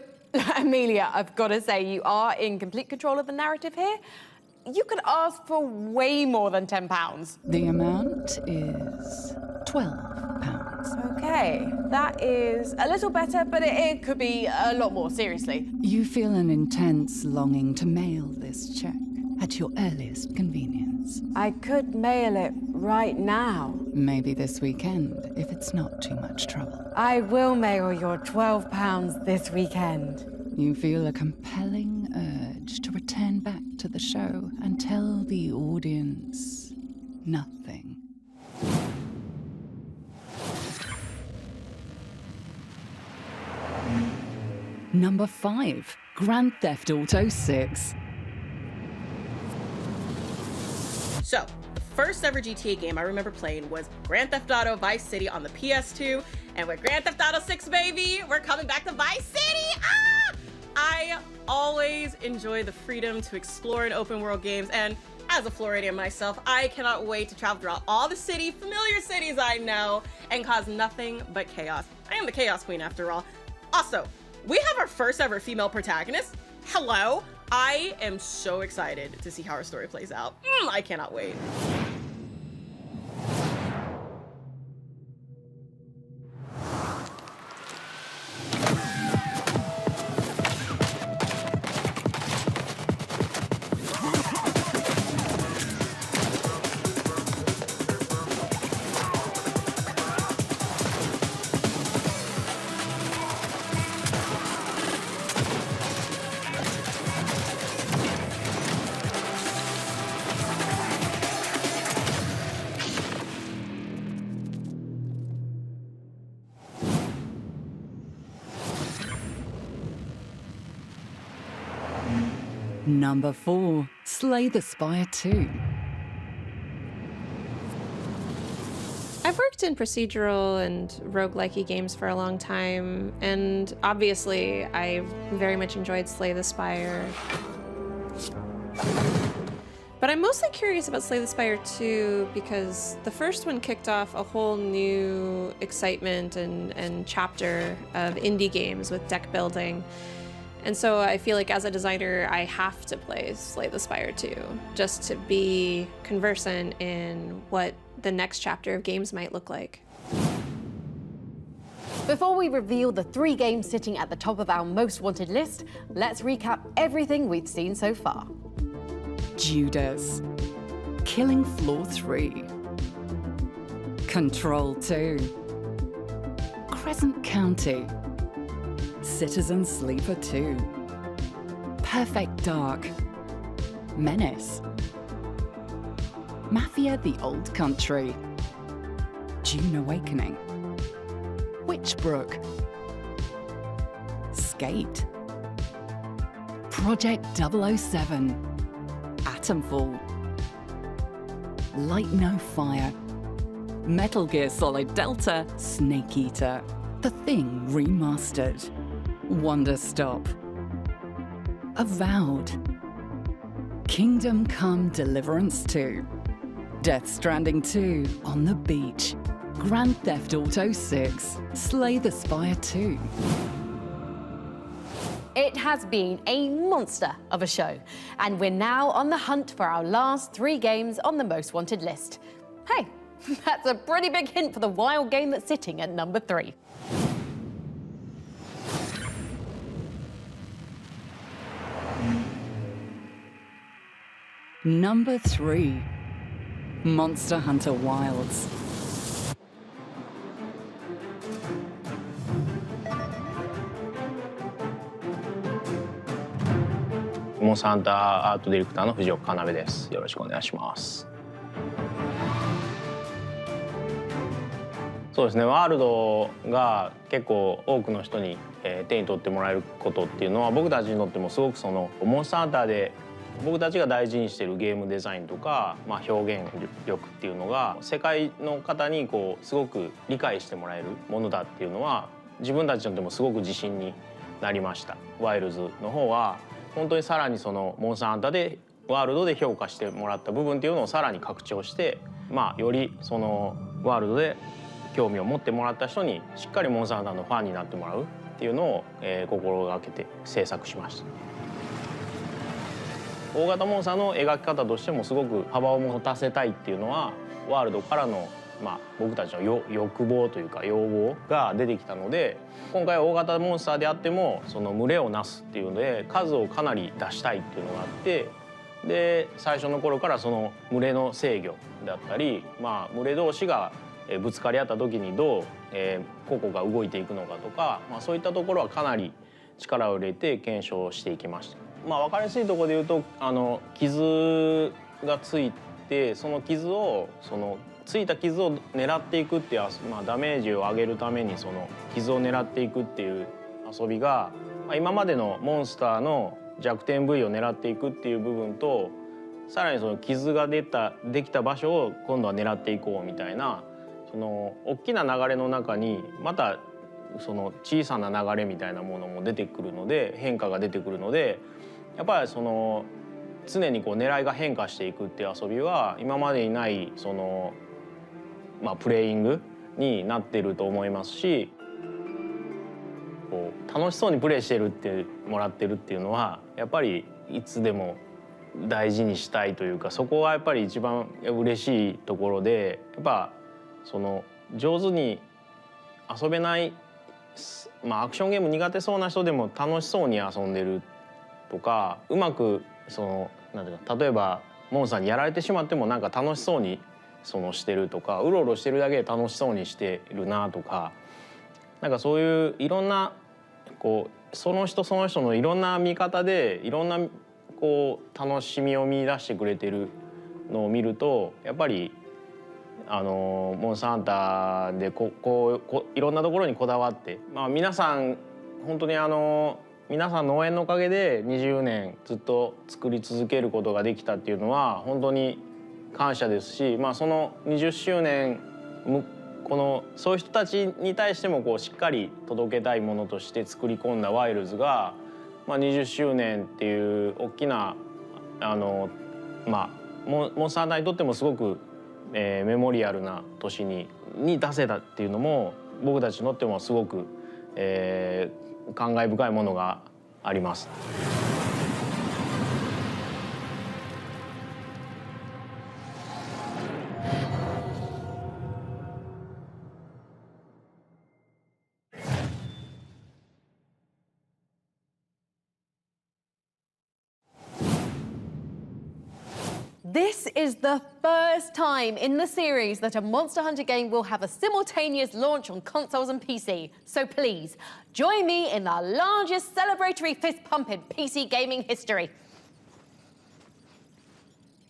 Amelia, I've got to say, you are in complete control of the narrative here. You could ask for way more than £10. The amount is 12 pounds. Okay, that is a little better, but it could be a lot more, seriously. You feel an intense longing to mail this check at your earliest convenience. I could mail it right now. Maybe this weekend, if it's not too much trouble. I will mail your £12 this weekend. You feel a compelling urge to return back to the show and tell the audience nothing. Number 5, Grand Theft Auto 6. So, the first ever GTA game I remember playing was Grand Theft Auto Vice City on the PS2, and with Grand Theft Auto 6, baby, we're coming back to Vice City! Ah! I always enjoy the freedom to explore in open world games, and as a Floridian myself, I cannot wait to travel throughout all the familiar cities I know, and cause nothing but chaos. I am the Chaos Queen after all. Also, we have our first ever female protagonist. Hello, I am so excited to see how our story plays out. I cannot wait. Number 4, Slay the Spire 2. I've worked in procedural and roguelike games for a long time, and obviously I very much enjoyed Slay the Spire. But I'm mostly curious about Slay the Spire 2 because the first one kicked off a whole new excitement and chapter of indie games with deck building. And so I feel like as a designer, I have to play Slay the Spire 2 just to be conversant in what the next chapter of games might look like. Before we reveal the 3 games sitting at the top of our most wanted list, let's recap everything we've seen so far. Judas, Killing Floor 3, Control 2, Crescent County, Citizen Sleeper 2, Perfect Dark, Menace, Mafia: The Old Country, Dune Awakening, Witchbrook, Skate, Project 007, Atomfall, Light No Fire, Metal Gear Solid Delta, Snake Eater, The Thing Remastered, Wonder Stop, Avowed, Kingdom Come Deliverance 2, Death Stranding 2, On the Beach, Grand Theft Auto 6, Slay the Spire 2. It has been a monster of a show, and we're now on the hunt for our last 3 games on the most wanted list. Hey, that's a pretty big hint for the wild game that's sitting at number 3. Number 3, Monster Hunter Wilds.モンスターハンターアートディレクターの藤岡要です。よろしくお願いします。そうですね、ワールドが結構多くの人に手に取ってもらえることっていうのは僕たちにとってもすごくそのモンスターハンターで僕たちが大事にしているゲームデザインとか、表現力っていうのが世界の方にこうすごく理解してもらえるものだっていうのは自分たちにとってもすごく自信になりました。ワイルズの方は本当にさらにそのモンスターハンターでワールドで評価してもらった部分っていうのをさらに拡張して、よりそのワールドで興味を持ってもらった人にしっかりモンスターハンターのファンになってもらうっていうのを心がけて制作しました。大型モンスターの描き方としてもすごく幅を持たせたいっていうのはワールドからの僕たちの欲望というか要望が出てきたので、今回は大型モンスターであってもその群れをなすっていうので数をかなり出したいっていうのがあって、で最初の頃からその群れの制御だったり、群れ同士がぶつかり合った時にどう個々が動いていくのかとか、そういったところはかなり力を入れて検証していきました。分かりやすいところで言うと傷がついてそのついた傷を狙っていくっていう、ダメージを上げるためにその傷を狙っていくっていう遊びが、今までのモンスターの弱点部位を狙っていくっていう部分とさらにその傷ができた場所を今度は狙っていこうみたいな、その大きな流れの中にまたその小さな流れみたいなものも出てくるので変化が出てくるので、やっぱりその常にこう狙いが変化していくっていう遊びは今までにないそのプレイングになってると思いますし、こう楽しそうにプレイしてるってもらってるっていうのはやっぱりいつでも大事にしたいというか、そこがやっぱり一番嬉しいところで、やっぱその上手に遊べない、まあ、アクションゲーム苦手そうな人でも楽しそうに遊んでるとか、うまくそのなんていうか、例えばモンさんにやられてしまってもなんか楽しそうにそのしてるとか、うろうろしてるだけで楽しそうにしてるなとか、なんかそういういろんなこうその人その人のいろんな見方でいろんなこう楽しみを見出してくれてるのを見ると、やっぱりモンスターハンターでいろんなところにこだわって、まあ、皆さん本当に皆さんの応援のおかげで20年ずっと作り続けることができたっていうのは本当に感謝ですし、まあ、その20周年そういう人たちに対してもこうしっかり届けたいものとして作り込んだワイルズが、まあ、20周年っていう大きなまあ、モンスターハンターにとってもすごくメモリアルな年に出せたっていうのも僕たちにとってもすごく、感慨深いものがあります。This is the first time in the series that a Monster Hunter game will have a simultaneous launch on consoles and PC. So please, join me in the largest celebratory fist pump in PC gaming history.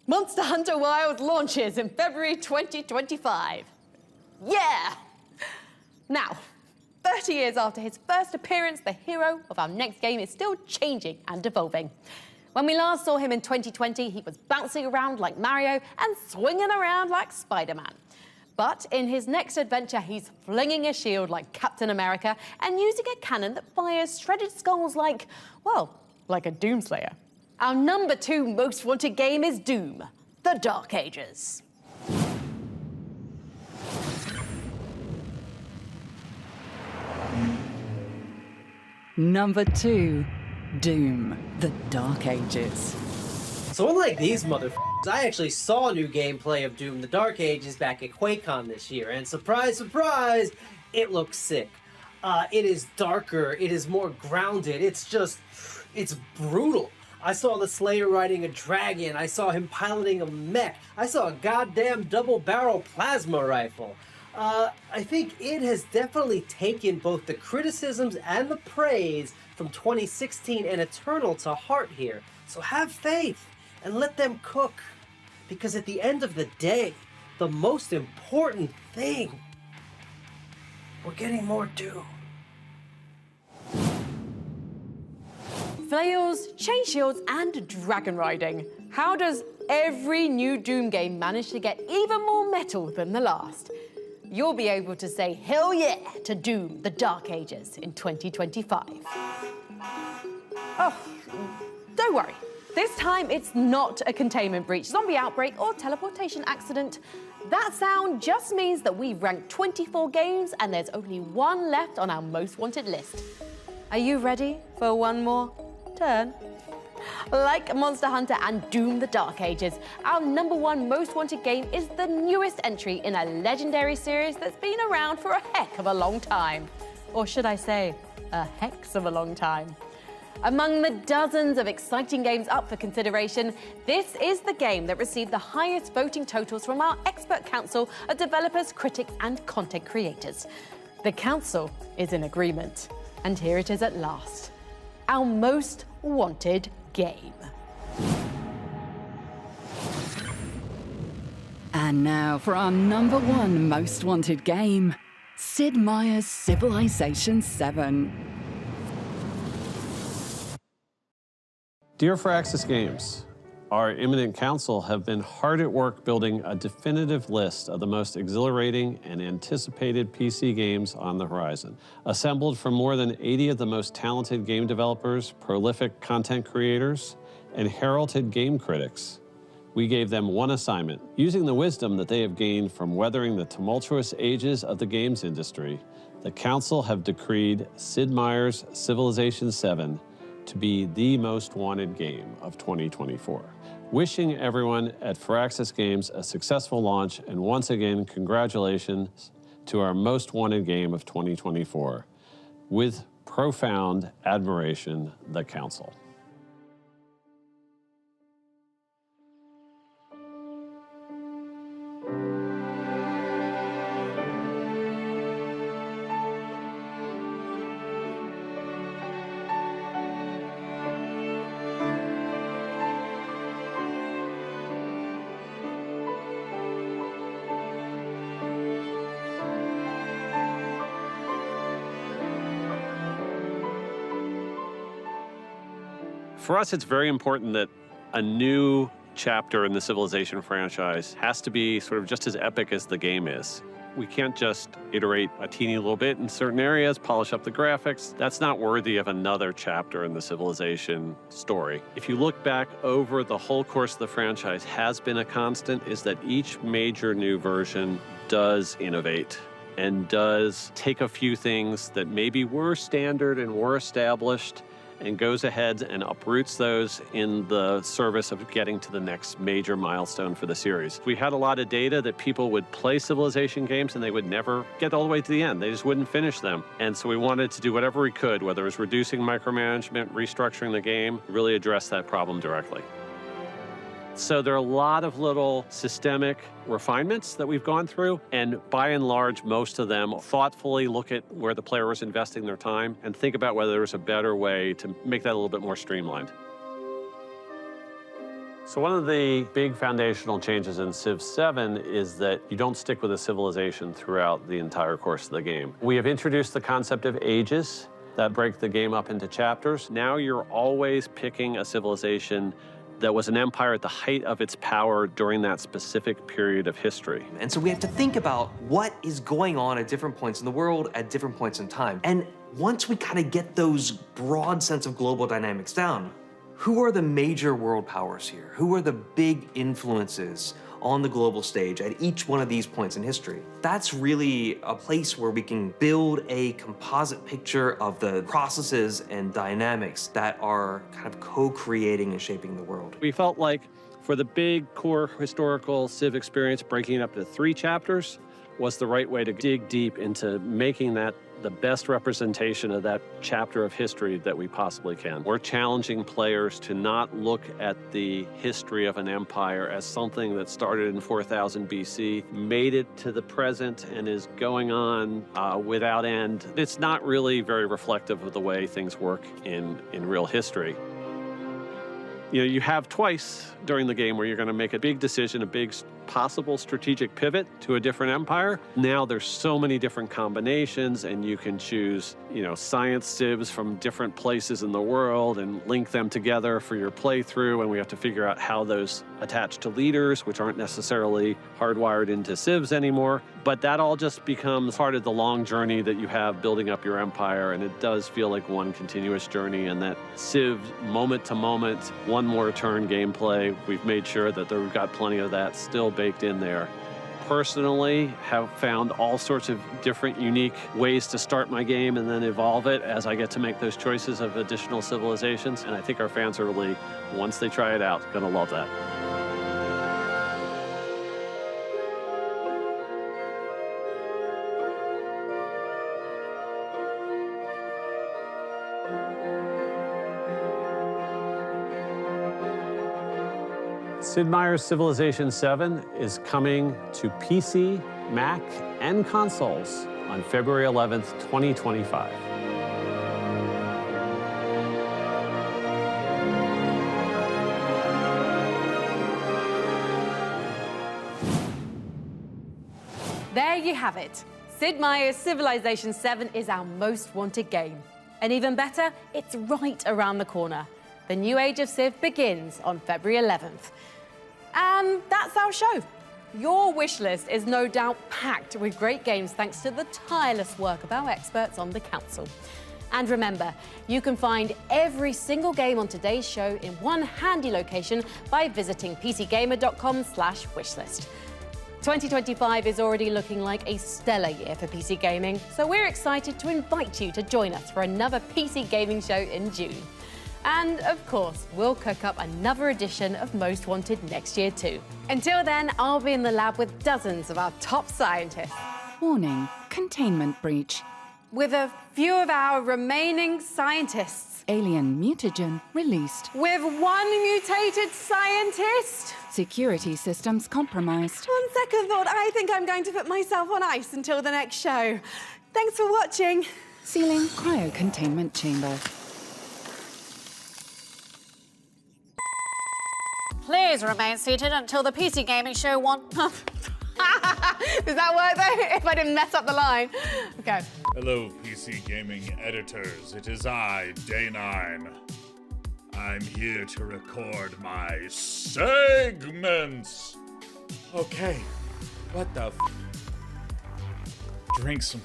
Monster Hunter Wilds launches in February 2025. Yeah! Now, 30 years after his first appearance, the hero of our next game is still changing and evolving. When we last saw him in 2020, he was bouncing around like Mario and swinging around like Spider-Man. But in his next adventure, he's flinging a shield like Captain America and using a cannon that fires shredded skulls like, well, like a Doomslayer. Our number 2 most wanted game is Doom, The Dark Ages. Number 2. Doom, The Dark Ages. So unlike these motherfuckers, I actually saw new gameplay of Doom, The Dark Ages back at QuakeCon this year, and surprise, surprise, it looks sick. It is darker, it is more grounded, it's brutal. I saw the Slayer riding a dragon, I saw him piloting a mech, I saw a goddamn double-barrel plasma rifle. I think it has definitely taken both the criticisms and the praise from 2016 and Eternal to heart here. So have faith and let them cook. Because at the end of the day, the most important thing, we're getting more Doom. Flails, chain shields, and dragon riding. How does every new Doom game manage to get even more metal than the last? You'll be able to say hell yeah to Doom, The Dark Ages in 2025. Oh, don't worry. This time it's not a containment breach, zombie outbreak, or teleportation accident. That sound just means that we've ranked 24 games and there's only one left on our most wanted list. Are you ready for one more turn? Like Monster Hunter and Doom, The Dark Ages, our number 1 most wanted game is the newest entry in a legendary series that's been around for a heck of a long time. Or should I say, a hex of a long time. Among the dozens of exciting games up for consideration, this is the game that received the highest voting totals from our expert council of developers, critics, and content creators. The council is in agreement, and here it is at last. Our most wanted game. And now for our number 1 most wanted game, Sid Meier's Civilization 7. Dear Firaxis Games, our imminent council have been hard at work building a definitive list of the most exhilarating and anticipated PC games on the horizon. Assembled from more than 80 of the most talented game developers, prolific content creators, and heralded game critics, we gave them one assignment. Using the wisdom that they have gained from weathering the tumultuous ages of the games industry, the council have decreed Sid Meier's Civilization 7 to be the most wanted game of 2024. Wishing everyone at Firaxis Games a successful launch, and once again, congratulations to our most wanted game of 2024. With profound admiration, the Council. For us, it's very important that a new chapter in the Civilization franchise has to be sort of just as epic as the game is. We can't just iterate a teeny little bit in certain areas, polish up the graphics. That's not worthy of another chapter in the Civilization story. If you look back over the whole course of the franchise, has been a constant is that each major new version does innovate and does take a few things that maybe were standard and were established and goes ahead and uproots those in the service of getting to the next major milestone for the series. We had a lot of data that people would play Civilization games and they would never get all the way to the end. They just wouldn't finish them. And so we wanted to do whatever we could, whether it was reducing micromanagement, restructuring the game, really address that problem directly. So there are a lot of little systemic refinements that we've gone through, and by and large, most of them thoughtfully look at where the player was investing their time and think about whether there's a better way to make that a little bit more streamlined. So one of the big foundational changes in Civ 7 is that you don't stick with a civilization throughout the entire course of the game. We have introduced the concept of ages that break the game up into chapters. Now you're always picking a civilization that was an empire at the height of its power during that specific period of history. And so we have to think about what is going on at different points in the world at different points in time. And once we kind of get those broad sense of global dynamics down, who are the major world powers here? Who are the big influences on the global stage at each one of these points in history? That's really a place where we can build a composite picture of the processes and dynamics that are kind of co-creating and shaping the world. We felt like for the big core historical Civ experience, breaking it up to 3 chapters was the right way to dig deep into making that the best representation of that chapter of history that we possibly can. We're challenging players to not look at the history of an empire as something that started in 4000 BC, made it to the present, and is going on without end. It's not really very reflective of the way things work in real history. You know, you have twice during the game where you're going to make a big decision, a big possible strategic pivot to a different empire. Now there's so many different combinations, and you can choose, you know, science civs from different places in the world and link them together for your playthrough, and we have to figure out how those attach to leaders, which aren't necessarily hardwired into civs anymore. But that all just becomes part of the long journey that you have building up your empire, and it does feel like one continuous journey, and that Civ moment to moment, one more turn gameplay, we've made sure that we've got plenty of that still baked in there. Personally, have found all sorts of different unique ways to start my game and then evolve it as I get to make those choices of additional civilizations, and I think our fans are really, once they try it out, gonna love that. Sid Meier's Civilization 7 is coming to PC, Mac, and consoles on February 11th, 2025. There you have it. Sid Meier's Civilization 7 is our most wanted game. And even better, it's right around the corner. The new age of Civ begins on February 11th. And that's our show. Your wish list is no doubt packed with great games thanks to the tireless work of our experts on the council. And remember, you can find every single game on today's show in one handy location by visiting pcgamer.com/wishlist. 2025 is already looking like a stellar year for PC gaming, so we're excited to invite you to join us for another PC gaming show in June. And of course, we'll cook up another edition of Most Wanted next year too. Until then, I'll be in the lab with dozens of our top scientists. Warning, containment breach. With a few of our remaining scientists. Alien mutagen released. With one mutated scientist. Security systems compromised. On second thought, I think I'm going to put myself on ice until the next show. Thanks for watching. Sealing cryo-containment chamber. Please remain seated until the PC gaming show Does that work though? If I didn't mess up the line. Okay. Hello, PC gaming editors. It is I, Day9. I'm here to record my segments. Okay, what the f? Drink some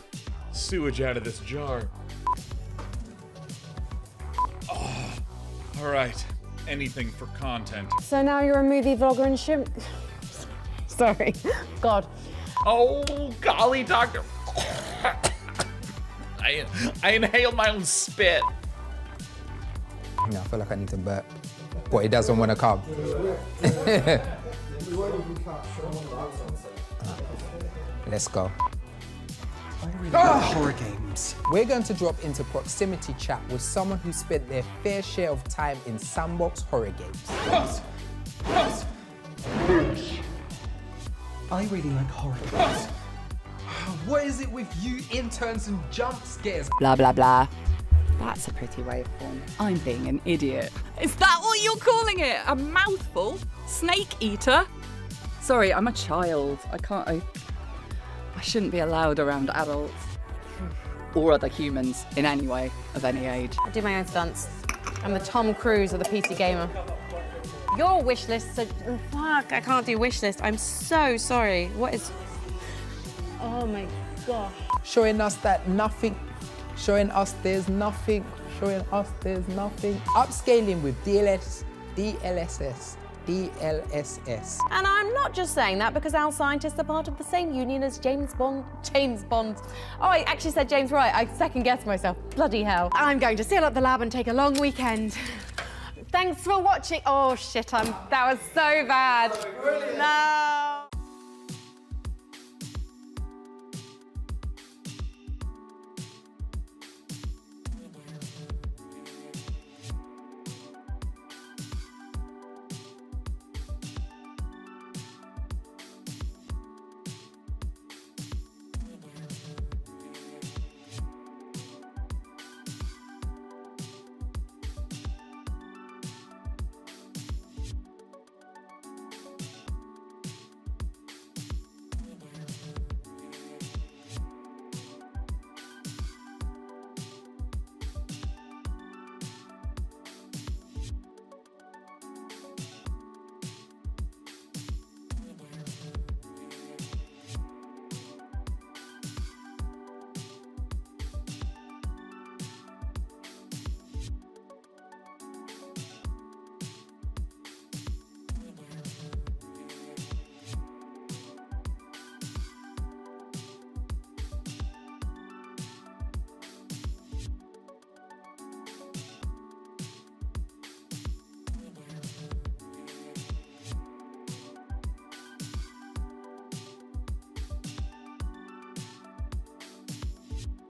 sewage out of this jar. Oh, all right. Anything for content. So now you're a movie vlogger and shrimp. Sorry. God. Oh, golly, doctor. I inhaled my own spit. I feel like I need to burp, but it doesn't want to come. Let's go. Horror games. We're going to drop into proximity chat with someone who spent their fair share of time in sandbox horror games. I really like horror games. What is it with you interns and jump scares? Blah, blah, blah. That's a pretty waveform. I'm being an idiot. Is that what you're calling it? A mouthful? Snake eater? Sorry, I'm a child. I shouldn't be allowed around adults. Or other humans in any way, of any age. I do my own stunts. I'm the Tom Cruise of the PC gamer. Your wish list said, fuck, I can't do wish list. I'm so sorry. What is... Oh my gosh. Showing us that nothing, showing us there's nothing, showing us there's nothing. Upscaling with DLSS. And I'm not just saying that because our scientists are part of the same union as James Bond. Oh, I actually said James right. I second-guessed myself. Bloody hell. I'm going to seal up the lab and take a long weekend. Thanks for watching. Oh, shit, that was so bad. No.